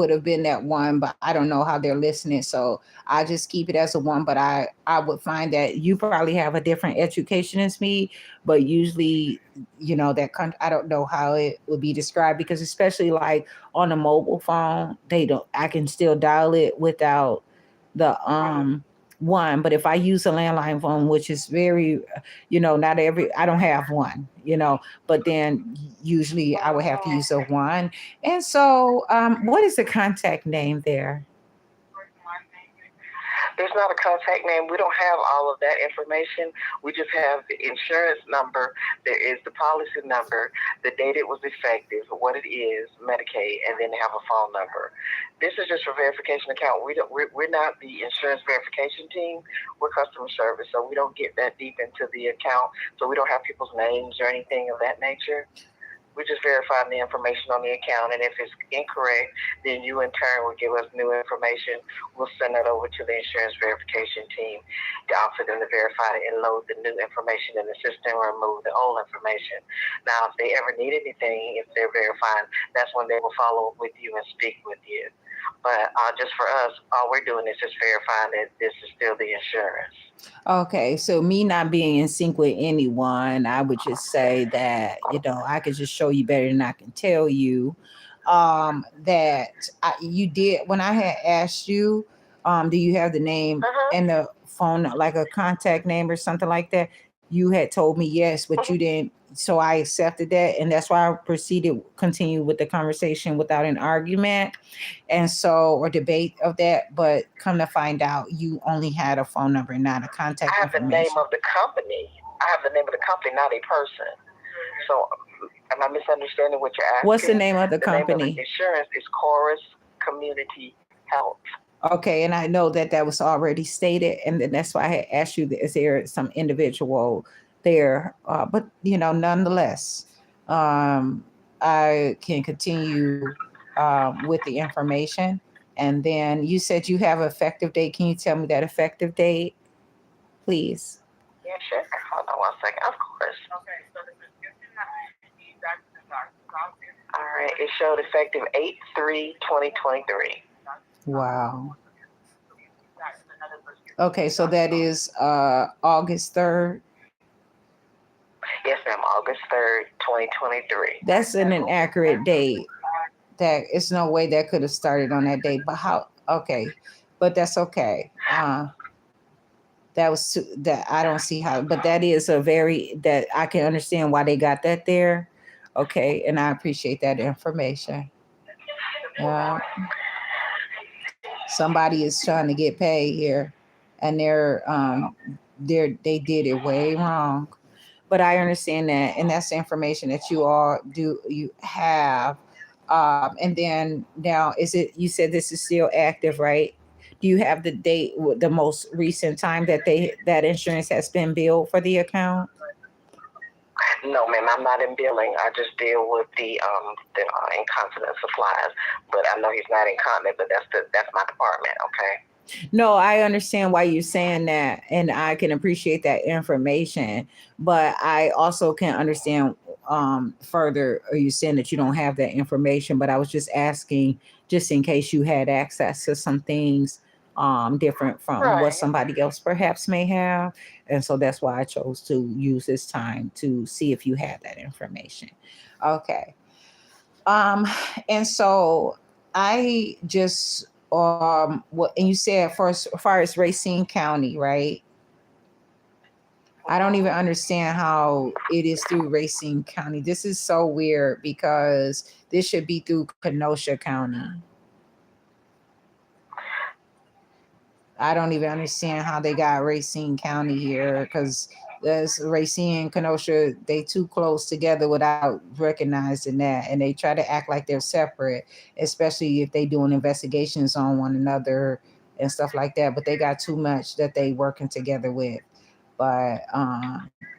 B: have been that 1, but I don't know how they're listening. So I just keep it as a 1. But I would find that you probably have a different education as me, but usually, that country, I don't know how it would be described, because especially like on a mobile phone, I can still dial it without the 1. But if I use a landline phone, which is very, I don't have one, but then usually I would have to use a 1. And so what is the contact name there?
C: There's not a contact name. We don't have all of that information. We just have the insurance number. There is the policy number, the date it was effective, what it is, Medicaid, and then they have a phone number. This is just for verification account. We're not the insurance verification team. We're customer service, so we don't get that deep into the account. So we don't have people's names or anything of that nature. We just verify the information on the account, and if it's incorrect, then you in turn will give us new information. We'll send that over to the insurance verification team for them to verify it and load the new information in the system or remove the old information. Now, if they ever need anything, if they're verifying, that's when they will follow up with you and speak with you. But just for us, all we're doing is just verifying that this is still the insurance.
B: Okay, so me not being in sync with anyone, I would just say that, I could just show you better than I can tell you. That you did, when I had asked you, do you have the name and the phone, like a contact name or something like that? You had told me yes, but you didn't. So I accepted that. And that's why I continue with the conversation without an argument. And so, or debate of that, but come to find out you only had a phone number, not a contact
C: I have
B: information.
C: the name of the company. I have the name of the company, not a person. So am I misunderstanding what you're asking?
B: What's the name of the company?
C: Name of the insurance is Chorus Community Health.
B: Okay, and I know that was already stated, and then that's why I had asked you, is there some individual there? But, nonetheless, I can continue with the information. And then you said you have an effective date. Can you tell me that effective date, please?
C: Yeah, sure. Hold on 1 second. Of course.
E: Okay, so the prescription
C: all right, it showed effective 8/3/2023.
B: Wow. Okay, so that is August 3rd.
C: Yes, ma'am. August 3rd, 2023.
B: That's an inaccurate date. That it's no way that could have started on that date. But how? Okay, but that's okay. That I don't see how. But that is that I can understand why they got that there. Okay, and I appreciate that information. Somebody is trying to get paid here, and they did it way wrong. But I understand that, and that's the information that you have. And then now, you said this is still active, right? Do you have the date, the most recent time that insurance has been billed for the account?
C: No, ma'am, I'm not in billing. I just deal with the incontinent supplies. But I know he's not incontinent, but that's my department. Okay.
B: No, I understand why you're saying that, and I can appreciate that information. But I also can understand further. Are you saying that you don't have that information? But I was just asking, just in case you had access to some things different from what somebody else perhaps may have. And so that's why I chose to use this time to see if you had that information. Okay. And so I just and you said as far as Racine County, right? I don't even understand how it is through Racine County. This is so weird because this should be through Kenosha County. I don't even understand how they got Racine County here, because there's Racine and Kenosha, they too close together without recognizing that. And they try to act like they're separate, especially if they doing investigations on one another and stuff like that. But they got too much that they working together with. But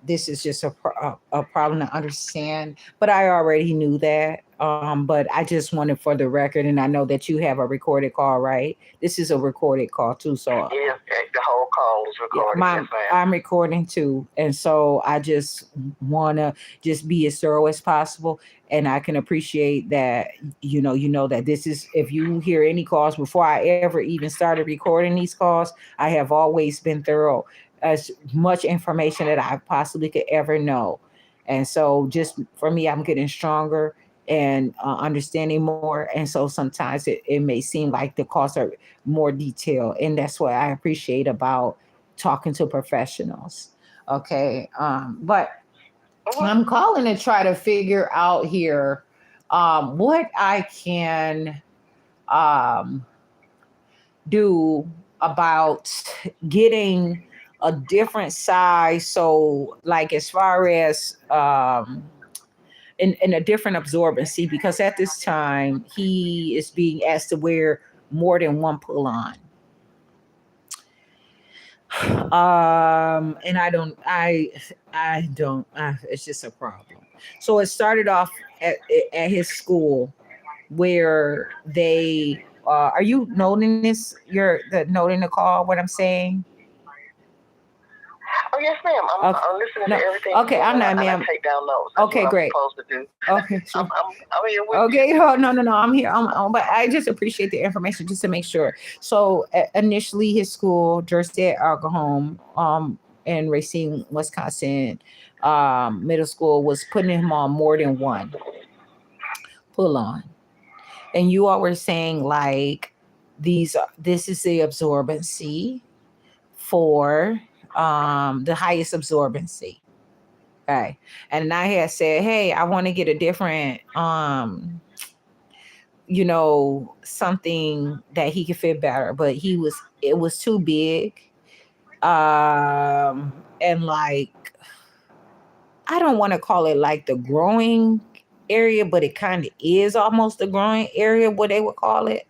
B: this is just a problem to understand. But I already knew that. But I just wanted for the record, and I know that you have a recorded call, right? This is a recorded call too, so
C: Yes, the whole call is
B: yeah,
C: recorded. Yes, ma'am.
B: I'm recording too, and so I just want to just be as thorough as possible, and I can appreciate that. You know that this is, if you hear any calls before I ever even started recording these calls, I have always been thorough, as much information that I possibly could ever know, and so just for me, I'm getting stronger and understanding more, and so sometimes it may seem like the calls are more detailed, and that's what I appreciate about talking to professionals. Okay. But I'm calling to try to figure out here what I can do about getting a different size. So like as far as in a different absorbency, because at this time he is being asked to wear more than one pull-on. And I don't, it's just a problem. So it started off at his school where they, are you noting this? You're noting the call, what I'm saying?
C: Oh, yes, ma'am. I'm listening to everything.
B: Okay, I'm not, ma'am.
C: I take down notes. That's
B: okay,
C: what
B: great.
C: I'm supposed to do.
B: Okay, sure.
C: I'm here with
B: okay,
C: you.
B: no, I'm here. But I just appreciate the information just to make sure. So initially, his school, Jersey Alcohol, in Racine, Wisconsin, middle school, was putting him on more than one pull on, and you all were saying like this is the absorbency for the highest absorbency. Okay. And I had said, hey, I want to get a different something that he could fit better, but it was too big. And like, I don't want to call it like the growing area, but it kind of is almost the growing area, what they would call it.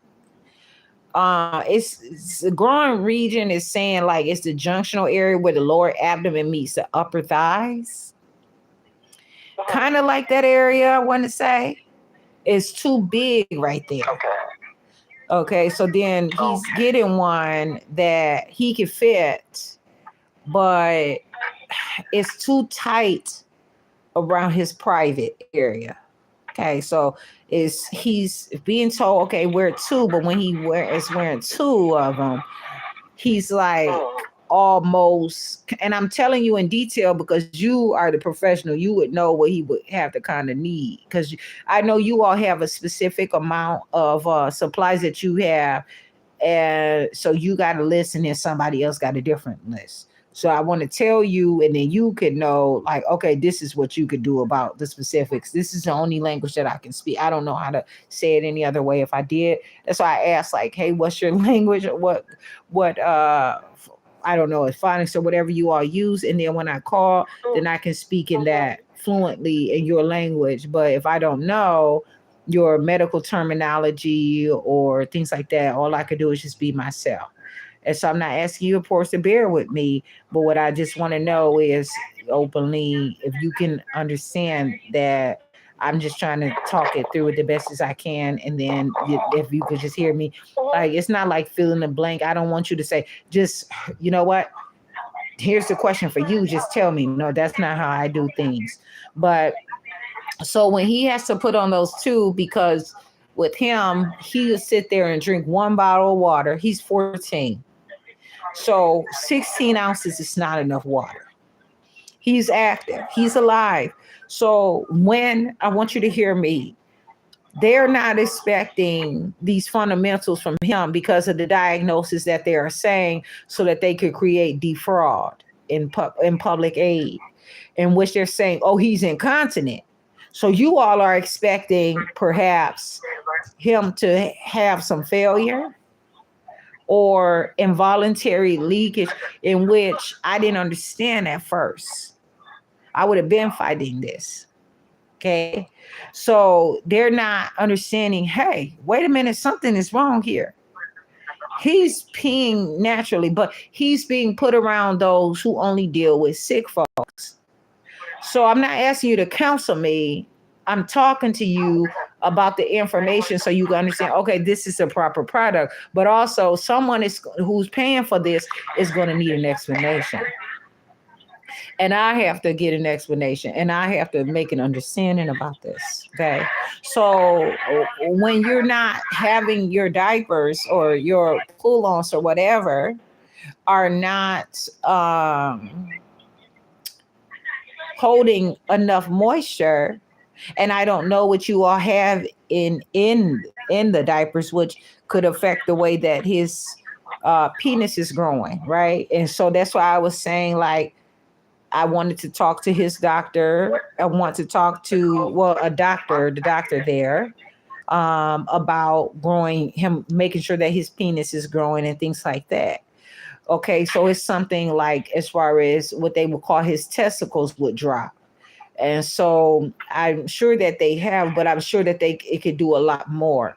B: It's the growing region is saying like it's the junctional area where the lower abdomen meets the upper thighs. Kind of like that area, I want to say. It's too big right there. Okay, so then he's getting one that he can fit, but it's too tight around his private area. Okay, so he's being told, okay, wear two, but when he is wearing two of them, he's like almost, and I'm telling you in detail because you are the professional, you would know what he would have to kind of need, because I know you all have a specific amount of supplies that you have, and so you got a list and then somebody else got a different list. So I want to tell you, and then you could know, like, okay, this is what you could do about the specifics. This is the only language that I can speak. I don't know how to say it any other way. If I did, that's why I asked, like, hey, what's your language? What I don't know, phonics or whatever you all use. And then when I call, then I can speak in that fluently in your language. But if I don't know your medical terminology or things like that, all I could do is just be myself. And so I'm not asking you, of course, to bear with me, but what I just want to know is openly, if you can understand that I'm just trying to talk it through it the best as I can. And then if you could just hear me, like, it's not like fill in the blank. I don't want you to say, just, you know what? Here's the question for you. Just tell me. No, that's not how I do things. But so when he has to put on those two, because with him, he will sit there and drink one bottle of water. He's 14. So 16 ounces is not enough water. He's active. He's alive. So when I want you to hear me, they're not expecting these fundamentals from him because of the diagnosis that they are saying, so that they could create defraud in public aid, in which they're saying, oh, he's incontinent. So you all are expecting perhaps him to have some failure or involuntary leakage, in which I didn't understand at first. I would have been fighting this. Okay. So they're not understanding, hey, wait a minute, something is wrong here. He's peeing naturally, but he's being put around those who only deal with sick folks. So I'm not asking you to counsel me. I'm talking to you about the information so you can understand, okay, this is a proper product. But also someone who's paying for this is going to need an explanation. And I have to get an explanation, and I have to make an understanding about this. Okay. So when you're not having your diapers or your pull-ons or whatever are not holding enough moisture, and I don't know what you all have in the diapers, which could affect the way that his penis is growing, right? And so that's why I was saying, like, I wanted to talk to his doctor. I want to talk to, well, the doctor there, about making sure that his penis is growing and things like that. Okay, so it's something like, as far as what they would call his testicles would drop. And so I'm sure that they have, but I'm sure that it could do a lot more.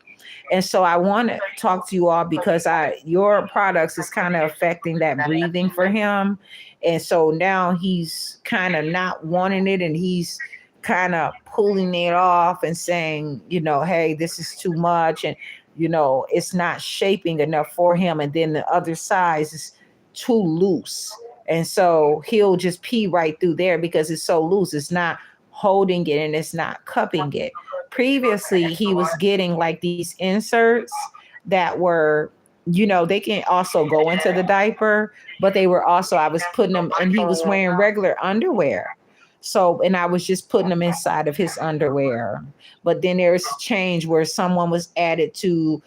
B: And so I want to talk to you all because your products is kind of affecting that breathing for him. And so now he's kind of not wanting it, and he's kind of pulling it off and saying, hey, this is too much. And, it's not shaping enough for him. And then the other size is too loose. And so he'll just pee right through there because it's so loose. It's not holding it and it's not cupping it. Previously, he was getting like these inserts that were, they can also go into the diaper, but they were also, I was putting them, and he was wearing regular underwear. So, and I was just putting them inside of his underwear. But then there's a change where someone was added to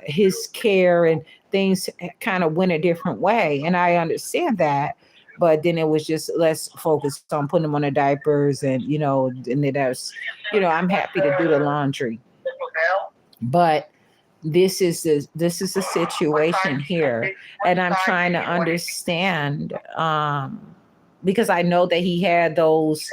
B: his care, and things kind of went a different way. And I understand that. But then it was just less focused on putting them on the diapers, and, and then there's, I'm happy to do the laundry. But this is the situation here. And I'm trying to understand, because I know that he had those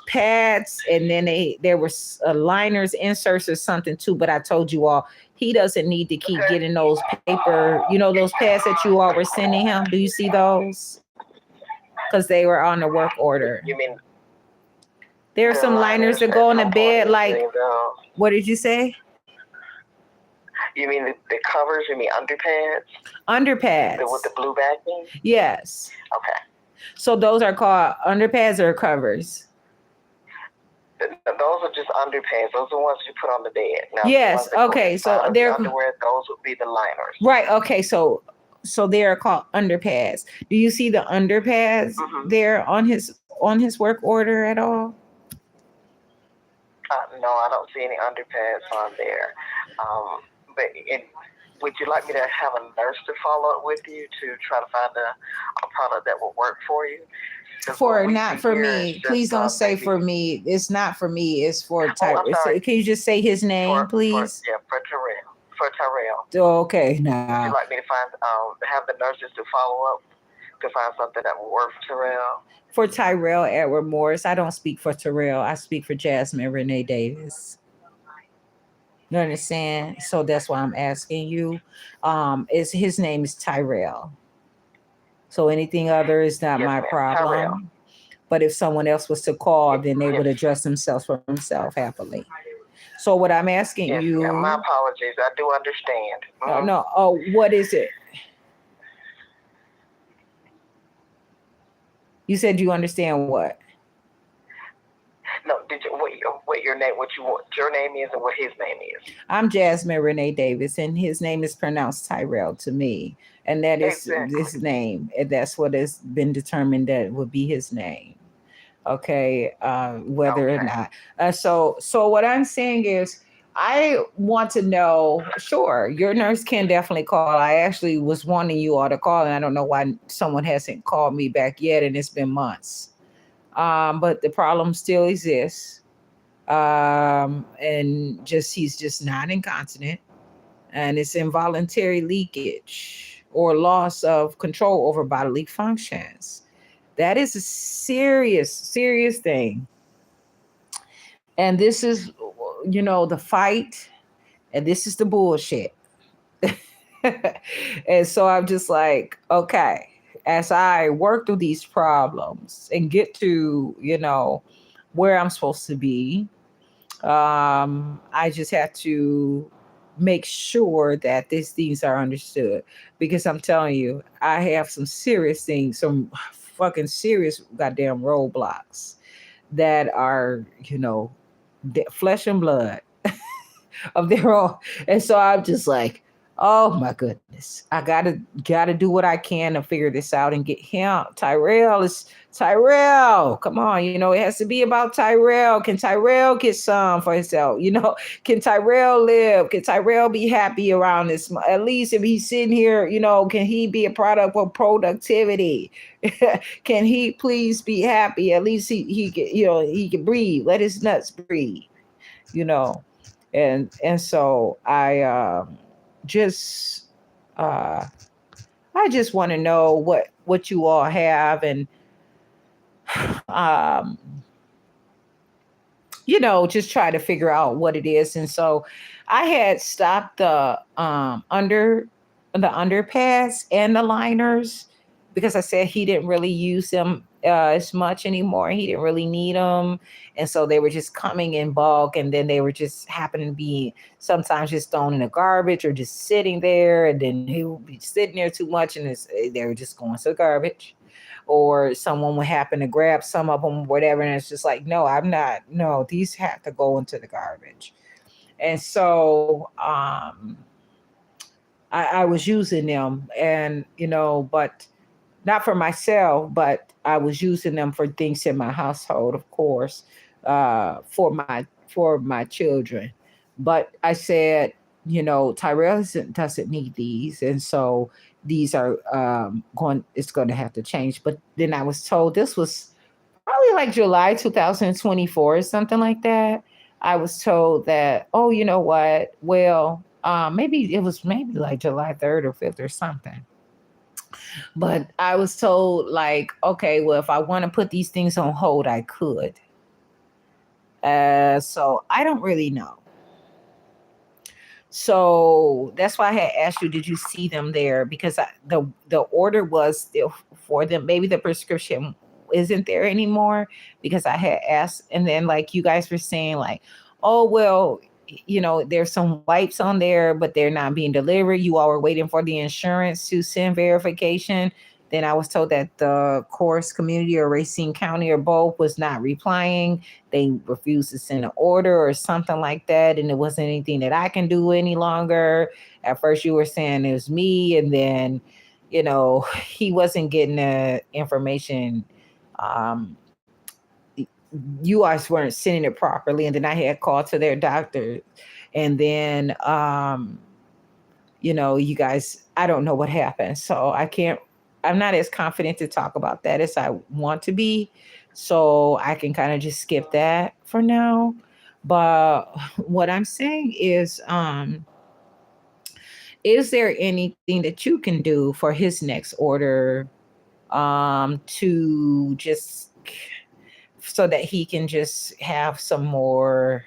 B: pads, and then there were liners, inserts or something too. But I told you all, he doesn't need to keep getting those paper, those pads that you all were sending him. Do you see those? Because they were on the work order.
C: You mean
B: there are some liners that go on the bed, like, what did you say?
C: You mean the covers? You mean underpads?
B: Underpads.
C: With the blue backing?
B: Yes.
C: Okay.
B: So those are called underpads or covers?
C: Those are just underpants. Those are the ones you put on the bed. Now,
B: yes. Okay. So they're
C: underwear. Those would be the liners.
B: Right. Okay. So they're called underpads. Do you see the underpads there on his work order at all?
C: No, I don't see any underpads on there. But would you like me to have a nurse to follow up with you to try to find a product that will work for you?
B: Not for me. Please don't say for me. It's not for me. It's for Tyrell. Can you just say his name, please?
C: For Tyrell. For Tyrell.
B: Oh, okay.
C: Would you like me to have the nurses to follow up to find something that will work for Tyrell?
B: For Tyrell Edward Morris. I don't speak for Tyrell. I speak for Jasmine Renee Davis. You understand? So that's why I'm asking you. His name is Tyrell. So anything other is not my problem. Tyrell. But if someone else was to call, then they would address themselves for themselves happily. So what I'm asking you.
C: Yeah, my apologies. I do understand.
B: No. Oh, what is it? You said you understand what?
C: No, what your name? What your name is, and what his name is?
B: I'm Jasmine Renee Davis, and his name is pronounced Tyrell to me, and that is his name. And that's what has been determined that would be his name. Okay, whether or not. So what I'm saying is, I want to know. Sure, your nurse can definitely call. I actually was wanting you all to call, and I don't know why someone hasn't called me back yet, and it's been months. But the problem still exists. And he's just not incontinent, and it's involuntary leakage or loss of control over bodily functions. That is a serious thing. And this is, the fight, and this is the bullshit. And so I'm just like, okay, as I work through these problems and get to, where I'm supposed to be, I just have to make sure that these things are understood, because I'm telling you, I have some serious things, some fucking serious goddamn roadblocks that are, flesh and blood of their own. And so I'm just like, oh my goodness, I gotta do what I can to figure this out and get him. Tyrell. Come on, it has to be about Tyrell. Can Tyrell get some for himself? Can Tyrell live? Can Tyrell be happy around this? At least if he's sitting here, can he be a product of productivity? Can he please be happy? At least he can, he can breathe. Let his nuts breathe. You know and so just uh I just want to know what you all have, and um just try to figure out what it is. And so I had stopped the underpads and the liners, because I said he didn't really use them as much anymore. He didn't really need them. And so they were just coming in bulk, and then they were just happening to be sometimes just thrown in the garbage or just sitting there. And then he would be sitting there too much, and they were just going to the garbage, or someone would happen to grab some of them, whatever. And it's just like, no, these have to go into the garbage. And so I was using them, and, but not for myself, but I was using them for things in my household, of course, for my children. But I said, Tyrell doesn't need these, and so these are it's going to have to change. But then I was told, this was probably like July 2024 or something like that. I was told that, oh, you know what? Well, maybe it was maybe like July 3rd or 5th or something. But I was told, like, okay, well, if I want to put these things on hold, I could. So I don't really know. So that's why I had asked you, did you see them there? Because the order was still for them. Maybe the prescription isn't there anymore, because I had asked. And then, like, you guys were saying, like, oh, well, there's some wipes on there, but they're not being delivered. You all were waiting for the insurance to send verification. Then I was told that the Course Community or Racine County or both was not replying. They refused to send an order or something like that. And it wasn't anything that I can do any longer. At first you were saying it was me. And then, he wasn't getting the information. You guys weren't sending it properly. And then I had called to their doctor. And then, you guys, I don't know what happened. So I'm not as confident to talk about that as I want to be. So I can kind of just skip that for now. But what I'm saying is there anything that you can do for his next order, to just so that he can just have some more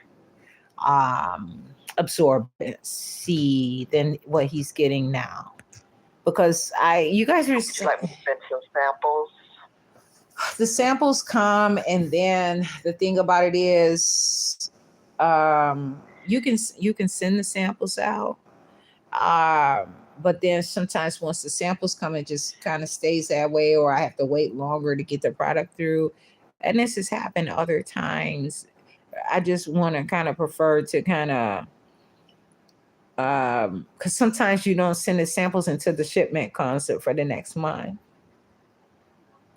B: absorbency than what he's getting now? Because you guys are
C: like send some samples.
B: The samples come, and then the thing about it is, you can send the samples out, but then sometimes once the samples come, it just kind of stays that way, or I have to wait longer to get the product through. And this has happened other times. I just want to kind of prefer to kind of, because sometimes you don't send the samples until the shipment comes for the next month.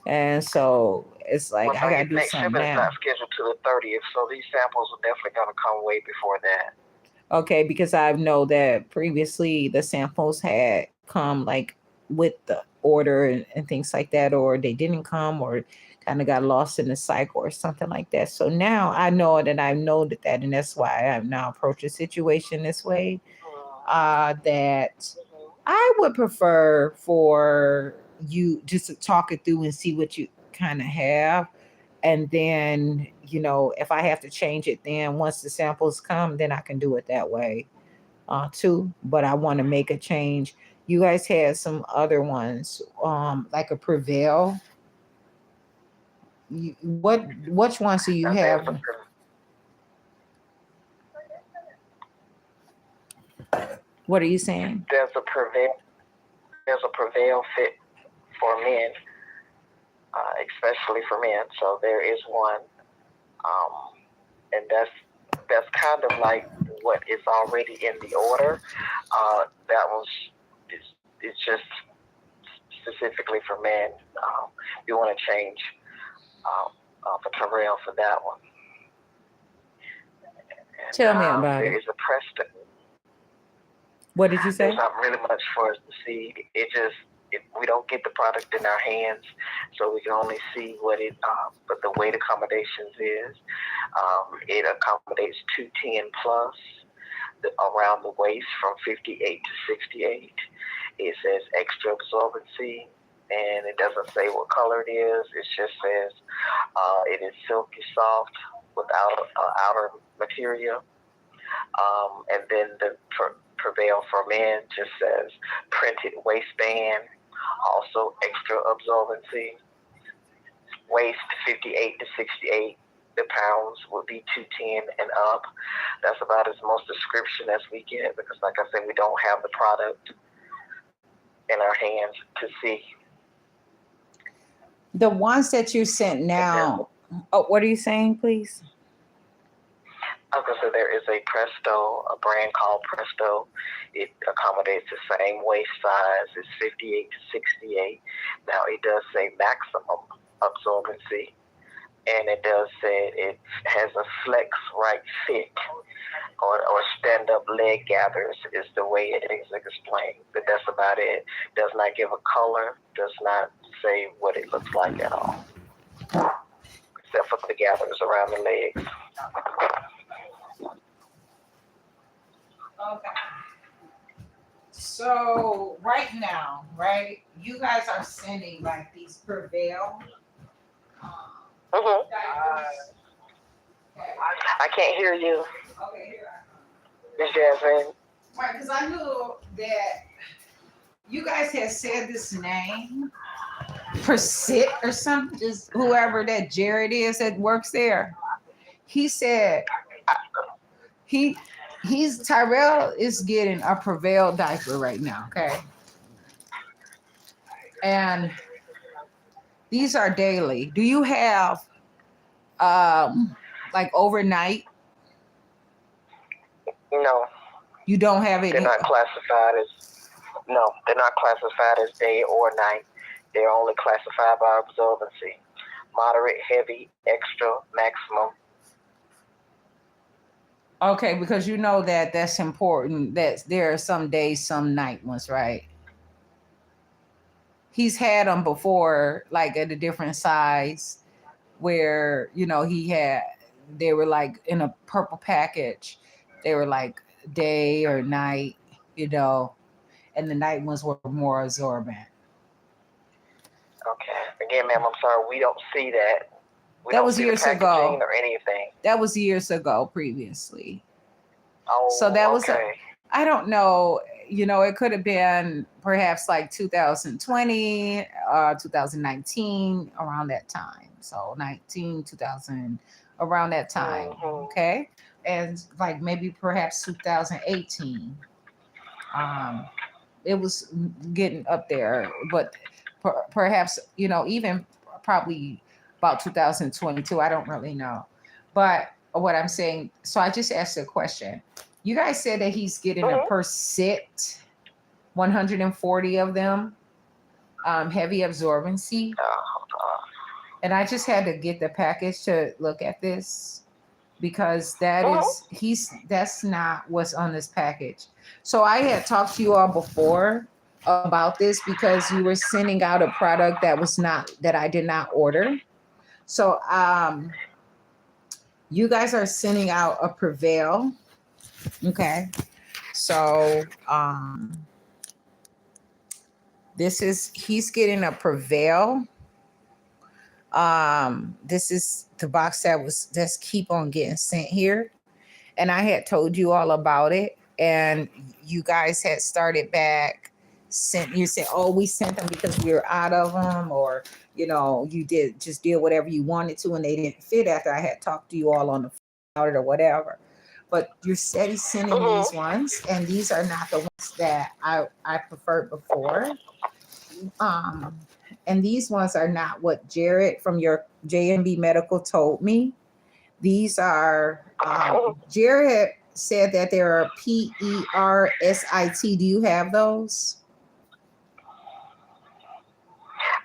B: And so it's like, I gotta do
C: next
B: something
C: shipment
B: now.
C: is not scheduled to the 30th, so these samples are definitely gonna come way before that.
B: Okay, because I know that previously the samples had come like with the order and things like that, or they didn't come, or kind of got lost in the cycle or something like that. So now I know that, and that's why I've now approached the situation this way. That I would prefer for you just to talk it through and see what you kind of have. And then, if I have to change it, then once the samples come, then I can do it that way too. But I want to make a change. You guys had some other ones, like a Prevail. Which ones do you have? What are you saying?
C: There's a Prevail fit for men, especially for men. So there is one, and that's kind of like what is already in the order. That was it's just specifically for men. You want to change the Terrell for that one. And,
B: Tell me about
C: there
B: it.
C: is a Preston.
B: What did you say?
C: There's not really much for us to see. We don't get the product in our hands, so we can only see what but the weight accommodations is. It accommodates 210 plus around the waist from 58 to 68. It says extra absorbency, and it doesn't say what color it is. It just says it is silky soft without outer material. And then the Prevail for Men just says printed waistband, also extra absorbency. Waist 58 to 68. The pounds would be 210 and up. That's about as most description as we get because, like I said, we don't have the product in our hands to see.
B: The ones that you sent now. Oh, what are you saying, please?
C: So there is a Presto, a brand called Presto. It accommodates the same waist size. It's 58 to 68. Now it does say maximum absorbency, and it does say it has a flex right fit or stand-up leg gathers is the way it is explained. But that's about it. Does not give a color. Does not say what it looks like at all, except for the gathers around the legs.
B: Okay. So right now, right, you guys are sending like these Prevail. Diapers. Okay.
C: I can't hear you.
B: Okay, here I come.
C: Miss Jasmine.
B: Right, because I knew that you guys had said this name, Persit or something, just whoever that Jared is that works there. He said Tyrell is getting a Prevail diaper right now, okay? And these are daily. Do you have like overnight?
C: No.
B: You don't have it.
C: They're not classified as day or night. They're only classified by absorbency. Moderate, heavy, extra, maximum.
B: Okay, because you know that's important. That there are some days, some night ones, right? He's had them before, like at a different size, where they were like in a purple package. They were like day or night, and the night ones were more absorbent.
C: Okay. Again, ma'am, I'm sorry, we don't see that.
B: That was years ago.
C: Or anything.
B: That was years ago previously.
C: Oh,
B: so that was
C: okay.
B: I don't know. It could have been perhaps like 2020, 2019, around that time. So 2000, around that time.
C: Mm-hmm.
B: Okay. And like maybe perhaps 2018. It was getting up there, but perhaps, even probably about 2022. I don't really know. But what I'm saying, so I just asked a question. You guys said that he's getting a Persit, 140 of them, heavy absorbency. And I just had to get the package to look at this because that's not what's on this package. So I had talked to you all before about this because you were sending out a product that I did not order. So you guys are sending out a Prevail. Okay. So he's getting a Prevail. This is the box that's keep on getting sent here. And I had told you all about it. And you guys had started back you said, oh, we sent them because we were out of them, or you did whatever you wanted to and they didn't fit after I had talked to you all on the phone or whatever. but you're steady sending these ones, and these are not the ones that I preferred before. And these ones are not what Jared from your JMB Medical told me. These are Jared said that there are PERSIT. Do you have those?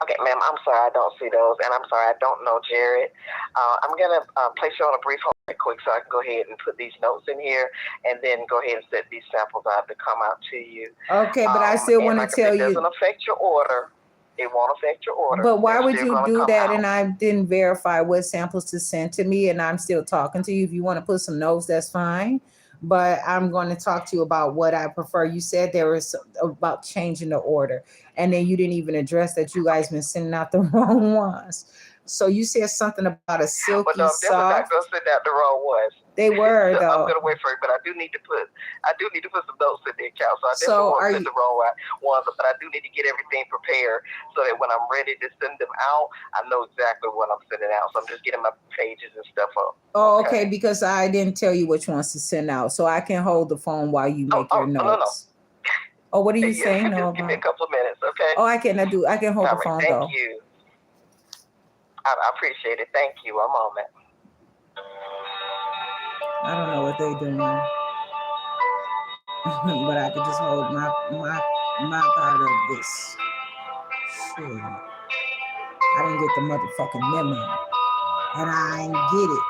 C: Okay, ma'am, I'm sorry, I don't see those, and I'm sorry, I don't know Jared. I'm going to place you on a brief hold right quick so I can go ahead and put these notes in here, and then go ahead and set these samples out to come out to you.
B: Okay, but I still want to tell you.
C: It doesn't affect your order. It won't affect your order.
B: But why would you do that? And I didn't verify what samples to send to me, and I'm still talking to you. If you want to put some notes, that's fine. But I'm going to talk to you about what I prefer. You said there was about changing the order, and then you didn't even address that you guys been sending out the wrong ones. So you said something about a silky
C: but no, I'm definitely not going to send out the wrong ones.
B: They were though.
C: I'm going to wait for it, but I do need to put some notes in the account. So I definitely won't send the wrong ones, but I do need to get everything prepared so that when I'm ready to send them out, I know exactly what I'm sending out. So I'm just getting my pages and stuff up.
B: Oh, okay, because I didn't tell you which ones to send out, so I can hold the phone while you make your notes. No. Oh, what are you saying? No,
C: give me a couple of minutes, okay?
B: Oh, I can hold the phone though.
C: Thank you. I appreciate it. Thank you. A moment.
B: I don't know what they're doing, but I could just hold my part of this. Shit. I didn't get the motherfucking memo, and I ain't get it.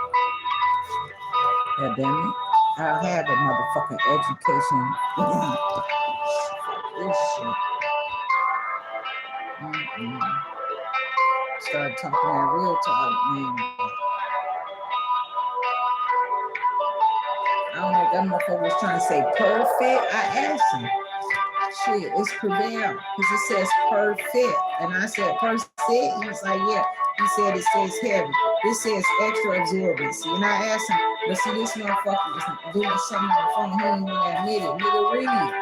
B: God damn it. I don't have a motherfucking education. This shit. Start talking that real talk, man. I don't know if that motherfucker was trying to say perfect. I asked him. Shit, it's prevail. Because it says perfect. And I said, perfect? He was like, yeah. He said it says heavy. This says extra absorbency. And I asked him, but see, this motherfucker is doing something on the phone. He ain't want to admit it. Nigga, read.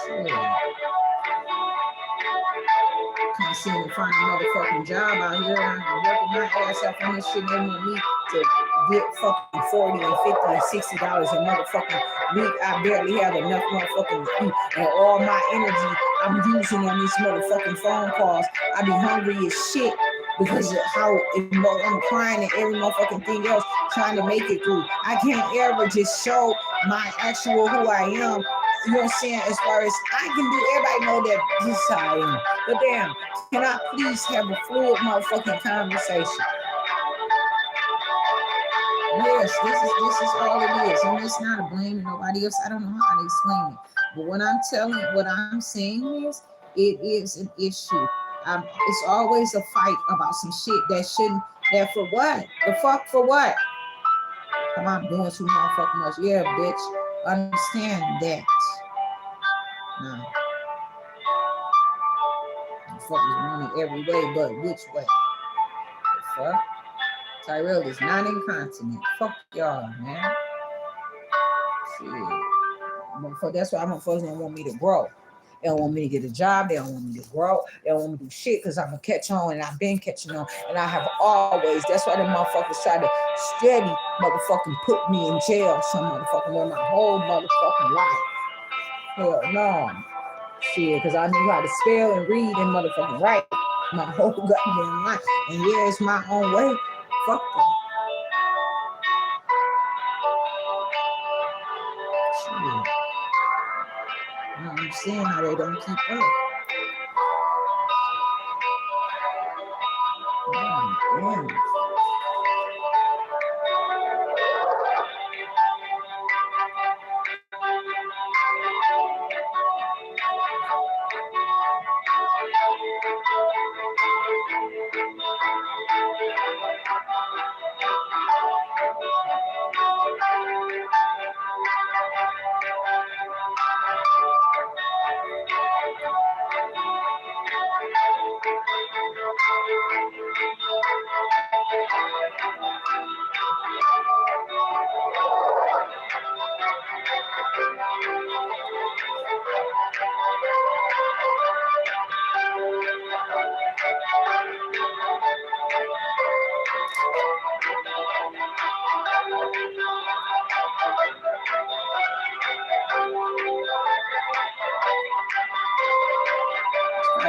B: Shit. Can't seem to find a motherfucking job out here. I'm working my ass off on this shit. They want me to get fucking $40 and $50 and $60 a motherfucking week. I barely have enough motherfucking food, and all my energy I'm using on these motherfucking phone calls. I be hungry as shit because of how I'm crying and every motherfucking thing else trying to make it through. I can't ever just show my actual who I am. You know what I'm saying? As far as I can do, everybody know that this is how I am. But damn, can I please have a fluid motherfucking conversation? Yes, this is all it is. And it's not a blame to nobody else. I don't know how to explain it. But what I'm saying is, it is an issue. It's always a fight about some shit that for what? The fuck for what? Come on, I'm doing too motherfucking much. Yeah, bitch. Understand that. No. Motherfuckers want it every way, but which way? The fuck? Tyrell is not incontinent. Fuck y'all, man. Shit. That's why motherfuckers don't want me to grow. They don't want me to get a job. They don't want me to grow. They don't want me to do shit because I'm going to catch on, and I've been catching on, and I have always. That's why the motherfuckers try to steady motherfucking put me in jail some motherfucking way my whole motherfucking life. Hell no. Shit, because I knew how to spell and read and motherfucking write my whole goddamn life. And yeah, it's my own way. Fuck them. Shit. I don't understand how they don't keep up. Yeah.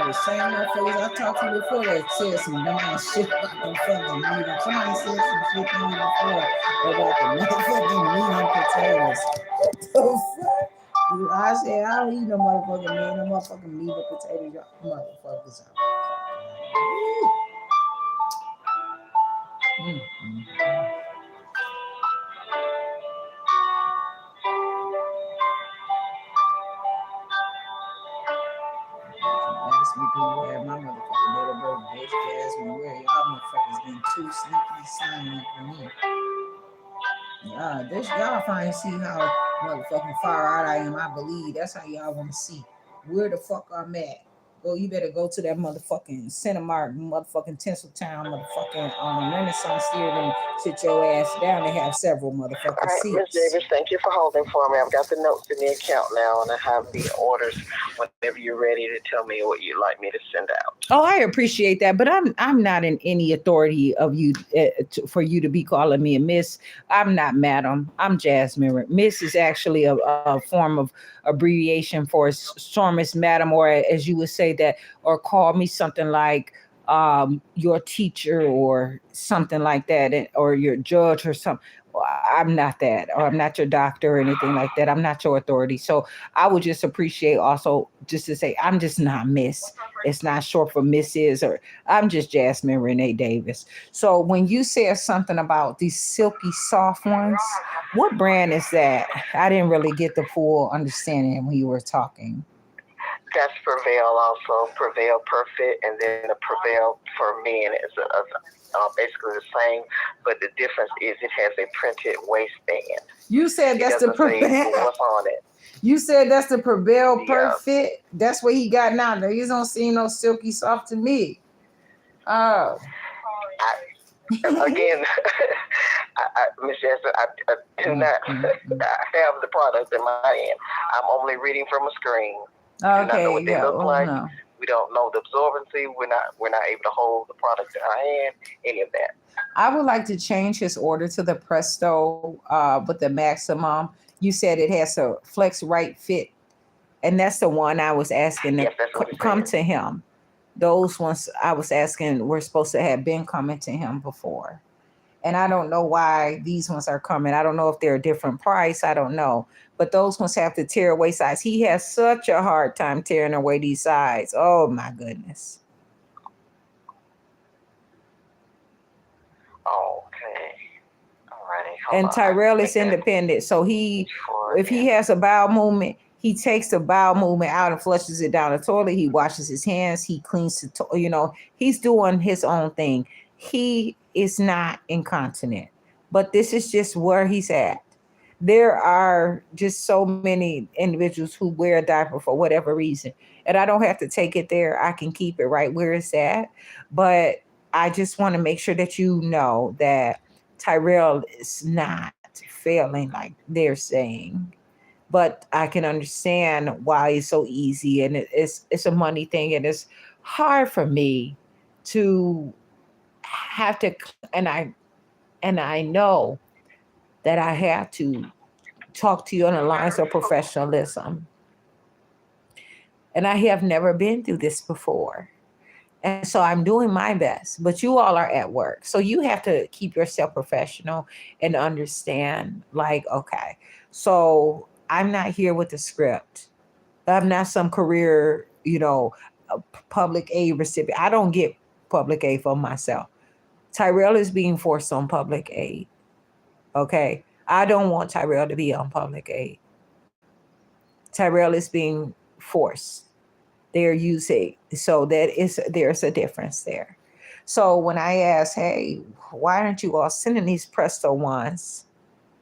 B: The same motherfuckers I talked to before that said some dumb shit about them fucking meat. Somebody said some shit to me before about the motherfucking meat and potatoes. What the fuck? I said, I don't eat no motherfucking meat, no motherfucking meat or potatoes. Y'all motherfuckers out. Ask me, do you have my motherfucking little bro, bitch, Jasmine? Where y'all motherfuckers getting too sneaky slimy for me? Y'all finally see how motherfucking far out I am. I believe that's how y'all want to see where the fuck I'm at. Go, you better go to that motherfucking Cinemark, motherfucking Tinseltown, motherfucking Renaissance Theater and sit your ass down and have several motherfucking
C: All right,
B: seats.
C: Ms. Davis, thank you for holding for me. I've got the notes in the account now, and I have the orders whenever you're ready to tell me what you'd like me to send out.
B: Oh, I appreciate that, but I'm not in any authority of you for you to be calling me a miss. I'm not madam. I'm Jasmine. Miss is actually a form of abbreviation for Stormis Madam, or as you would say that, or call me something like your teacher or something like that, or your judge or something. I'm not that, or I'm not your doctor or anything like that. I'm not your authority. So I would just appreciate also just to say, I'm just not Miss. It's not short for Mrs. or I'm just Jasmine Renee Davis. So when you said something about these silky soft ones, what brand is that? I didn't really get the full understanding when you were talking.
C: That's Prevail also, Prevail Perfect, and then the Prevail for men is basically the same, but the difference is it has a printed waistband.
B: You said that's the Prevail.
C: What's on it?
B: You said that's the Prevail Perfect. That's what he got now. He don't seem no silky soft to me. Oh.
C: Again, Ms. Jasmine, I do not have the product in my hand. I'm only reading from a screen.
B: Okay,
C: do not know what they look like.
B: No.
C: We don't know the absorbency. We're not able to hold the product in our hand. Any of that.
B: I would like to change his order to the Presto with the maximum. You said it has a flex right fit, and that's the one I was asking to come to him. Those ones I was asking were supposed to have been coming to him before. And I don't know why these ones are coming. I don't know if they're a different price. I don't know. But those ones have to tear away sides. He has such a hard time tearing away these sides. Oh, my goodness.
C: Okay. All righty.
B: And Tyrell is independent. So if he has a bowel movement, he takes the bowel movement out and flushes it down the toilet. He washes his hands. He cleans the he's doing his own thing. He is not incontinent, but this is just where he's at. There are just so many individuals who wear a diaper for whatever reason, and I don't have to take it there. I can keep it right where it's at, but I just want to make sure that you know that Tyrell is not failing like they're saying. But I can understand why it's so easy, and it's a money thing, and it's hard for me to have to, and I know that I have to talk to you on the lines of professionalism. And I have never been through this before. And so I'm doing my best, but you all are at work. So you have to keep yourself professional and understand, like, okay, so I'm not here with the script. I'm not some career, public aid recipient. I don't get public aid for myself. Tyrell is being forced on public aid. Okay. I don't want Tyrell to be on public aid. Tyrell is being forced. They're using, so there's a difference there. So when I ask, hey, why aren't you all sending these Presto ones?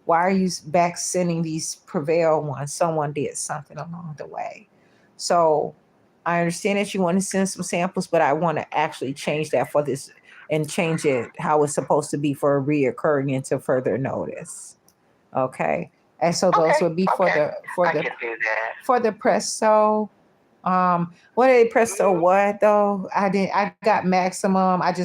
B: Why are you back sending these Prevail ones? Someone did something along the way. So I understand that you want to send some samples, but I want to actually change that for this and change it how it's supposed to be for reoccurring into further notice. Okay. And so those would be for the Presto. What did Presto what though? I got maximum. I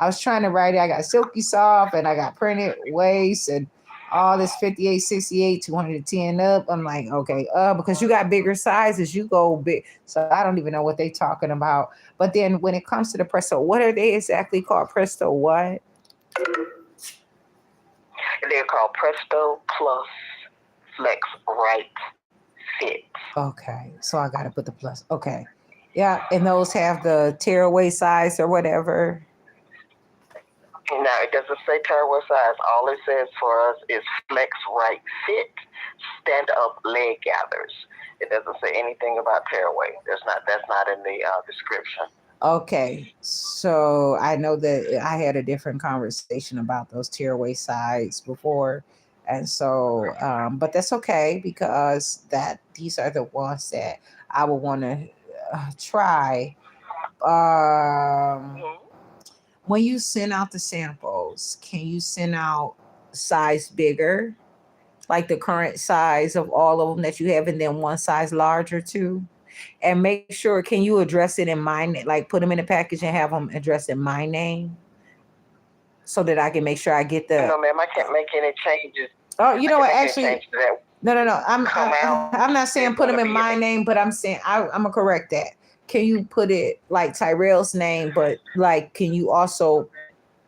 B: was trying to write it. I got silky soft and I got printed waist, and all this 58, 68, 210 up. I'm like, okay, because you got bigger sizes, you go big. So I don't even know what they talking about. But then when it comes to the Presto, what are they exactly called? Presto what?
C: They're called Presto Plus Flex Right Fit.
B: Okay, so I gotta put the plus. Okay, yeah, and those have the tearaway size or whatever.
C: Now, it doesn't say tearaway size. All it says for us is Flex Right Fit Stand Up Leg Gathers. It doesn't say anything about tearaway. That's not in the description.
B: Okay, so I know that I had a different conversation about those tearaway sides before, and so, but that's okay because these are the ones that I would want to try. When you send out the samples, can you send out size bigger, like the current size of all of them that you have, and then one size larger too? And make sure, can you address it in my name, like put them in a package and have them addressed in my name so that I can make sure I get the.
C: No, ma'am, I can't make any changes.
B: Oh, you know what? Actually, no. I'm not saying put them in my name, but I'm saying I'm gonna correct that. Can you put it like Tyrell's name, but like, can you also?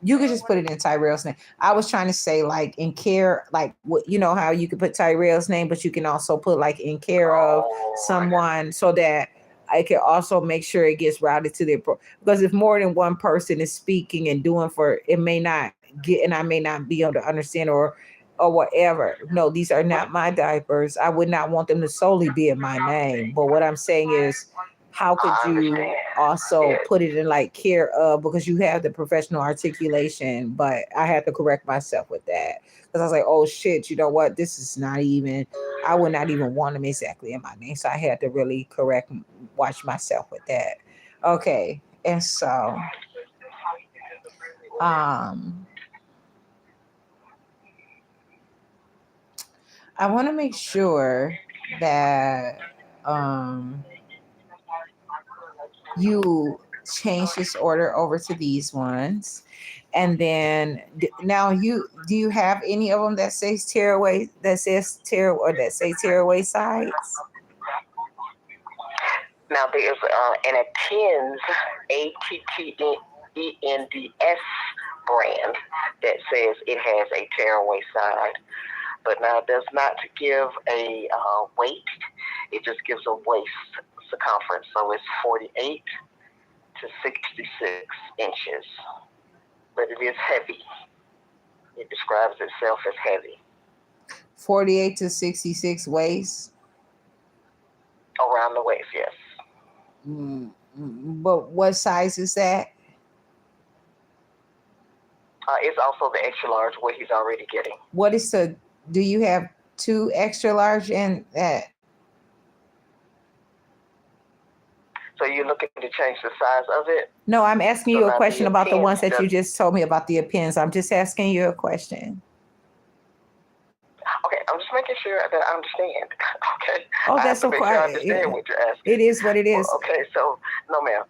B: You could just put it in Tyrell's name. I was trying to say like in care, like what, you know how you could put Tyrell's name, but you can also put like in care of someone so that I can also make sure it gets routed to their because if more than one person is speaking and doing for it may not get, and I may not be able to understand or whatever. No, these are not my diapers. I would not want them to solely be in my name. But what I'm saying is, how could you also put it in like care of, because you have the professional articulation, but I had to correct myself with that because I was like, oh shit, you know what? This is not even, I would not even want them exactly in my name. So I had to really watch myself with that. Okay. And so, I want to make sure that, you change this order over to these ones, and then now do you have any of them that says tearaway, that say tearaway sides?
C: Now there's an Attends ATTENDS brand that says it has a tearaway side, but now it does not give a weight. It just gives a waist circumference, so it's 48 to 66 inches, but it is heavy. It describes itself as heavy.
B: 48 to 66 waist?
C: Around the waist, yes.
B: But what size is that?
C: It's also the extra large, what he's already getting.
B: What is do you have 2 extra large in that?
C: So you're looking to change the size of it?
B: No, I'm asking you a question about the ones that you just told me about the Appends. I'm just asking you a question.
C: Okay, I'm just making sure that I understand. Okay.
B: Oh, that's okay.
C: I understand what you're asking.
B: It is what it is.
C: Well, okay, so no, ma'am.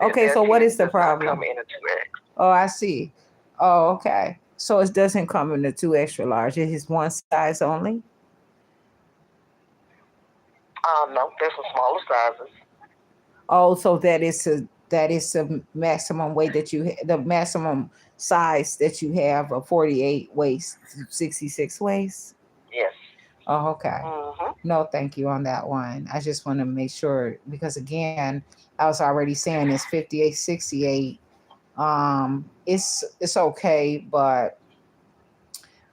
B: Okay, so what is the problem?
C: Come in a 2X.
B: Oh, I see. Oh, okay. So it doesn't come in the 2 extra large. It is one size only.
C: No, there's some smaller sizes.
B: Oh, so that is the maximum weight that the maximum size that you have, a 48 waist, 66 waist.
C: Yes.
B: Oh, okay.
C: Mm-hmm.
B: No, thank you on that one. I just want to make sure because again, I was already saying it's 58, 68. It's okay, but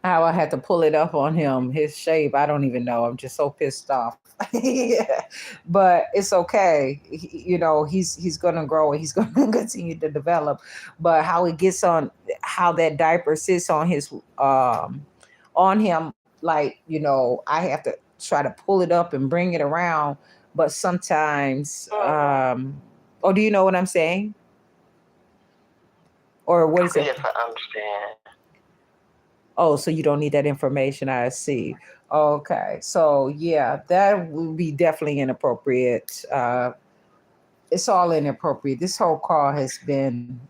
B: how I had to pull it up on him, his shape, I don't even know. I'm just so pissed off. Yeah. But it's okay. He's gonna grow and he's gonna continue to develop. But how it gets on, how that diaper sits on his on him, like, I have to try to pull it up and bring it around. But sometimes do you know what I'm saying? Or what is it?
C: Yes, I understand.
B: Oh, so you don't need that information, I see. Okay. So yeah, that would be definitely inappropriate. It's all inappropriate. This whole call has been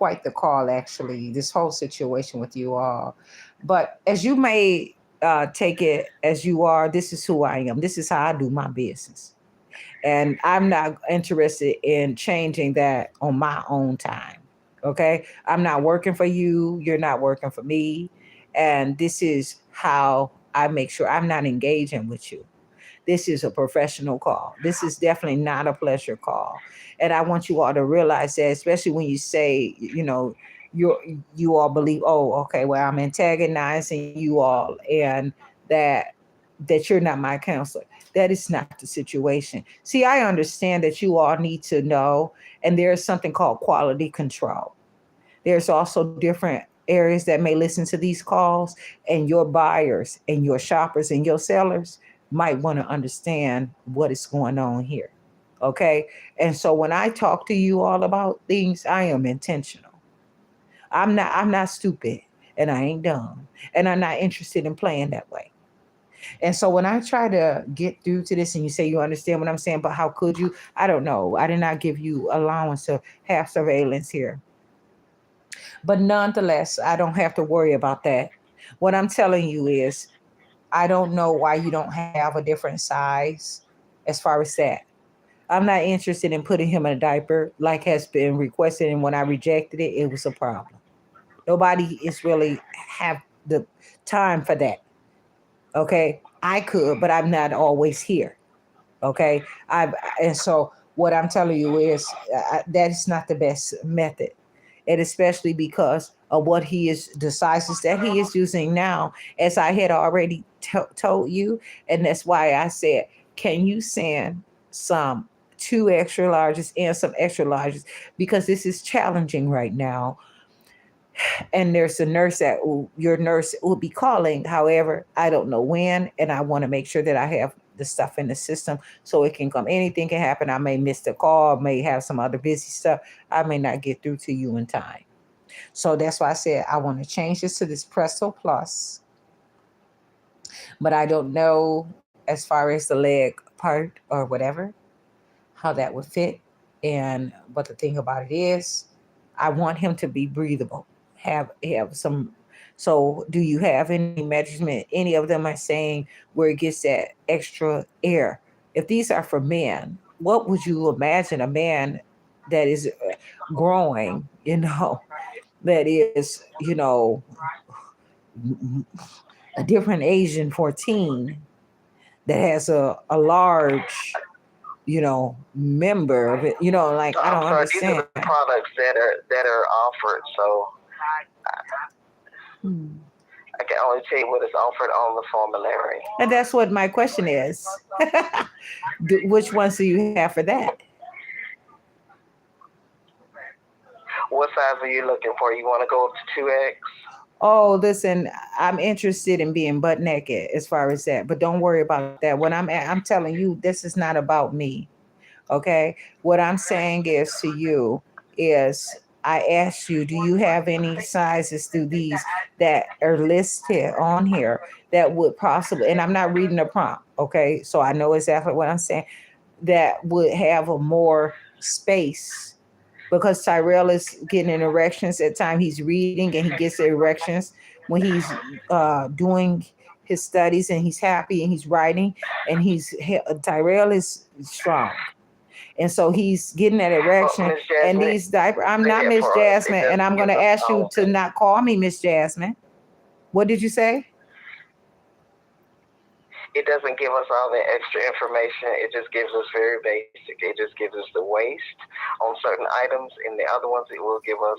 B: quite the call, actually, this whole situation with you all. But as you may take it as you are, this is who I am. This is how I do my business. And I'm not interested in changing that on my own time. Okay. I'm not working for you. You're not working for me. And this is how I make sure I'm not engaging with you. This is a professional call. This is definitely not a pleasure call. And I want you all to realize that, especially when you say, you all believe, oh, okay, well, I'm antagonizing you all and that you're not my counselor. That is not the situation. See, I understand that you all need to know, and there's something called quality control. There's also different areas that may listen to these calls, and your buyers and your shoppers and your sellers might want to understand what is going on here. Okay. And so when I talk to you all about things, I am intentional. I'm not stupid, and I ain't dumb, and I'm not interested in playing that way. And so when I try to get through to this and you say you understand what I'm saying, but how could you? I don't know. I did not give you allowance to have surveillance here. But nonetheless, I don't have to worry about that. What I'm telling you is I don't know why you don't have a different size as far as that. I'm not interested in putting him in a diaper like has been requested. And when I rejected it, it was a problem. Nobody is really have the time for that. Okay. I could, but I'm not always here. Okay. And so what I'm telling you is that is not the best method. And especially because of what the sizes that he is using now, as I had already told you. And that's why I said, can you send some 2 extra larges and some extra larges? Because this is challenging right now. And there's a nurse your nurse will be calling. However, I don't know when. And I want to make sure that I have the stuff in the system so it can come. Anything can happen. I may miss the call, may have some other busy stuff. I may not get through to you in time. So that's why I said I want to change this to this Presto Plus. But I don't know as far as the leg part or whatever, how that would fit. But the thing about it is, I want him to be breathable. Have some. So, do you have any measurement? Any of them are saying where it gets that extra air. If these are for men, what would you imagine a man that is growing? That is, a different Asian 14 that has a large member of it, like I don't understand.
C: These are the products that are offered, so I can only tell you what is offered on the formulary.
B: And that's what my question is. Which ones do you have for that?
C: What size are you looking for? You want to go up to 2X?
B: Oh, listen, I'm interested in being butt naked as far as that, but don't worry about that. When I'm telling you, this is not about me. Okay. What I'm saying is to you is I asked you, do you have any sizes through these that are listed on here that would possibly, and I'm not reading the prompt. Okay. So I know exactly what I'm saying, that would have a more space. Because Tyrell is getting erections at time he's reading, and he gets the erections when he's doing his studies, and he's happy and he's writing, and Tyrell is strong. And so he's getting that erection and these diapers. I'm not Miss Jasmine, and I'm going to ask you to not call me Miss Jasmine. What did you say?
C: It doesn't give us all the extra information. It just gives us very basic. It just gives us the waist on certain items. In the other ones, it will give us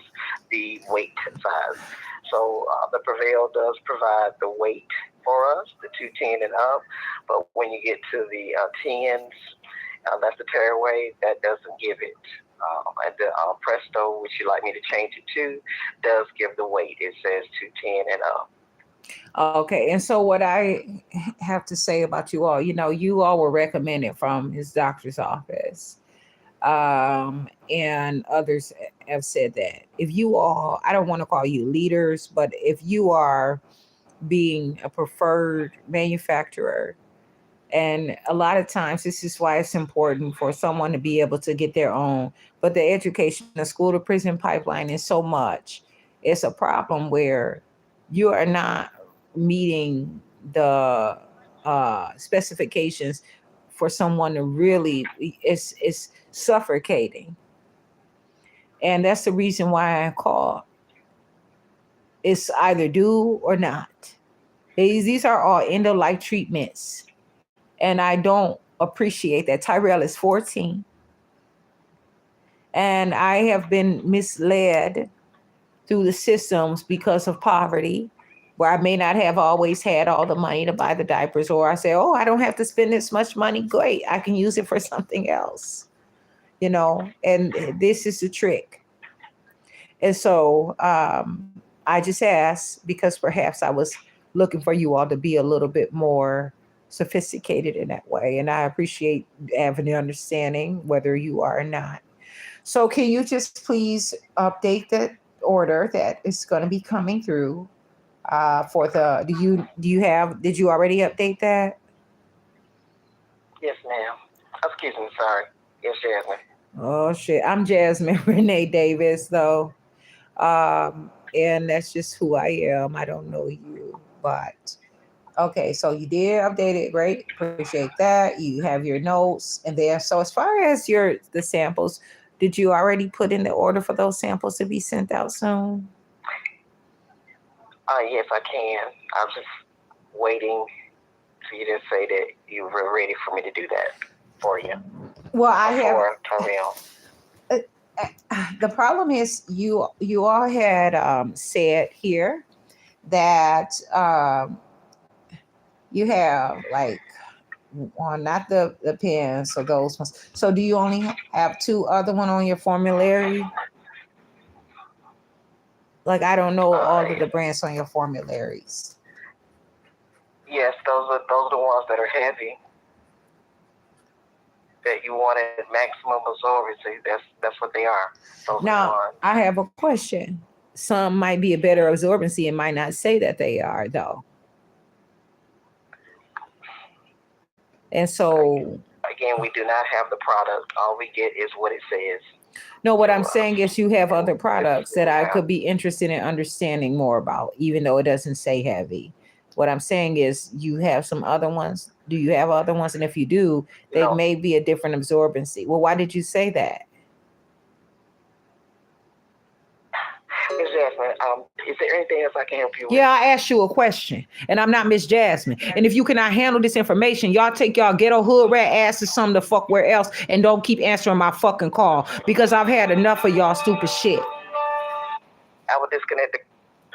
C: the weight size. So the Prevail does provide the weight for us, the 210 and up. But when you get to the 10s, that's the tearaway, that doesn't give it. And the Presto, which you like me to change it to, does give the weight. It says 210 and up.
B: Okay, and so what I have to say about you all, you all were recommended from his doctor's office, and others have said that if you all, I don't want to call you leaders, but if you are being a preferred manufacturer And a lot of times, this is why it's important for someone to be able to get their own. But the education, the school to prison pipeline is so much. It's a problem where you are not meeting the specifications for someone to really, it's suffocating. And that's the reason why I call. It's either do or not. These are all end of life treatments. And I don't appreciate that. Tyrell is 14. And I have been misled through the systems because of poverty, where I may not have always had all the money to buy the diapers, or I say, oh, I don't have to spend this much money. Great. I can use it for something else, and this is the trick. And so I just asked because perhaps I was looking for you all to be a little bit more sophisticated in that way. And I appreciate having the understanding whether you are or not. So can you just please update the order that is going to be coming through for the, did you already update that?
C: Yes, ma'am. Excuse me, sorry. Yes, Jasmine.
B: Oh shit. I'm Jasmine Renee Davis though. And that's just who I am. I don't know you, but okay, so you did update it. Great. Appreciate that. You have your notes and there. So as far as the samples, did you already put in the order for those samples to be sent out soon?
C: Yes, I can. I'm just waiting for you to say that you were ready for me to do that for you.
B: Well, I have.
C: For Tyrell.
B: The problem is you all had said here that you have like one, not the pens, so those ones. So do you only have two other one on your formulary? Like I don't know all of the brands on your formularies.
C: Yes, those are the ones that are heavy. That you wanted maximum absorbency. That's what they are.
B: Now I have a question. Some might be a better absorbency and might not say that they are though. And so
C: again, we do not have the product. All we get is what it says.
B: No, what I'm saying is you have other products that I could be interested in understanding more about, even though it doesn't say heavy. What I'm saying is you have some other ones. Do you have other ones? And if you do, they may be a different absorbency. Well, why did you say that?
C: Ms. Jasmine, is there anything else I can help you with?
B: Yeah, I asked you a question, and I'm not Miss Jasmine. And if you cannot handle this information, y'all take y'all ghetto hood rat asses something to fuck where else, and don't keep answering my fucking call because I've had enough of y'all stupid shit.
C: I will disconnect the.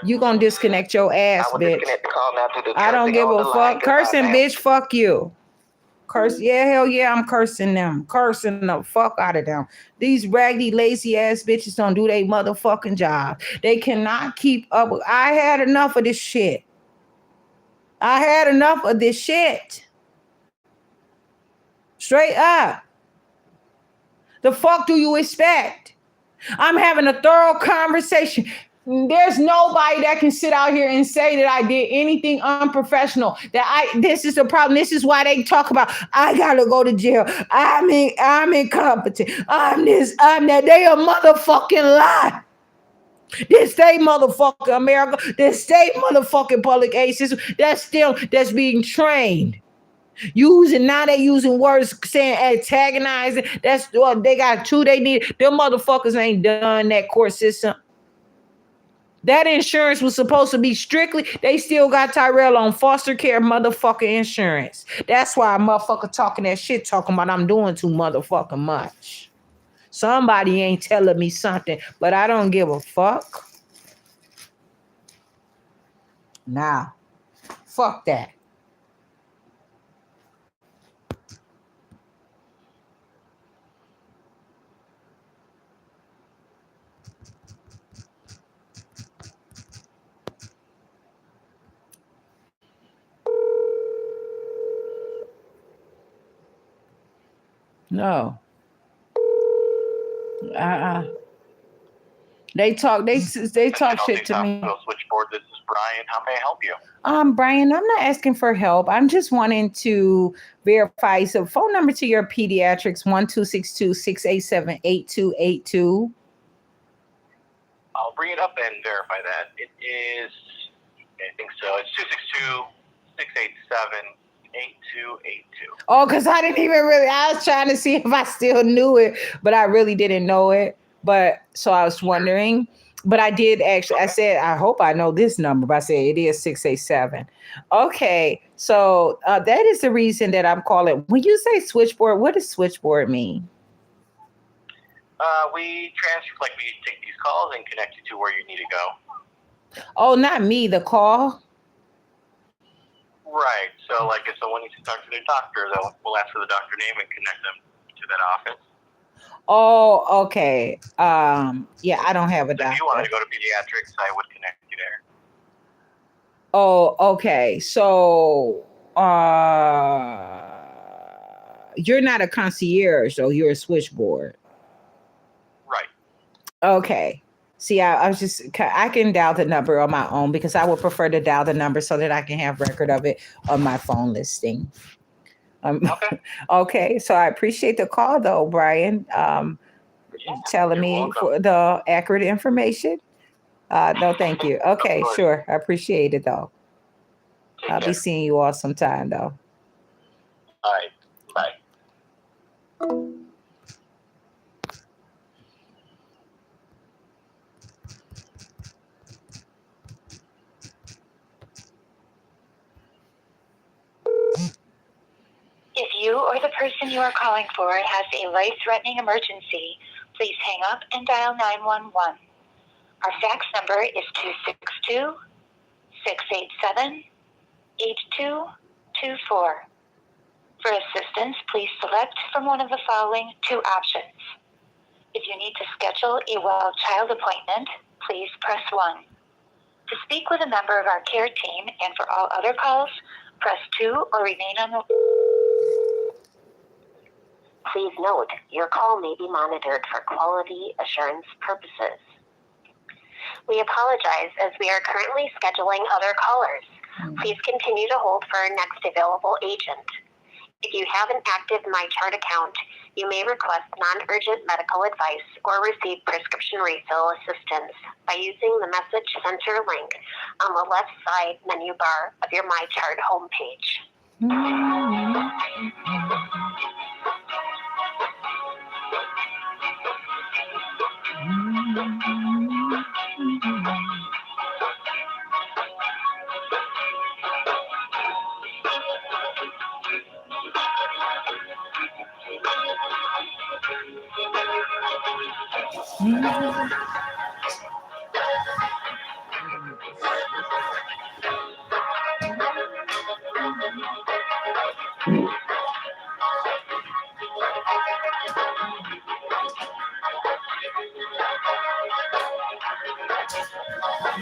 B: You gonna disconnect your ass,
C: I will
B: bitch.
C: disconnect the call now through the.
B: I don't give a fuck. Cursing, bitch. Fuck you. Curse, yeah, hell yeah, I'm cursing them. Cursing the fuck out of them. These raggedy, lazy ass bitches don't do their motherfucking job. They cannot keep up with. I had enough of this shit. I had enough of this shit. Straight up. The fuck do you expect? I'm having a thorough conversation. There's nobody that can sit out here and say that I did anything unprofessional. This is the problem. This is why they talk about I gotta go to jail. I'm incompetent. I'm this. I'm that. They a motherfucking lie. This state motherfucking America. This state motherfucking public aid system. That's being trained. They using words saying antagonizing. That's what they got two. They need. Them motherfuckers ain't done that court system. That insurance was supposed to be strictly, they still got Tyrell on foster care motherfucking insurance. That's why a motherfucker talking that shit, talking about I'm doing too motherfucking much. Somebody ain't telling me something, but I don't give a fuck. Nah, fuck that. No. They talk shit to me.
E: Switchboard. This is Brian. How may I help you?
B: Brian, I'm not asking for help. I'm just wanting to verify. So phone number to your pediatrics, 1-262-687-8282.
E: I'll bring it up and verify that. It is, I think so. It's 262-687-8282.
B: Oh, because I didn't even I was trying to see if I still knew it, but I really didn't know it. But so I was wondering. But I did actually, I said, I hope I know this number, but I said it is 687. Okay, so that is the reason that I'm calling. When you say switchboard, what does switchboard mean?
E: We take these calls and connect you to where you need to go.
B: Oh, not me, the call?
E: Right, so like if someone needs to talk to their doctor, we'll ask for the doctor name and connect them to that office.
B: Oh, okay. Yeah, I don't have a doctor.
E: If you wanted to go to pediatrics, I would connect you there.
B: Oh, okay. So, you're not a concierge, so you're a switchboard.
E: Right.
B: Okay. See, I can dial the number on my own because I would prefer to dial the number so that I can have record of it on my phone listing.
E: Okay.
B: Okay, so I appreciate the call, though, Brian. Telling me
E: welcome.
B: for the accurate information. No, thank you. Okay, sure. I appreciate it, though. I'll be seeing you all sometime, though.
E: All right. Bye.
F: If you or the person you are calling for has a life-threatening emergency, please hang up and dial 911. Our fax number is 262-687-8224. For assistance, please select from one of the following two options. If you need to schedule a well child appointment, please press 1. To speak with a member of our care team and for all other calls, press 2 or remain on the...
G: Please note, your call may be monitored for quality assurance purposes. We apologize as we are currently scheduling other callers. Please continue to hold for our next available agent. If you have an active MyChart account, you may request non-urgent medical advice or receive prescription refill assistance by using the Message Center link on the left side menu bar of your MyChart homepage.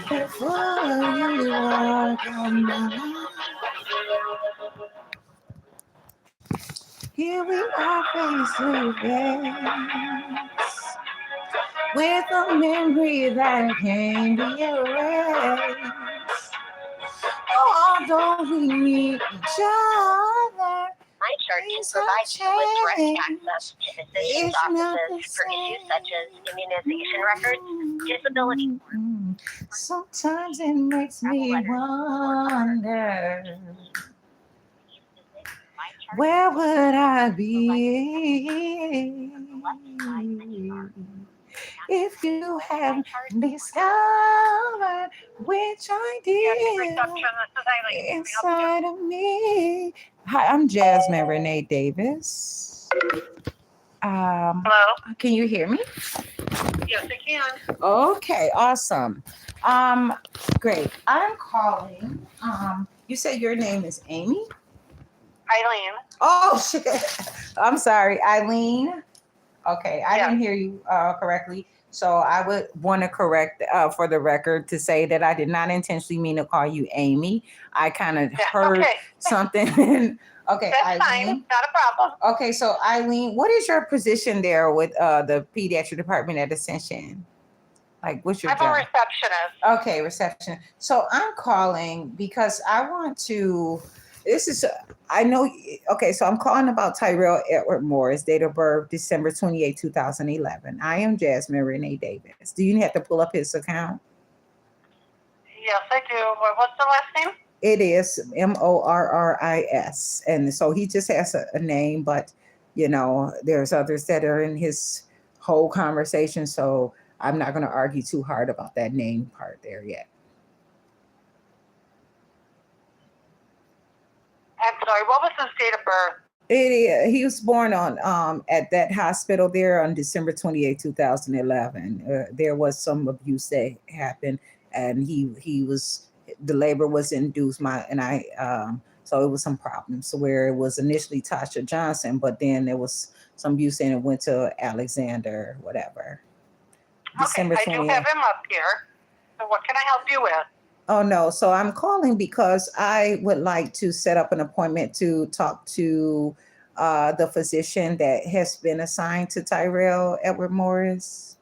B: Before you walk on my life, here we are face to face, with a memory that can't be erased. Although we need each other,
G: MyChart can provide you with direct access to physicians' offices for issues such as immunization records, disability forms.
B: Sometimes it makes me wonder, where would I be if you hadn't discovered which idea inside of me? Hi, I'm Jasmine Renee Davis.
A: Hello?
B: Can you hear me?
A: Yes, I can.
B: Okay, awesome. Great. I'm calling. You said your name is Amy?
A: Eileen.
B: Oh shit. I'm sorry, Eileen. Okay, I didn't hear you correctly. So I would want to correct for the record to say that I did not intentionally mean to call you Amy. I kind of heard something. Okay,
A: That's
B: Eileen.
A: fine. Not a problem.
B: Okay, so Eileen, what is your position there with the pediatric department at Ascension? Like, what's your
H: I'm a
B: job?
H: receptionist.
B: Okay, reception. So I'm calling because I want to. I know. Okay, so I'm calling about Tyrell Edward Morris, date of birth December 28, 2011. I am Jasmine Renee Davis. Do you have to pull up his account?
H: Yes, I do. What's the last name?
B: It is Morris, and so he just has a name, but there's others that are in his whole conversation. So I'm not going to argue too hard about that name part there yet.
H: I'm sorry, what was his date of birth?
B: He was born on at that hospital there on December 28, 2011. There was some abuse that happened, and the labor was induced. So it was some problems. So where it was initially Tasha Johnson, but then there was some abuse and it went to Alexander, whatever. December
H: okay, I
B: 28th.
H: do have him up here. So what can I help you with?
B: Oh, no. So I'm calling because I would like to set up an appointment to talk to the physician that has been assigned to Tyrell Edward Morris.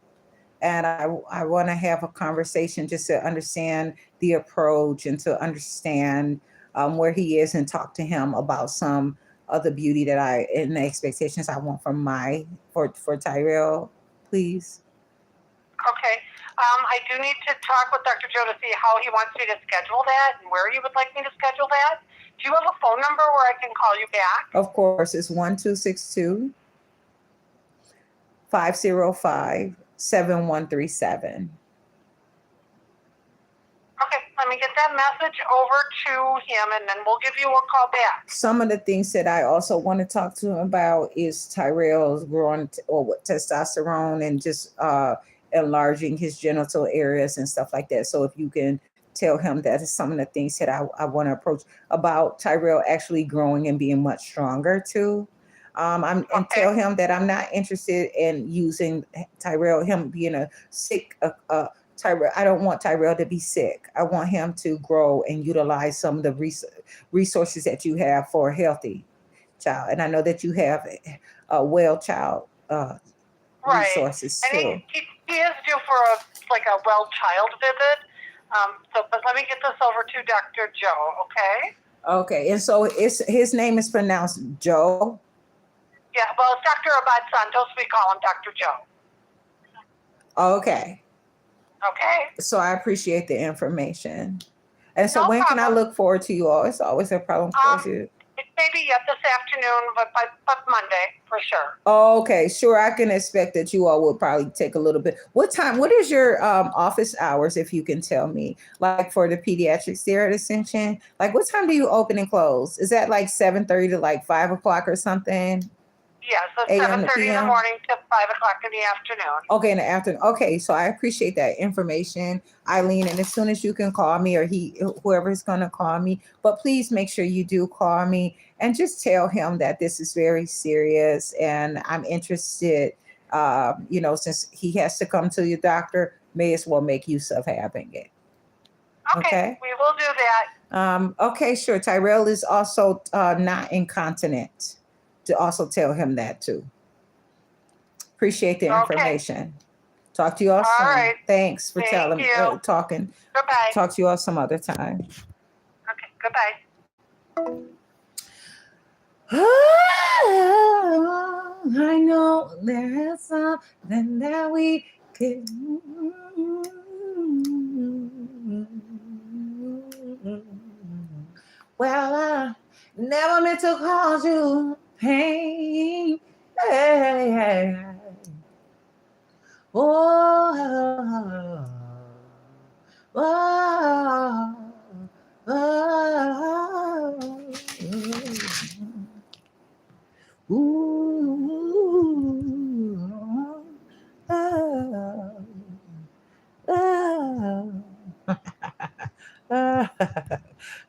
B: And I want to have a conversation just to understand the approach and to understand where he is and talk to him about some of the beauty and the expectations I want for Tyrell, please.
H: Okay. I do need to talk with Dr. Joe to see how he wants me to schedule that and where he would like me to schedule that. Do you have a phone number where I can call you back?
B: Of course, it's 1262-505-7137.
H: Okay, let me get that message over to him and then we'll give you a call back.
B: Some of the things that I also want to talk to him about is Tyrell's growing testosterone and just enlarging his genital areas and stuff like that. So if you can tell him that is some of the things that I want to approach about Tyrell actually growing and being much stronger too. And tell him that I'm not interested in using him being a sick Tyrell. I don't want Tyrell to be sick. I want him to grow and utilize some of the resources that you have for a healthy child. And I know that you have a well child resources
H: too. And he is due for a well child visit. But let me get this over to Dr. Joe, okay?
B: Okay, and so his name is pronounced Joe?
H: Yeah, well, it's Dr. Abad Santos. We call him Dr. Joe.
B: Okay.
H: Okay.
B: So I appreciate the information. And so
H: No
B: when
H: problem.
B: can I look forward to you all? It's always a problem for you.
H: Maybe this afternoon, but Monday for sure.
B: Okay, sure. I can expect that you all will probably take a little bit. What is your office hours, if you can tell me? Like for the pediatrics there at Ascension? Like what time do you open and close? Is that like 7:30 to like 5 o'clock or something?
H: Yes, so 7:30 in the morning to 5 o'clock in the afternoon.
B: Okay, in the afternoon. Okay, so I appreciate that information, Eileen. And as soon as you can call me or whoever's going to call me, but please make sure you do call me and just tell him that this is very serious and I'm interested. Since he has to come to your doctor, may as well make use of having it.
H: Okay, we will do that.
B: Okay, sure. Tyrell is also not incontinent. To also tell him that too. Appreciate the information. Talk to you all soon.
H: Right.
B: Thanks for talking.
H: Goodbye.
B: Talk to you all some other time.
H: Okay, goodbye.
B: I know there's something that we can. Well, I never meant to cause you pain. Hey. Oh.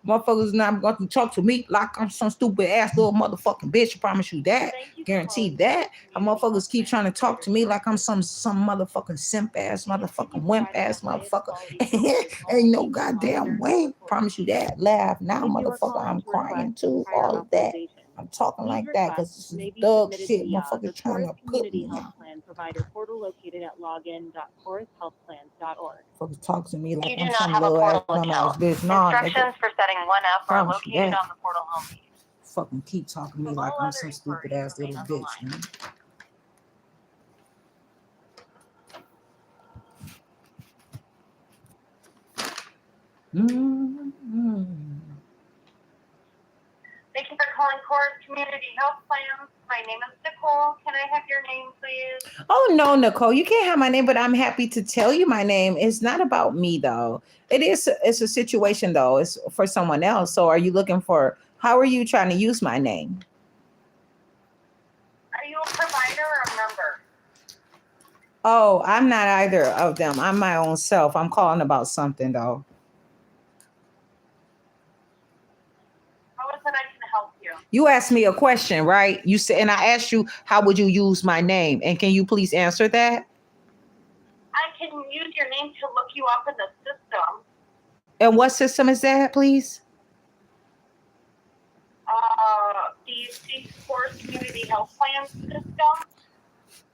B: Motherfuckers not going to talk to me like I'm some stupid ass little motherfucking bitch. I promise you that. Guarantee that. Motherfuckers keep trying to talk to me like I'm some motherfucking simp ass motherfucking wimp ass motherfucker. Ain't no goddamn way. Promise you that. Laugh now, motherfucker. I'm crying too. All of that. I'm talking like that because this is thug shit. Motherfuckers trying to put me out.
I: provider portal located at login.chorushealthplans.org.
B: Fucking talk to me like
F: You do
B: I'm
F: not
B: some
F: have a
B: little ass
F: portal
B: dumbass
F: account.
B: bitch. No, nigga.
F: Instructions for setting one up are
B: Promise you
F: located
B: that.
F: on the portal homepage.
B: Fucking keep talking to me
F: For
B: like
F: all
B: I'm
F: other
B: some stupid
F: inquiries,
B: ass little
F: remain on the
B: bitch,
F: line.
B: man.
H: Thank you for calling Chorus Community Health Plans. My name is Nicole. Can I have your name, please?
B: Oh no, Nicole, you can't have my name, but I'm happy to tell you my name. It's not about me though. It's a situation though. It's for someone else. So are you looking for, how are you trying to use my name?
H: Are you a provider or a member?
B: Oh, I'm not either of them. I'm my own self. I'm calling about something though.
H: How is it I can help you?
B: You asked me a question, right? You said, and I asked you, how would you use my name? And can you please answer that?
H: I can use your name to look you up in the system.
B: And what system is that, please?
H: The Chorus Community Health Plan system.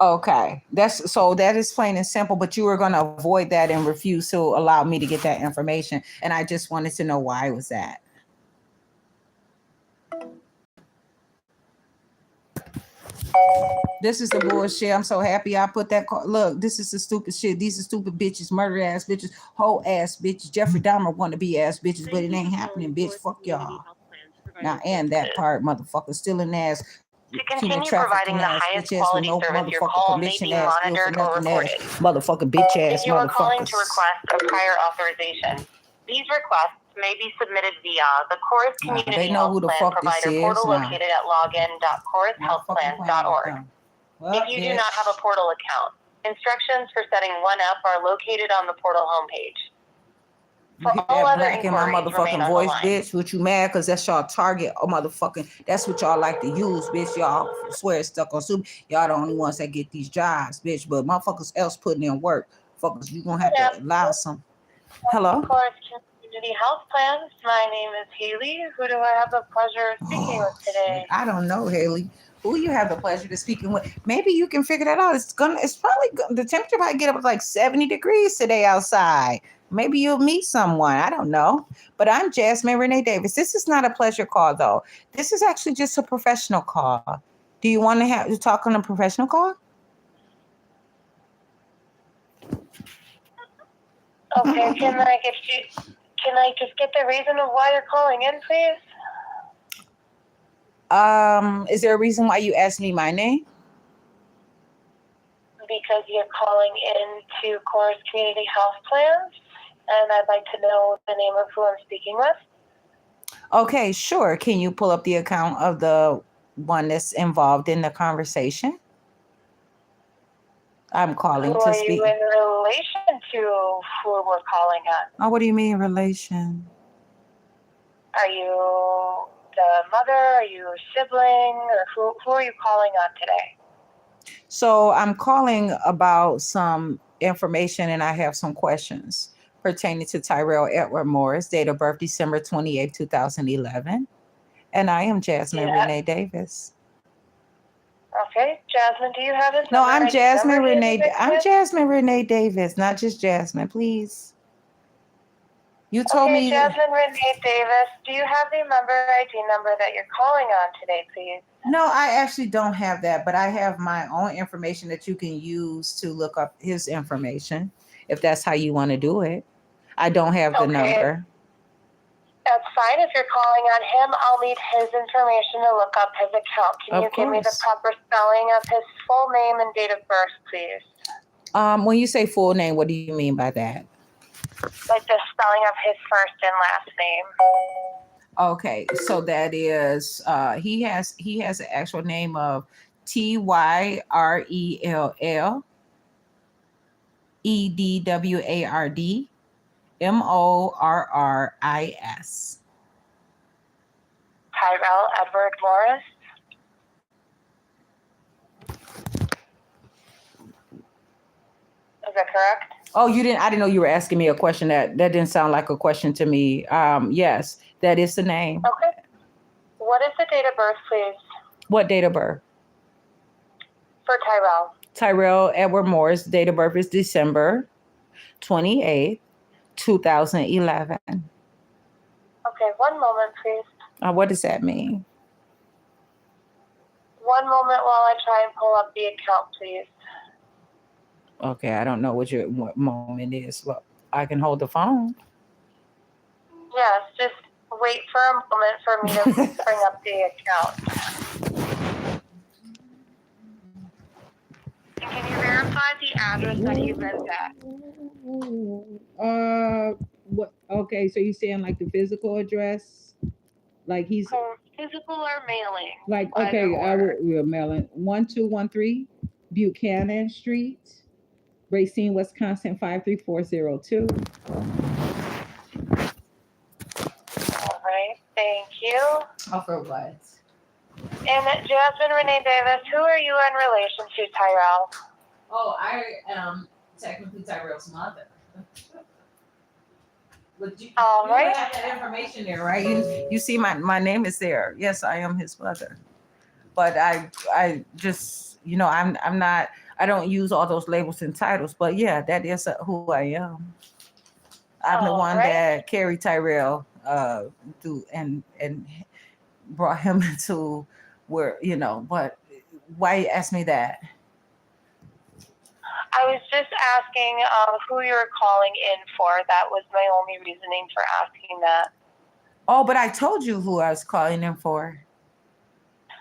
B: Okay, that is plain and simple, but you were going to avoid that and refuse to allow me to get that information. And I just wanted to know why was that. This is the bullshit. I'm so happy I put that look, this is the stupid shit. These are stupid bitches, murder ass bitches, whole ass bitches, Jeffrey Dahmer wanna be ass bitches, but it ain't happening, bitch. Fuck y'all. Now, and that part, motherfucker, stealing ass.
F: To continue providing the highest quality service, your call may be monitored or recorded.
B: Motherfucking bitch ass
F: If you are calling to
B: motherfuckers.
F: request a prior authorization, these requests may be submitted via the Chorus Community
B: they know
F: Health
B: who the
F: Plan
B: fuck
F: provider
B: this
F: portal
B: is now.
F: located at login.chorushealthplans.org. If you do not have a portal account, instructions for setting one up are located on the portal homepage. For
B: You
F: all
B: that
F: other
B: black in my
F: inquiries, remain
B: motherfucking
F: on the
B: voice,
F: line.
B: bitch. What you mad? Cause that's y'all target. Oh, motherfucking. That's what y'all like to use, bitch. Y'all swear it's stuck on soup. Y'all the only ones that get these jobs, bitch. But motherfuckers else putting in work. Fuckers, you gonna have to allow some. Hello.
F: Chorus Community Health Plans. My name is Haley. Who do I have the pleasure of speaking with today?
B: I don't know, Haley. Who you have the pleasure to speaking with? Maybe you can figure that out. It's probably the temperature might get up to like 70 degrees today outside. Maybe you'll meet someone. I don't know. But I'm Jasmine Renee Davis. This is not a pleasure call though. This is actually just a professional call. Do you want to talk on a professional call?
F: Okay, can I just get the reason of why you're calling in, please?
B: Is there a reason why you asked me my name?
F: Because you're calling in to Chorus Community Health Plans, and I'd like to know the name of who I'm speaking with.
B: Okay, sure. Can you pull up the account of the one that's involved in the conversation? I'm calling
F: Who
B: to
F: are
B: speak.
F: you in relation to who we're calling on?
B: Oh, what do you mean relation?
F: Are you the mother? Are you a sibling? Or who are you calling on today?
B: So I'm calling about some information and I have some questions pertaining to Tyrell Edward Morris, date of birth December 28, 2011. And I am Jasmine Renee Davis.
F: Okay, Jasmine, do you have his
B: No,
F: number?
B: I'm Jasmine Renee. I'm
F: Yes.
B: Jasmine Renee Davis, not just Jasmine, please. You told
F: Okay,
B: me.
F: Jasmine Renee Davis, do you have the member ID number that you're calling on today, please?
B: No, I actually don't have that, but I have my own information that you can use to look up his information, if that's how you want to do it. I don't have the number.
F: That's fine. If you're calling on him, I'll need his information to look up his account. Can you give me the proper spelling of his full name and date of birth, please?
B: When you say full name, what do you mean by that?
F: Like the spelling of his first and last name.
B: Okay, so that is he has an actual name of Tyrell Edward Morris.
F: Tyrell Edward Morris. Is that correct?
B: Oh, I didn't know you were asking me a question. That didn't sound like a question to me. Yes, that is the name.
F: Okay. What is the date of birth, please?
B: What date of birth?
F: For Tyrell.
B: Tyrell Edward Moore's date of birth is December 28th, 2011.
A: Okay, one moment, please.
B: What does that mean?
A: One moment while I try and pull up the account, please.
B: Okay, I don't know what moment is. Well, I can hold the phone.
A: Yes, just wait for a moment for me to bring up the account. And can you verify the address that he lives at?
B: What? Okay, so you're saying like the physical address? Like he's
A: Physical or mailing?
B: like, okay, we're mailing 1213 Buchanan Street, Racine, Wisconsin 53402.
A: All right, thank you.
B: Oh, for what?
A: And Jasmine Renee Davis, who are you in relation to, Tyrell?
B: Oh, I am technically Tyrell's mother. But you
A: right.
B: have that information there, right? You see my name is there. Yes, I am his mother. But I just, I'm not, I don't use all those labels and titles, but yeah, that is who I am. I'm the one that carried Tyrell through and brought him to where, but why you ask me that?
A: I was just asking who you were calling in for. That was my only reasoning for asking that.
B: Oh, but I told you who I was calling in for.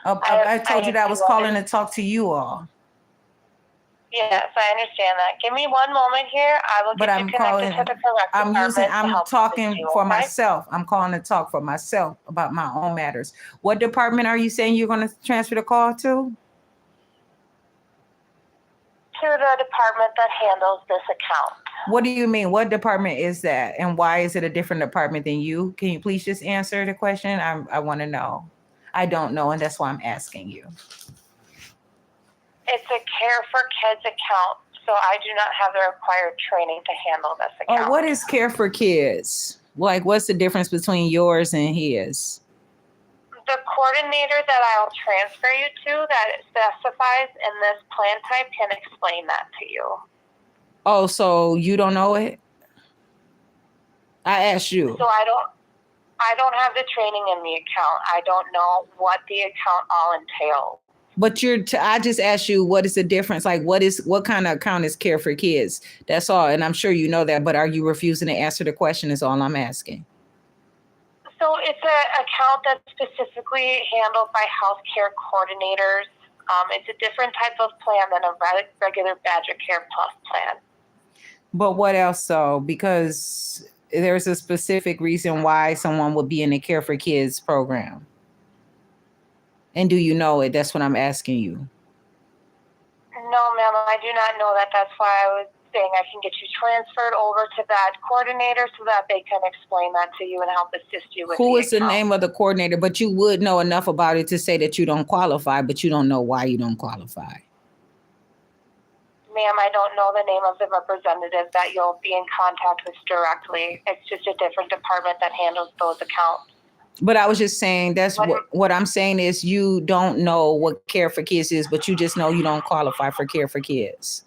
B: I told you that I was calling to talk to you all.
A: Yes, I understand that. Give me one moment here. I will get you connected to the correct department.
B: I'm talking for myself. I'm calling to talk for myself about my own matters. What department are you saying you're going to transfer the call to?
A: To the department that handles this account.
B: What do you mean? What department is that? And why is it a different department than you? Can you please just answer the question? I want to know. I don't know, and that's why I'm asking you.
A: It's a Care for Kids account, so I do not have the required training to handle this account.
B: Oh, what is Care for Kids? Like, what's the difference between yours and his?
A: The coordinator that I'll transfer you to that specifies in this plan type can explain that to you.
B: Oh, so you don't know it? I asked you.
A: So I don't have the training in the account. I don't know what the account all entails.
B: But I just asked you, what is the difference? Like, what kind of account is Care for Kids? That's all. And I'm sure you know that, but are you refusing to answer the question is all I'm asking.
A: So it's an account that's specifically handled by healthcare coordinators. It's a different type of plan than a regular Badger Care Plus plan.
B: But what else so? Because there's a specific reason why someone would be in the Care for Kids program. And do you know it? That's what I'm asking you.
A: No, ma'am, I do not know that. That's why I was saying I can get you transferred over to that coordinator so that they can explain that to you and help assist you with
B: Who is the name of the coordinator? But you would know enough about it to say that you don't qualify, but you don't know why you don't qualify.
A: Ma'am, I don't know the name of the representative that you'll be in contact with directly. It's just a different department that handles those accounts.
B: But I was just saying what I'm saying is you don't know what Care for Kids is, but you just know you don't qualify for Care for Kids.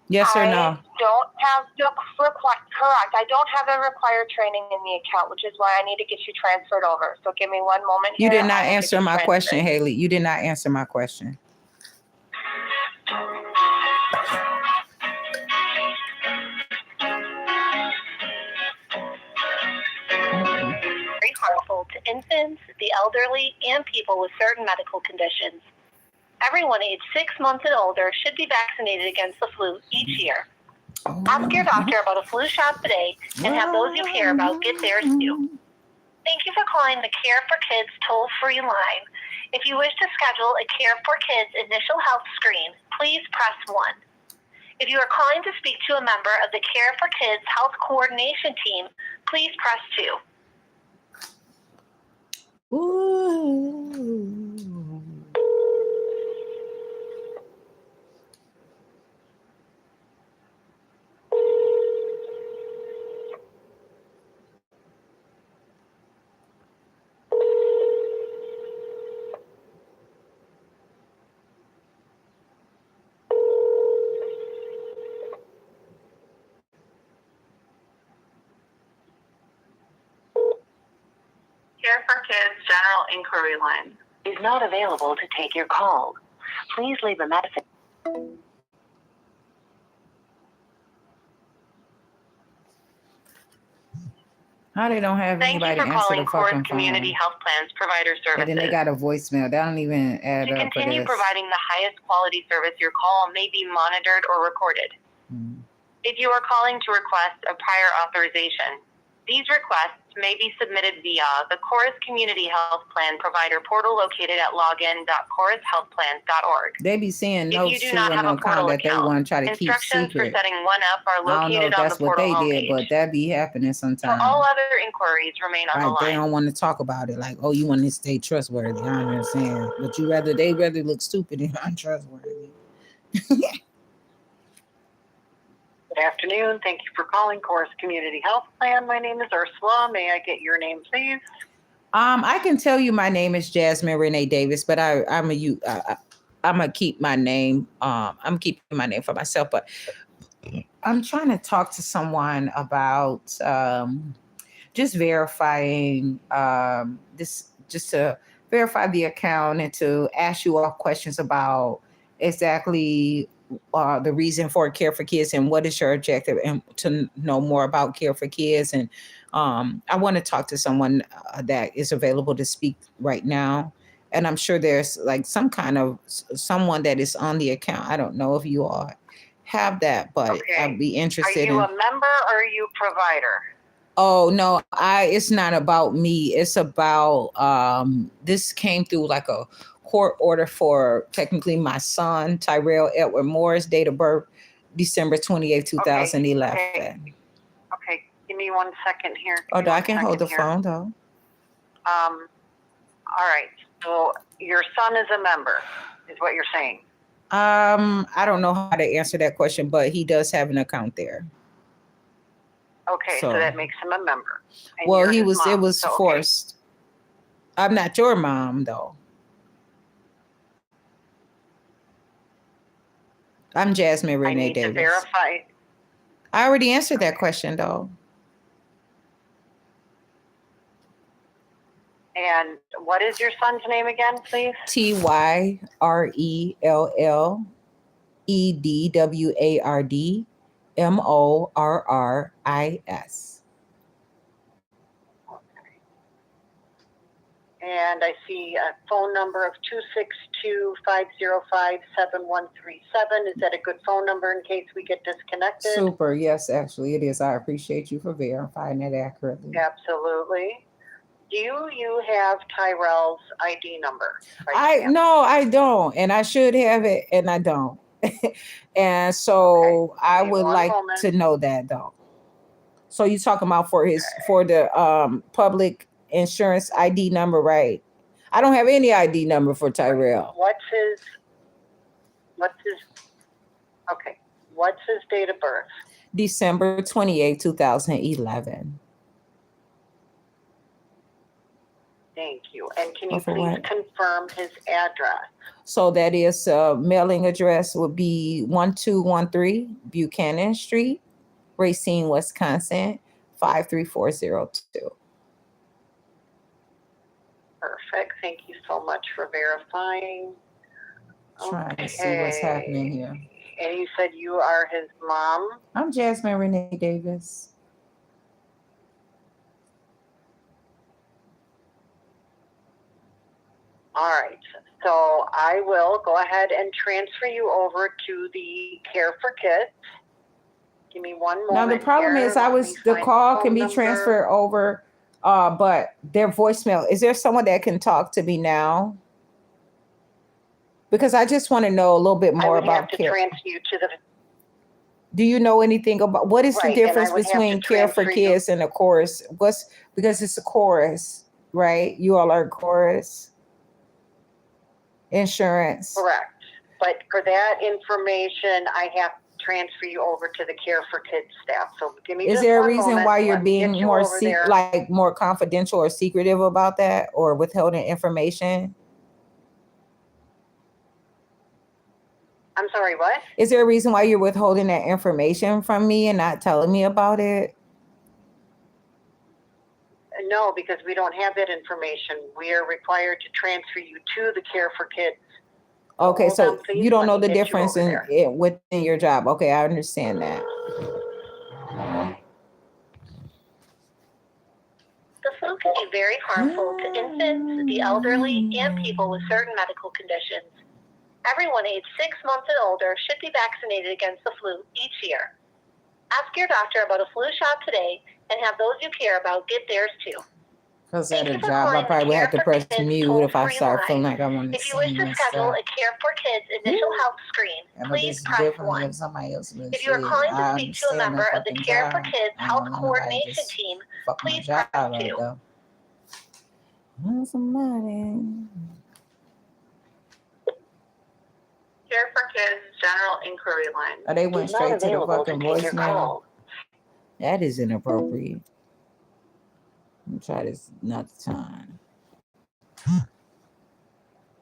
B: Yes or no?
A: Don't have the correct. I don't have the required training in the account, which is why I need to get you transferred over. So give me one moment here.
B: You did not answer my question, Haley. You did not answer my question.
F: Very harmful to infants, the elderly, and people with certain medical conditions. Everyone aged 6 months and older should be vaccinated against the flu each year. Ask your doctor about a flu shot today and have those you care about get theirs too. Thank you for calling the Care for Kids toll-free line. If you wish to schedule a Care for Kids initial health screen, please press 1. If you are calling to speak to a member of the Care for Kids health coordination team, please press 2.
B: Ooh.
I: Care for Kids general inquiry line
G: is not available to take your call. Please leave a message.
B: How they don't have
A: Thank you
B: anybody
A: for
B: answer
A: calling
B: the
A: Chorus
B: fucking
A: Community
B: phone?
A: Health Plans Provider
B: And then they
A: Services.
B: got a voicemail. They don't even add
A: To
B: up for
A: continue
B: this.
A: providing the highest quality service, your call may be monitored or recorded.
B: Hmm.
A: If you are calling to request a prior authorization, these requests may be submitted via the Chorus Community Health Plan Provider portal located at login.chorushealthplans.org.
B: They be seeing
A: If
B: notes
A: you do
B: too
A: not
B: in
A: have
B: the
A: a
B: account
A: portal
B: that they
A: account,
B: want to try to keep
A: instructions for
B: secret.
A: setting one up are
B: I don't know
A: located
B: if
A: on the
B: that's what
A: portal
B: they did, but
A: homepage.
B: that be happening
A: For
B: sometimes.
A: all other inquiries, remain on the
B: Like they
A: line.
B: don't want to talk about it. Like, oh, you want to stay trustworthy. I understand, but they rather look stupid and untrustworthy.
H: Good afternoon. Thank you for calling Chorus Community Health Plan. My name is Ursula. May I get your name, please?
B: I can tell you my name is Jasmine Renee Davis, but I'm gonna keep my name. I'm keeping my name for myself, but I'm trying to talk to someone about just verifying this, just to verify the account and to ask you all questions about exactly the reason for Care for Kids and what is your objective, and to know more about Care for Kids. And I want to talk to someone that is available to speak right now. And I'm sure there's like some kind of someone that is on the account. I don't know if you all have that, but
H: Okay.
B: I'd be
H: Are
B: interested
H: you
B: in.
H: a member or are you a provider?
B: Oh no, it's not about me. It's about this came through like a court order for technically my son, Tyrell Edward Morris, date of birth December 28th, 2011.
H: Okay, give me 1 second here.
B: Oh, I can hold the phone though.
H: All right. So your son is a member, is what you're saying.
B: I don't know how to answer that question, but he does have an account there.
H: Okay, so that makes him a member. And
B: Well,
H: you're his mom,
B: it was
H: so, okay.
B: forced. I'm not your mom though. I'm Jasmine Renee Davis.
H: I need to verify.
B: I already answered that question though.
H: And what is your son's name again, please?
B: TYRELLEDWARD MORRIS.
H: And I see a phone number of 262-505-7137. Is that a good phone number in case we get disconnected?
B: Super. Yes, actually it is. I appreciate you for verifying that accurately.
H: Absolutely. Do you have Tyrell's ID number?
B: No, I don't. And I should have it, and I don't. And so I would like to know that though. So you're talking about for the public insurance ID number, right? I don't have any ID number for Tyrell.
H: What's his date of birth?
B: December 28th, 2011.
H: Thank you. And can you please confirm his address?
B: So that is mailing address would be 1213 Buchanan Street, Racine, Wisconsin, 53402.
H: Perfect. Thank you so much for verifying.
B: Trying to see what's happening here.
H: And you said you are his mom?
B: I'm Jasmine Renee Davis.
H: All right. So I will go ahead and transfer you over to the Care for Kids. Give me one moment.
B: Now the problem is the call can be transferred over, but their voicemail. Is there someone that can talk to me now? Because I just want to know a little bit more about care.
H: Transfer you to the.
B: Do you know anything about what is the difference between Care for Kids and a chorus? Because it's a chorus, right? You all are chorus insurance.
H: Correct. But for that information, I have to transfer you over to the Care for Kids staff. So give me.
B: Is there a reason why you're being more more confidential or secretive about that, or withholding information?
H: I'm sorry, what?
B: Is there a reason why you're withholding that information from me and not telling me about it?
H: No, because we don't have that information. We are required to transfer you to the Care for Kids.
B: Okay,
H: Hold
B: so
H: on, please.
B: you don't
H: Let
B: know
H: me
B: the
H: get you
B: difference
H: over
B: in
H: there.
B: it within your job. Okay, I understand that.
G: The flu can be very harmful to infants, the elderly, and people with certain medical conditions. Everyone aged 6 months and older should be vaccinated against the flu each year. Ask your doctor about a flu shot today and have those you care about get theirs too.
B: Because at
G: Thank
B: a
G: you for
B: job, I
G: calling the
B: probably would
G: Care
B: have to
G: for
B: press
G: Kids
B: mute if I
G: toll-free
B: start feeling
G: line.
B: like I want to
G: If you wish
B: sing
G: to
B: and
G: schedule
B: stuff.
G: a Care for Kids initial health screen,
B: Yeah, but
G: please
B: it's
G: press
B: different
G: 1.
B: if somebody else would
G: If you are
B: shit.
G: calling to
B: I
G: speak to a
B: understand the
G: member of the
B: fucking
G: Care for
B: job.
G: Kids
B: I
G: Health
B: don't want nobody
G: Coordination
B: just
G: Team,
B: fuck my
G: please
B: job
G: press
B: up
G: 2.
B: though. Want somebody.
I: Care for Kids General Inquiry Line.
B: Oh, they went
G: Is not
B: straight to the
G: available
B: fucking
G: to take your
B: voicemail.
G: call.
B: That is inappropriate. Let me try this another time.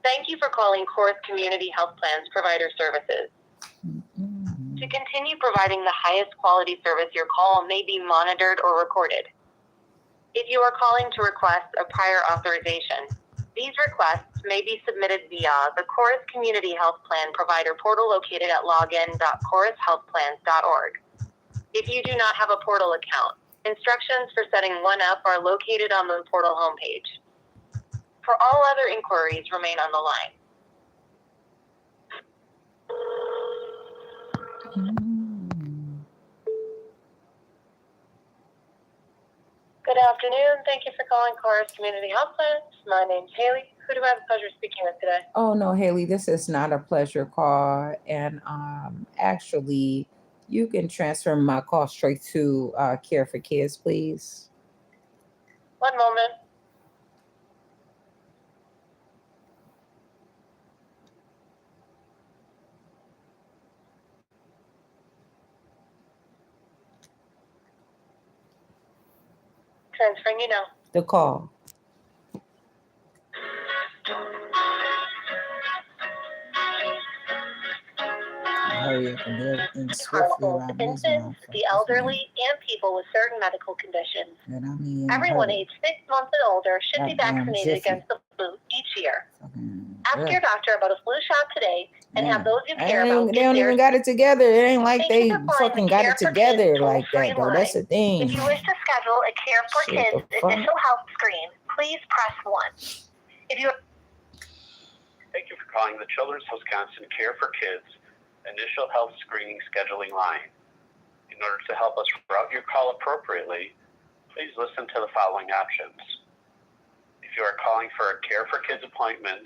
G: Thank you for calling Chorus Community Health Plans Provider Services.
B: Mm-mm.
G: To continue providing the highest quality service, your call may be monitored or recorded. If you are calling to request a prior authorization, these requests may be submitted via the Chorus Community Health Plan Provider portal located at login.chorushealthplans.org. If you do not have a portal account, instructions for setting one up are located on the portal homepage. For all other inquiries, remain on the line.
B: Mm.
G: Good afternoon. Thank you for calling Chorus Community Health Plans. My name's Haley. Who do I have the pleasure of speaking with today?
B: Oh no, Haley, this is not a pleasure call. And actually, you can transfer my call straight to Care for Kids, please.
G: One moment. Transferring you now.
B: The call. Hurry up and do everything swiftly
G: Harmful
B: around
G: to
B: these
G: infants, the
B: motherfuckers, man.
G: elderly, and people with certain medical conditions.
B: And I mean,
G: Everyone
B: hurry.
G: aged 6 months and older should be
B: Goddamn
G: vaccinated
B: jiffy.
G: against the flu each year.
B: Fucking,
G: Ask your doctor about a flu shot today and have those you care about
B: They
G: get
B: don't
G: theirs.
B: even got it together. It ain't like
G: Thank you
B: they
G: for calling
B: fucking
G: the
B: got
G: Care
B: it
G: for
B: together
G: Kids
B: like that,
G: toll-free
B: though. That's the
G: line.
B: thing.
G: If you wish to schedule a Care for
B: Shit,
G: Kids
B: the fuck?
G: initial health screen, please press 1. If you
E: Thank you for calling the Children's Wisconsin Care for Kids Initial Health Screening Scheduling Line. In order to help us route your call appropriately, please listen to the following options. If you are calling for a Care for Kids appointment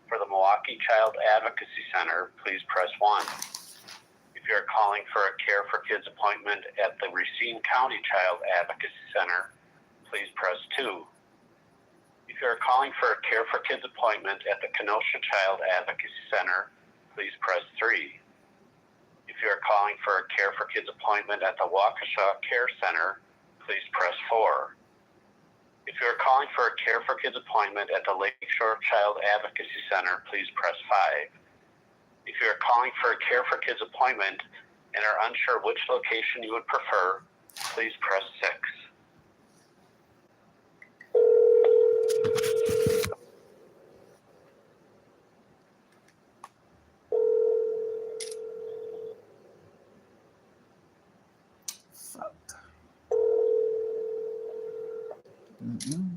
E: for the Milwaukee Child Advocacy Center, please press 1. If you are calling for a Care for Kids appointment at the Racine County Child Advocacy Center, please press 2. If you are calling for a Care for Kids appointment at the Kenosha Child Advocacy Center, please press 3. If you are calling for a Care for Kids appointment at the Waukesha Care Center, please press 4. If you are calling for a Care for Kids appointment at the Lakeshore Child Advocacy Center, please press 5. If you are calling for a Care for Kids appointment and are unsure which location you would prefer, please press 6.
B: Fuck. Mm-mm.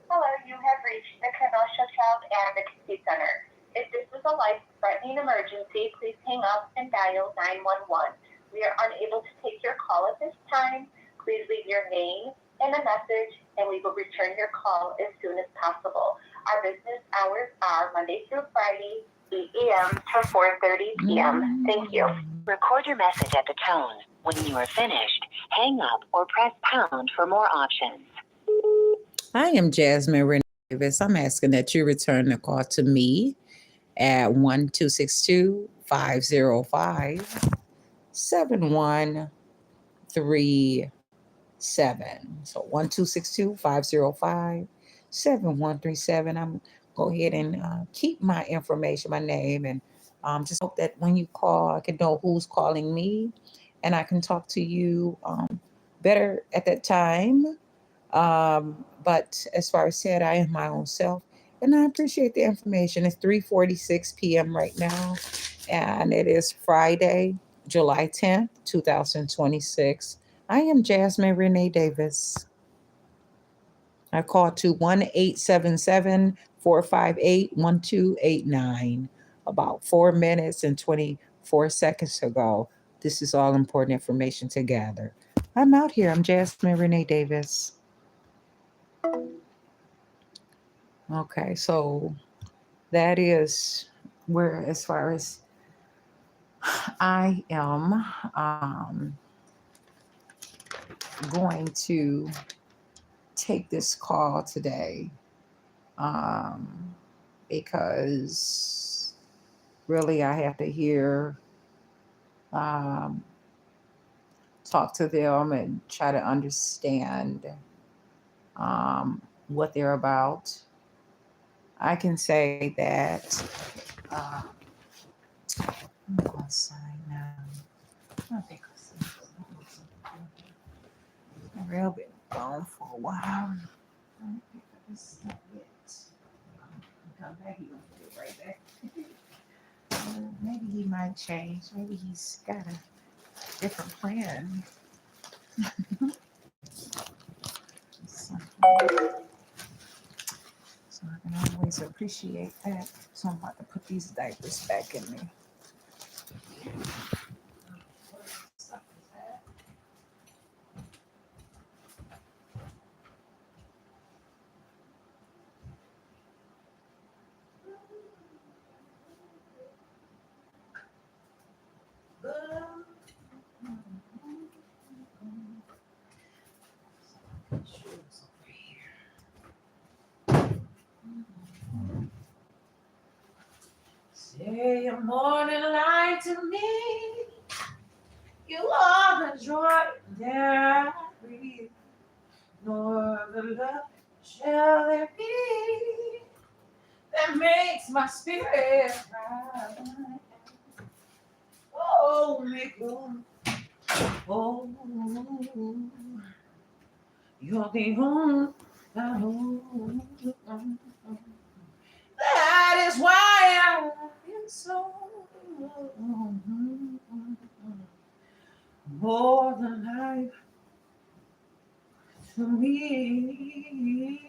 G: Hello, you have reached the Kenosha Child Advocacy Center. If this is a life-threatening emergency, please hang up and dial 911. We are unable to take your call at this time. Please leave your name and a message, and we will return your call as soon as possible. Our business hours are Monday through Friday, 8 a.m. to 4:30 p.m. Thank you.
J: Record your message at the tone. When you are finished, hang up or press pound for more options.
B: I am Jasmine Renee Davis. I'm asking that you return the call to me at 1-262-505-7137. So 1-262-505-7137. I'm go ahead and keep my information, my name, and just hope that when you call, I can know who's calling me and I can talk to you better at that time. But as far as said, I am my own self, and I appreciate the information. It's 3:46 p.m. right now, and it is Friday, July 10th, 2026. I am Jasmine Renee Davis. I called to 1-877-458-1289 about 4 minutes and 24 seconds ago. This is all important information to gather. I'm out here. I'm Jasmine Renee Davis. Okay, so that is where, as far as I am going to take this call today, because really I have to hear, talk to them and try to understand what they're about. I can say that I'm outside now. I think I've really been gone for a while. This is not it. Come back, he gonna do it right back. Maybe he might change. Maybe he's got a different plan. So I can always appreciate that. So I'm about to put these diapers back in me. Say you're more than light to me. You are the joy that I breathe. No other love shall there be that makes my spirit rise. Oh, make room. Oh, you're the only one. That is why I love you so. More than life to me.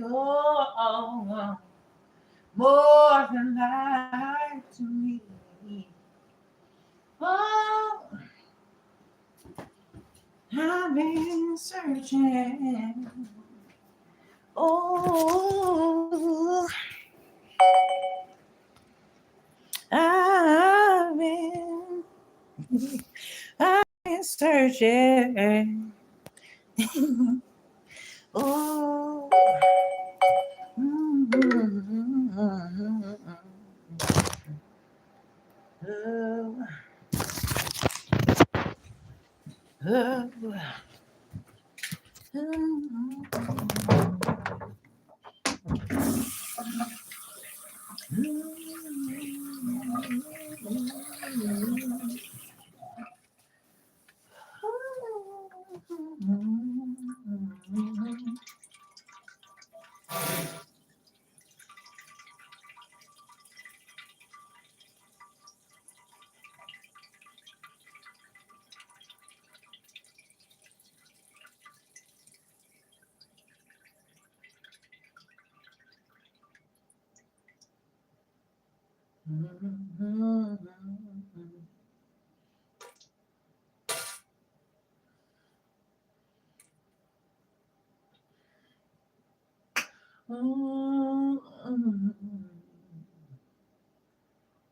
B: Oh, more than life to me. Oh, I've been searching. Oh, I've been searching.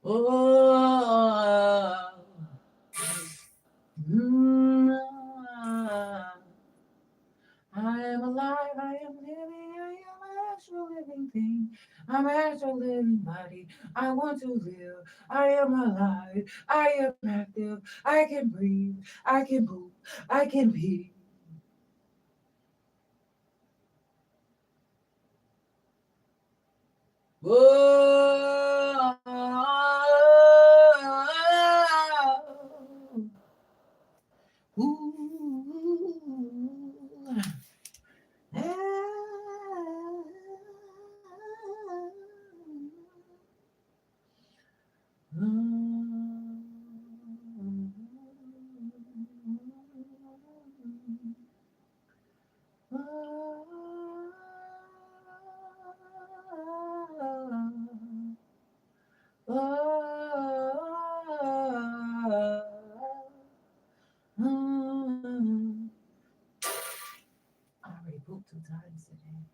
B: Oh, I am alive, I am living, I am an actual living thing. I'm an actual living body. I want to live. I am alive. I am active. I can breathe. I can move. I can be. Whoa. I already booked 2 times today.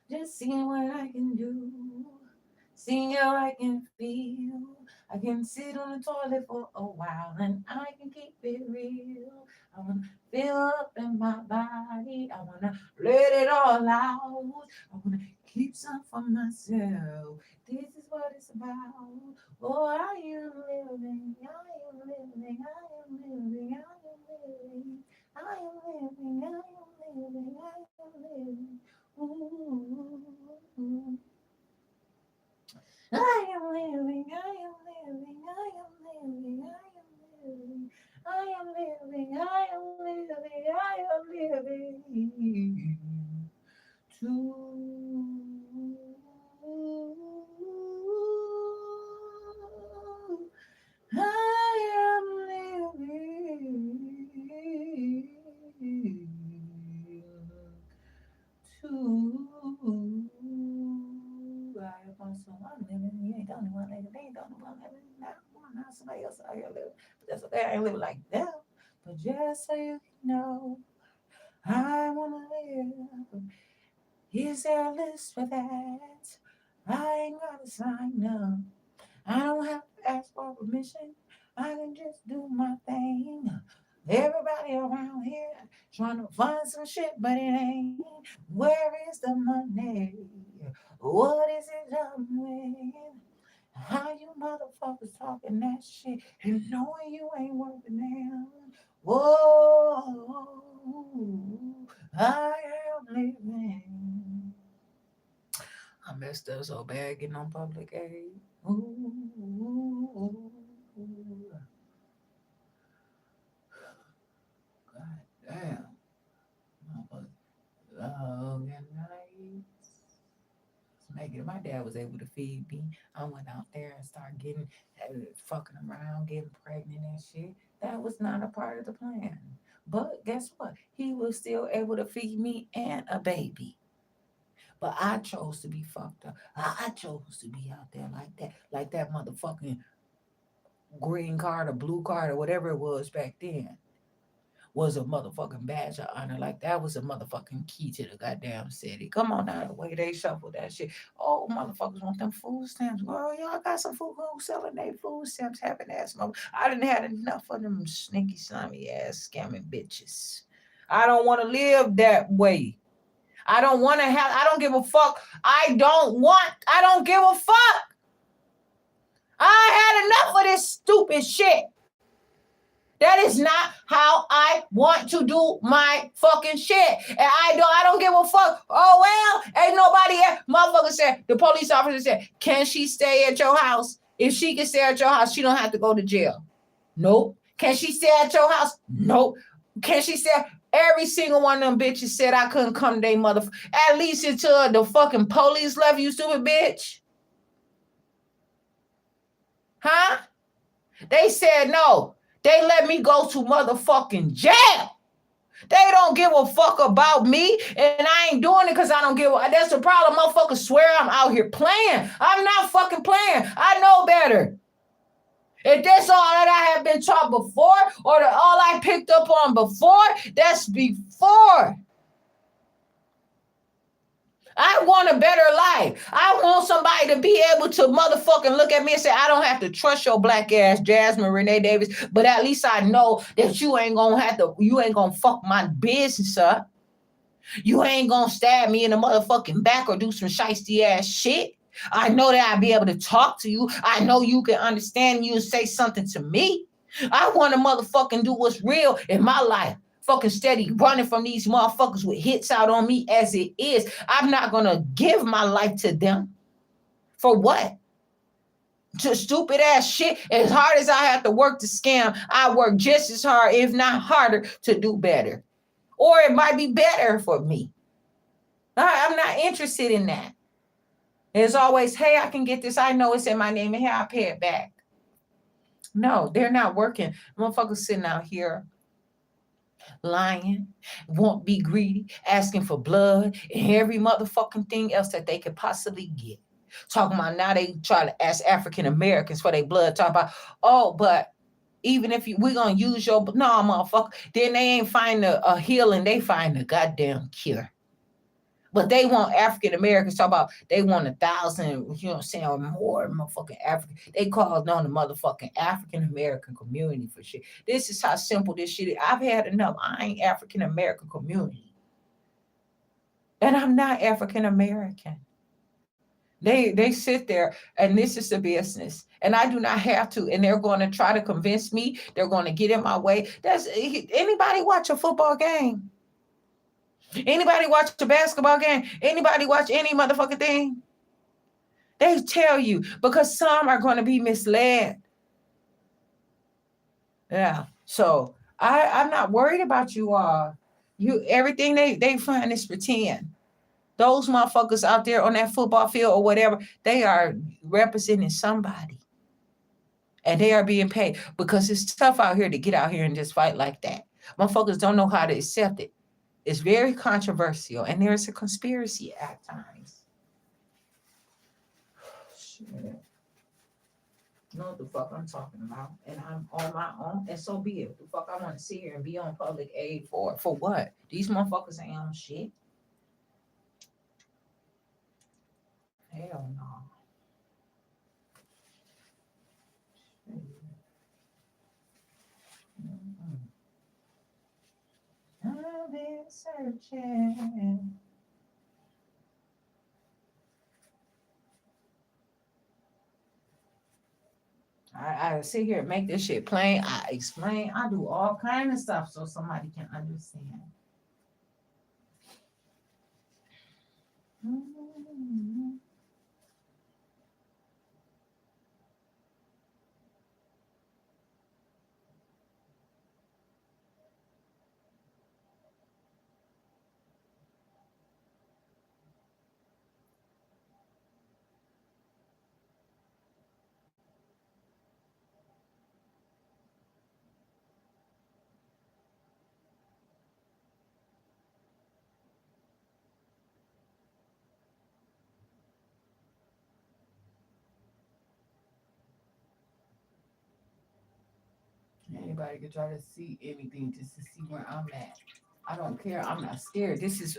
B: Just seeing what I can do, seeing how I can feel. I can sit on the toilet for a while and I can keep it real. I wanna feel up in my body. I wanna let it all out. I wanna keep some for myself. This is what it's about. Oh, I am living, I am living, I am living, I am living, I am living, I am living, I am living. Ooh. I am living, I am living, I am living, I am living, I am living, I am living, I am living to I am living to I am also I'm living. You ain't the only one living. They ain't the only one living. Now somebody else out here living. But that's okay. I ain't living like them. But just so you know, I wanna live. Is there a list for that? I ain't gotta sign up. I don't have to ask for permission. I can just do my thing. Everybody around here trying to find some shit, but it ain't. Where is the money? What is it done with? How you motherfuckers talking that shit and knowing you ain't worth a damn? Whoa, I am living. I messed up so bad getting on public aid. Ooh. God damn. Oh, good night. Making it. My dad was able to feed me. I went out there and started getting fucking around, getting pregnant and shit. That was not a part of the plan. But guess what? He was still able to feed me and a baby. But I chose to be fucked up. I chose to be out there like that motherfucking green card or blue card or whatever it was back then. Was a motherfucking badge of honor. Like that was a motherfucking key to the goddamn city. Come on now, the way they shuffle that shit. Oh, motherfuckers want them food stamps. Well, y'all got some food selling their food stamps, having ass mother. I didn't have enough of them sneaky, slimy ass scamming bitches. I don't want to live that way. I don't want to have, I don't give a fuck. I don't give a fuck. I had enough of this stupid shit. That is not how I want to do my fucking shit. And I don't give a fuck. Oh, well, ain't nobody else. Motherfucker said, the police officer said, can she stay at your house? If she can stay at your house, she don't have to go to jail. Nope. Can she stay at your house? Nope. Can she stay? Every single one of them bitches said I couldn't come to their motherfucker. At least until the fucking police left, you stupid bitch. Huh? They said no. They let me go to motherfucking jail. They don't give a fuck about me, and I ain't doing it because I don't give a... That's the problem. Motherfuckers swear I'm out here playing. I'm not fucking playing. I know better. If that's all that I have been taught before, or all I picked up on before, that's before. I want a better life. I want somebody to be able to motherfucking look at me and say, I don't have to trust your black ass, Jasmine Renee Davis, but at least I know that you ain't gonna fuck my business up. You ain't gonna stab me in the motherfucking back or do some shiesty ass shit. I know that I'll be able to talk to you. I know you can understand you and say something to me. I want to motherfucking do what's real in my life. Fucking steady running from these motherfuckers with hits out on me as it is. I'm not gonna give my life to them. For what? to stupid ass shit. As hard as I have to work to scam, I work just as hard, if not harder, to do better. Or it might be better for me. I'm not interested in that. There's always, hey, I can get this. I know it's in my name, and here I'll pay it back. No, they're not working. Motherfuckers sitting out here lying, won't be greedy, asking for blood, and every motherfucking thing else that they could possibly get. Talking about now they try to ask African Americans for their blood. Talk about, oh, but even if we're going to use your, no, motherfucker, then they ain't find a healing. They find a goddamn cure. But they want African Americans, talk about they want 1,000, you know what I'm saying, or more motherfucking African. They called on the motherfucking African American community for shit. This is how simple this shit is. I've had enough. I ain't African American community. And I'm not African American. They sit there and this is the business. And I do not have to. And they're going to try to convince me. They're going to get in my way. Anybody watch a football game? Anybody watch a basketball game? Anybody watch any motherfucking thing? They tell you, because some are going to be misled. Yeah. So I'm not worried about you all. Everything they find is pretend. Those motherfuckers out there on that football field or whatever, they are representing somebody. And they are being paid, because it's tough out here to get out here and just fight like that. Motherfuckers don't know how to accept it. It's very controversial, and there's a conspiracy at times. Shit. Know what the fuck I'm talking about, and I'm on my own, and so be it. The fuck I want to sit here and be on public aid for what? These motherfuckers ain't on shit. Hell no. I've been searching. I sit here and make this shit plain. I explain. I do all kind of stuff so somebody can understand. Anybody can try to see anything just to see where I'm at. I don't care. I'm not scared. This is,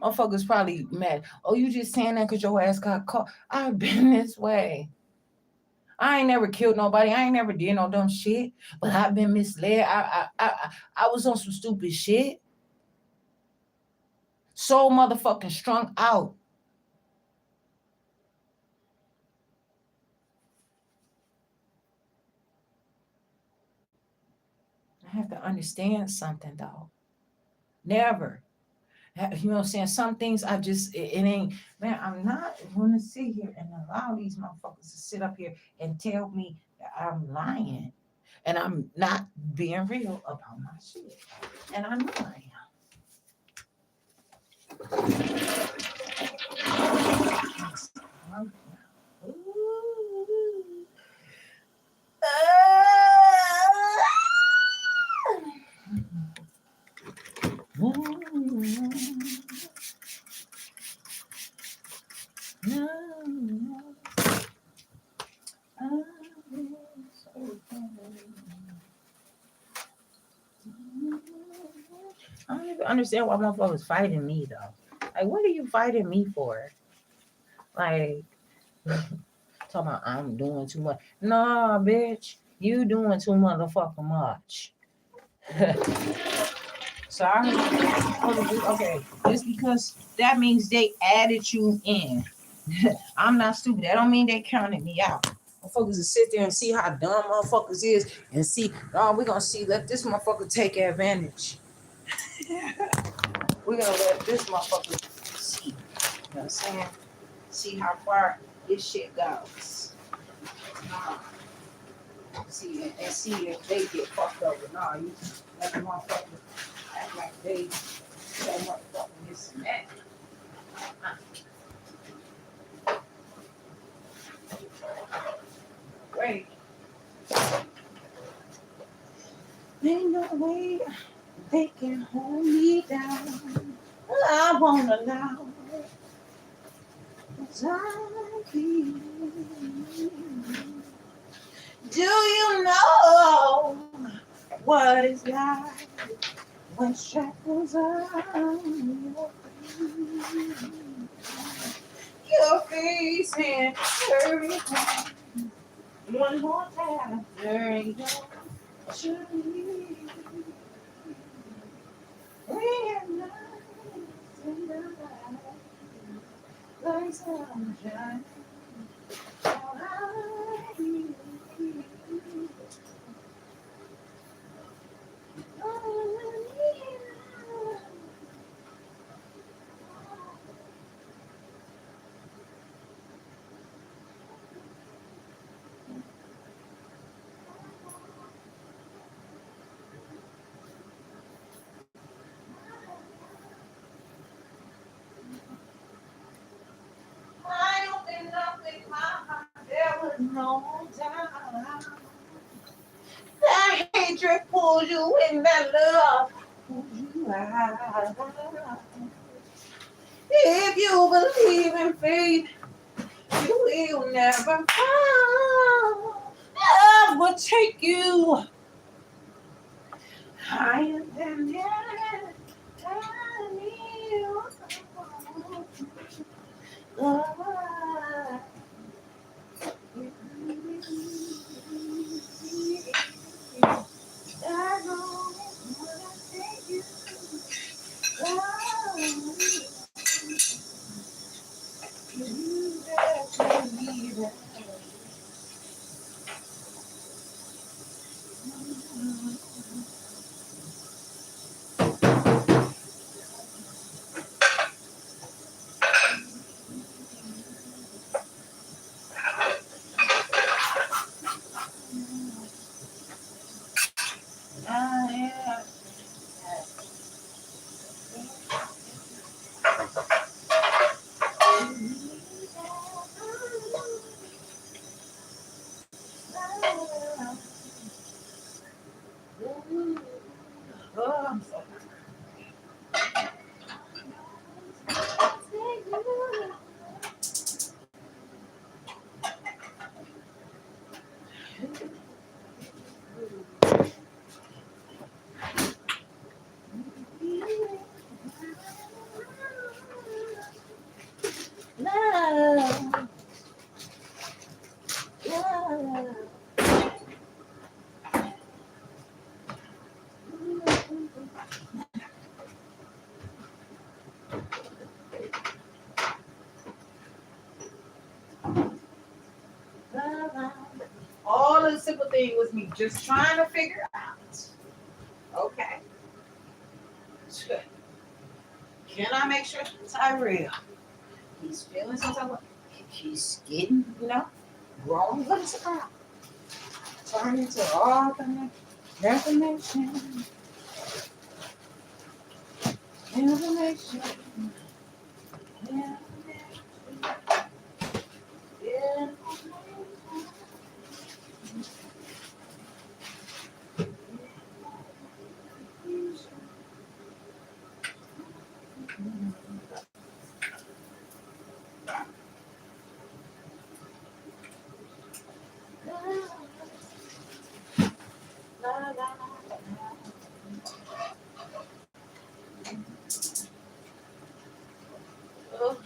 B: motherfuckers probably mad. Oh, you just saying that because your ass got caught. I've been this way. I ain't never killed nobody. I ain't never did no dumb shit. But I've been misled. I was on some stupid shit. So motherfucking strung out. I have to understand something, though. Never. You know what I'm saying? Some things I just, it ain't, man, I'm not going to sit here and allow these motherfuckers to sit up here and tell me that I'm lying. And I'm not being real about my shit. And I know I am. I don't even understand why motherfuckers fighting me though. Like, what are you fighting me for? Like, talking about I'm doing too much. Nah, bitch, you doing too motherfucking much. Sorry. Okay, just because that means they added you in. I'm not stupid. That don't mean they counted me out. Motherfuckers will sit there and see how dumb motherfuckers is and see, oh, we're gonna see, let this motherfucker take advantage. We're gonna let this motherfucker see. You know what I'm saying? See how far this shit goes. Nah. See if they get fucked over. Nah, you let the motherfuckers act like they so motherfucking this and that. Wait. Ain't no way they can hold me down. I won't allow it. 'Cause I feel. Do you know what it's like when shackles are on your feet? You're facing hurricane. One more time, during your journey. Realize in the light, like sunshine. How I feel. I opened up with my heart, there was no doubt. That hatred pulled you in, that love pulled you out. If you believe in faith, you will never fall. Love will take you higher than that. I need you. Love. I know when I take you. You better believe it. I am. Oh, I'm so love, love. All the simple thing was me just trying to figure out. Okay. Can I make sure Tyrell, he's feeling some type of, he's getting, growing with his about. Turn into all the information. Information. Yeah. Yeah. La, la, la. Oh.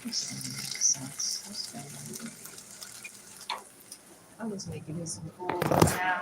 B: I was making this some food now.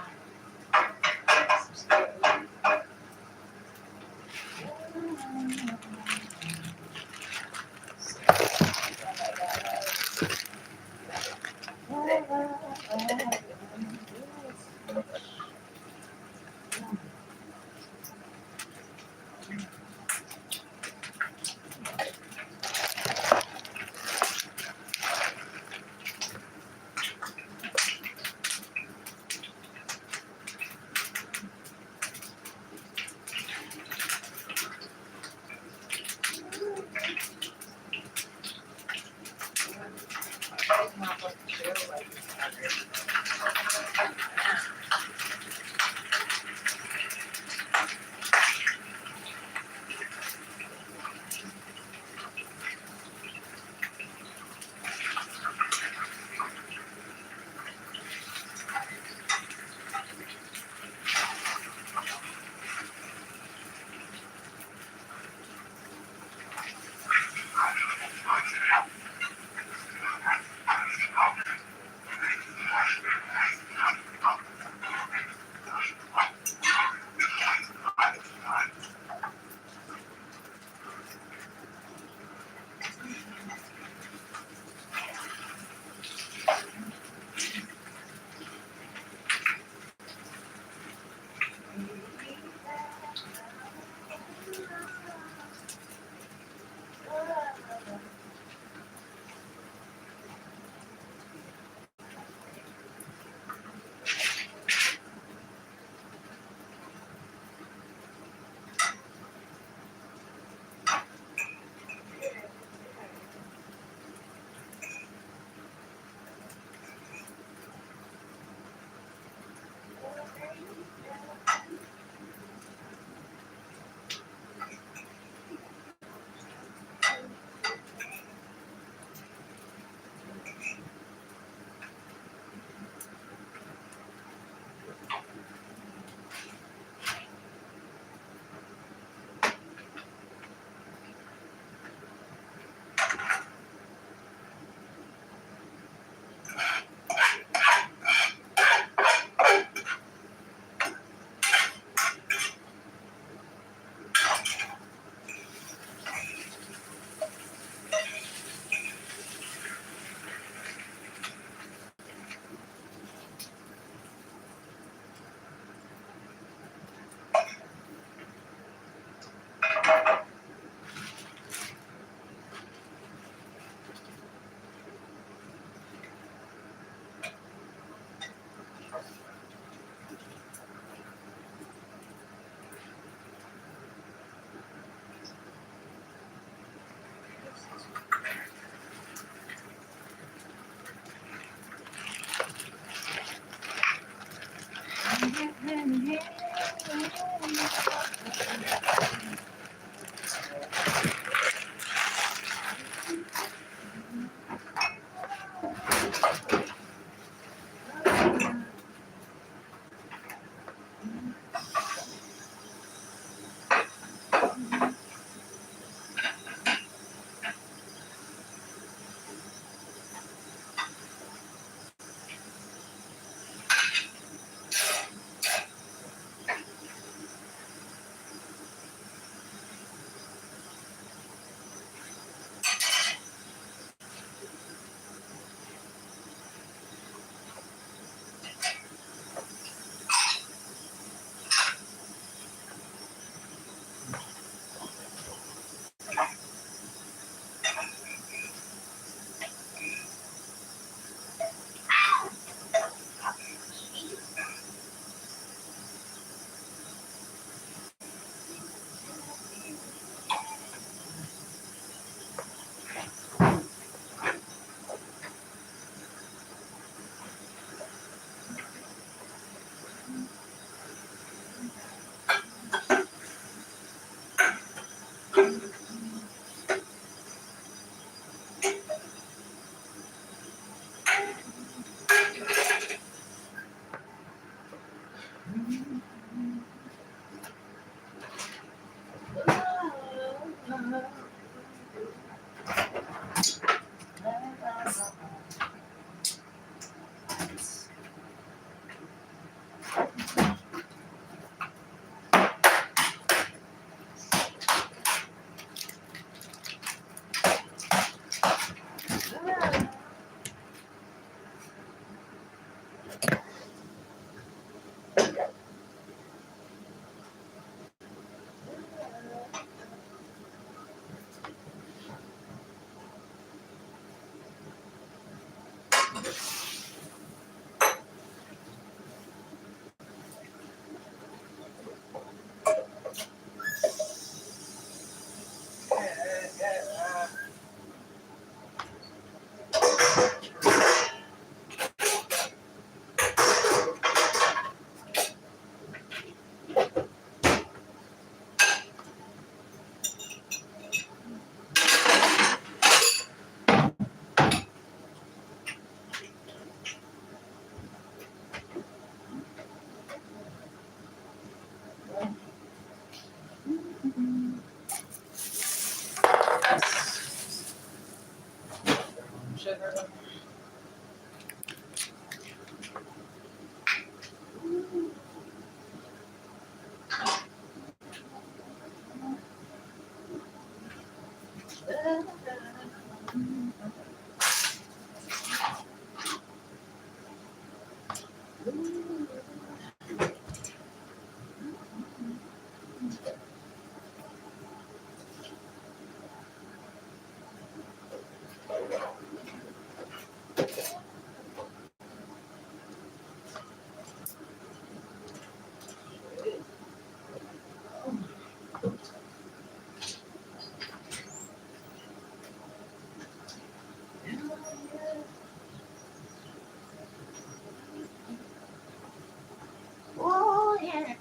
B: Oh yeah.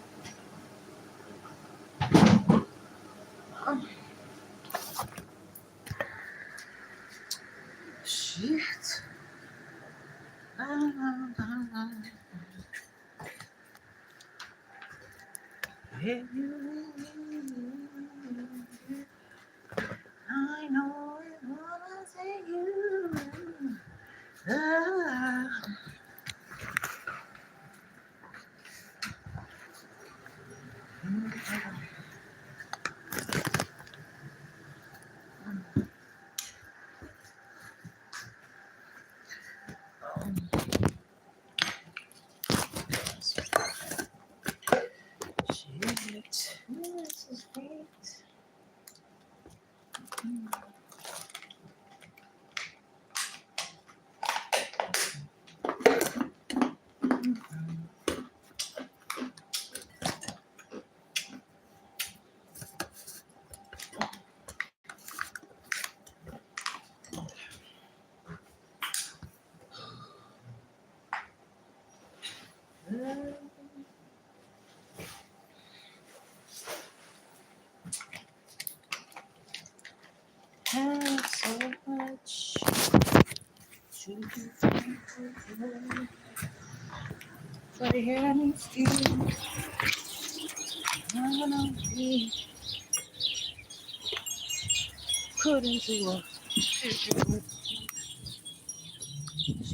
B: Shit. I know it was you. Shit. This is great. Have so much to do for the honesty. None of me couldn't do a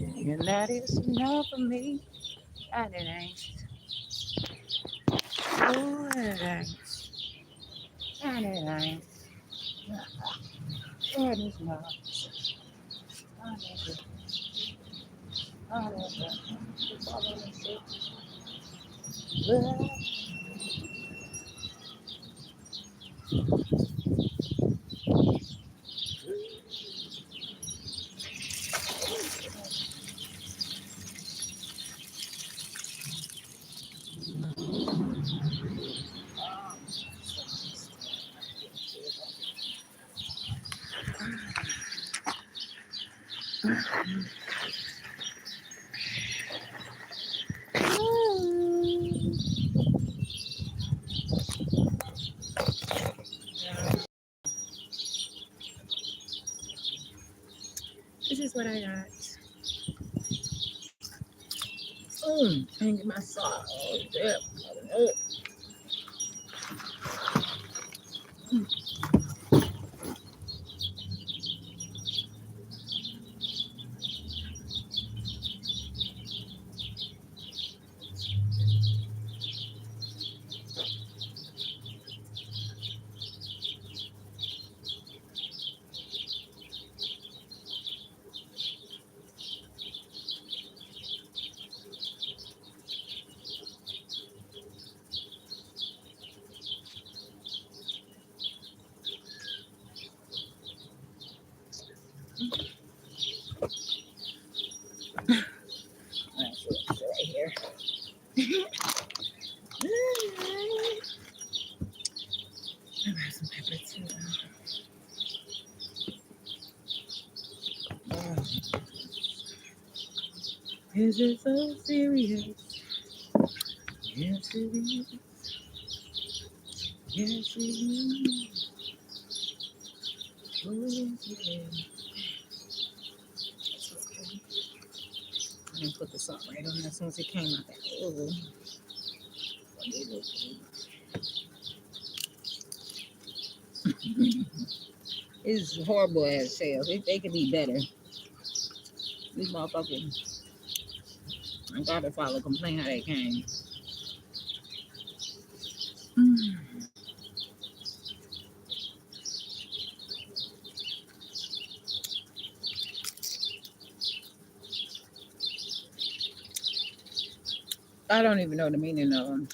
B: and that is enough for me. And it ain't. Oh, it ain't. And it ain't. It is not. I never. I never. It's all I say. Well, this is what I got. Can't get my sock. Oh, damn. Right here. I got some pepper too. Is it so serious? Yes, it is. Yes, it is. Oh, yes, it is. Okay. I'm gonna put the salt right on there as soon as it came out. Oh, it's horrible as sales. They could be better. These motherfuckers, I gotta file a complaint how they came. I don't even know the meaning of them.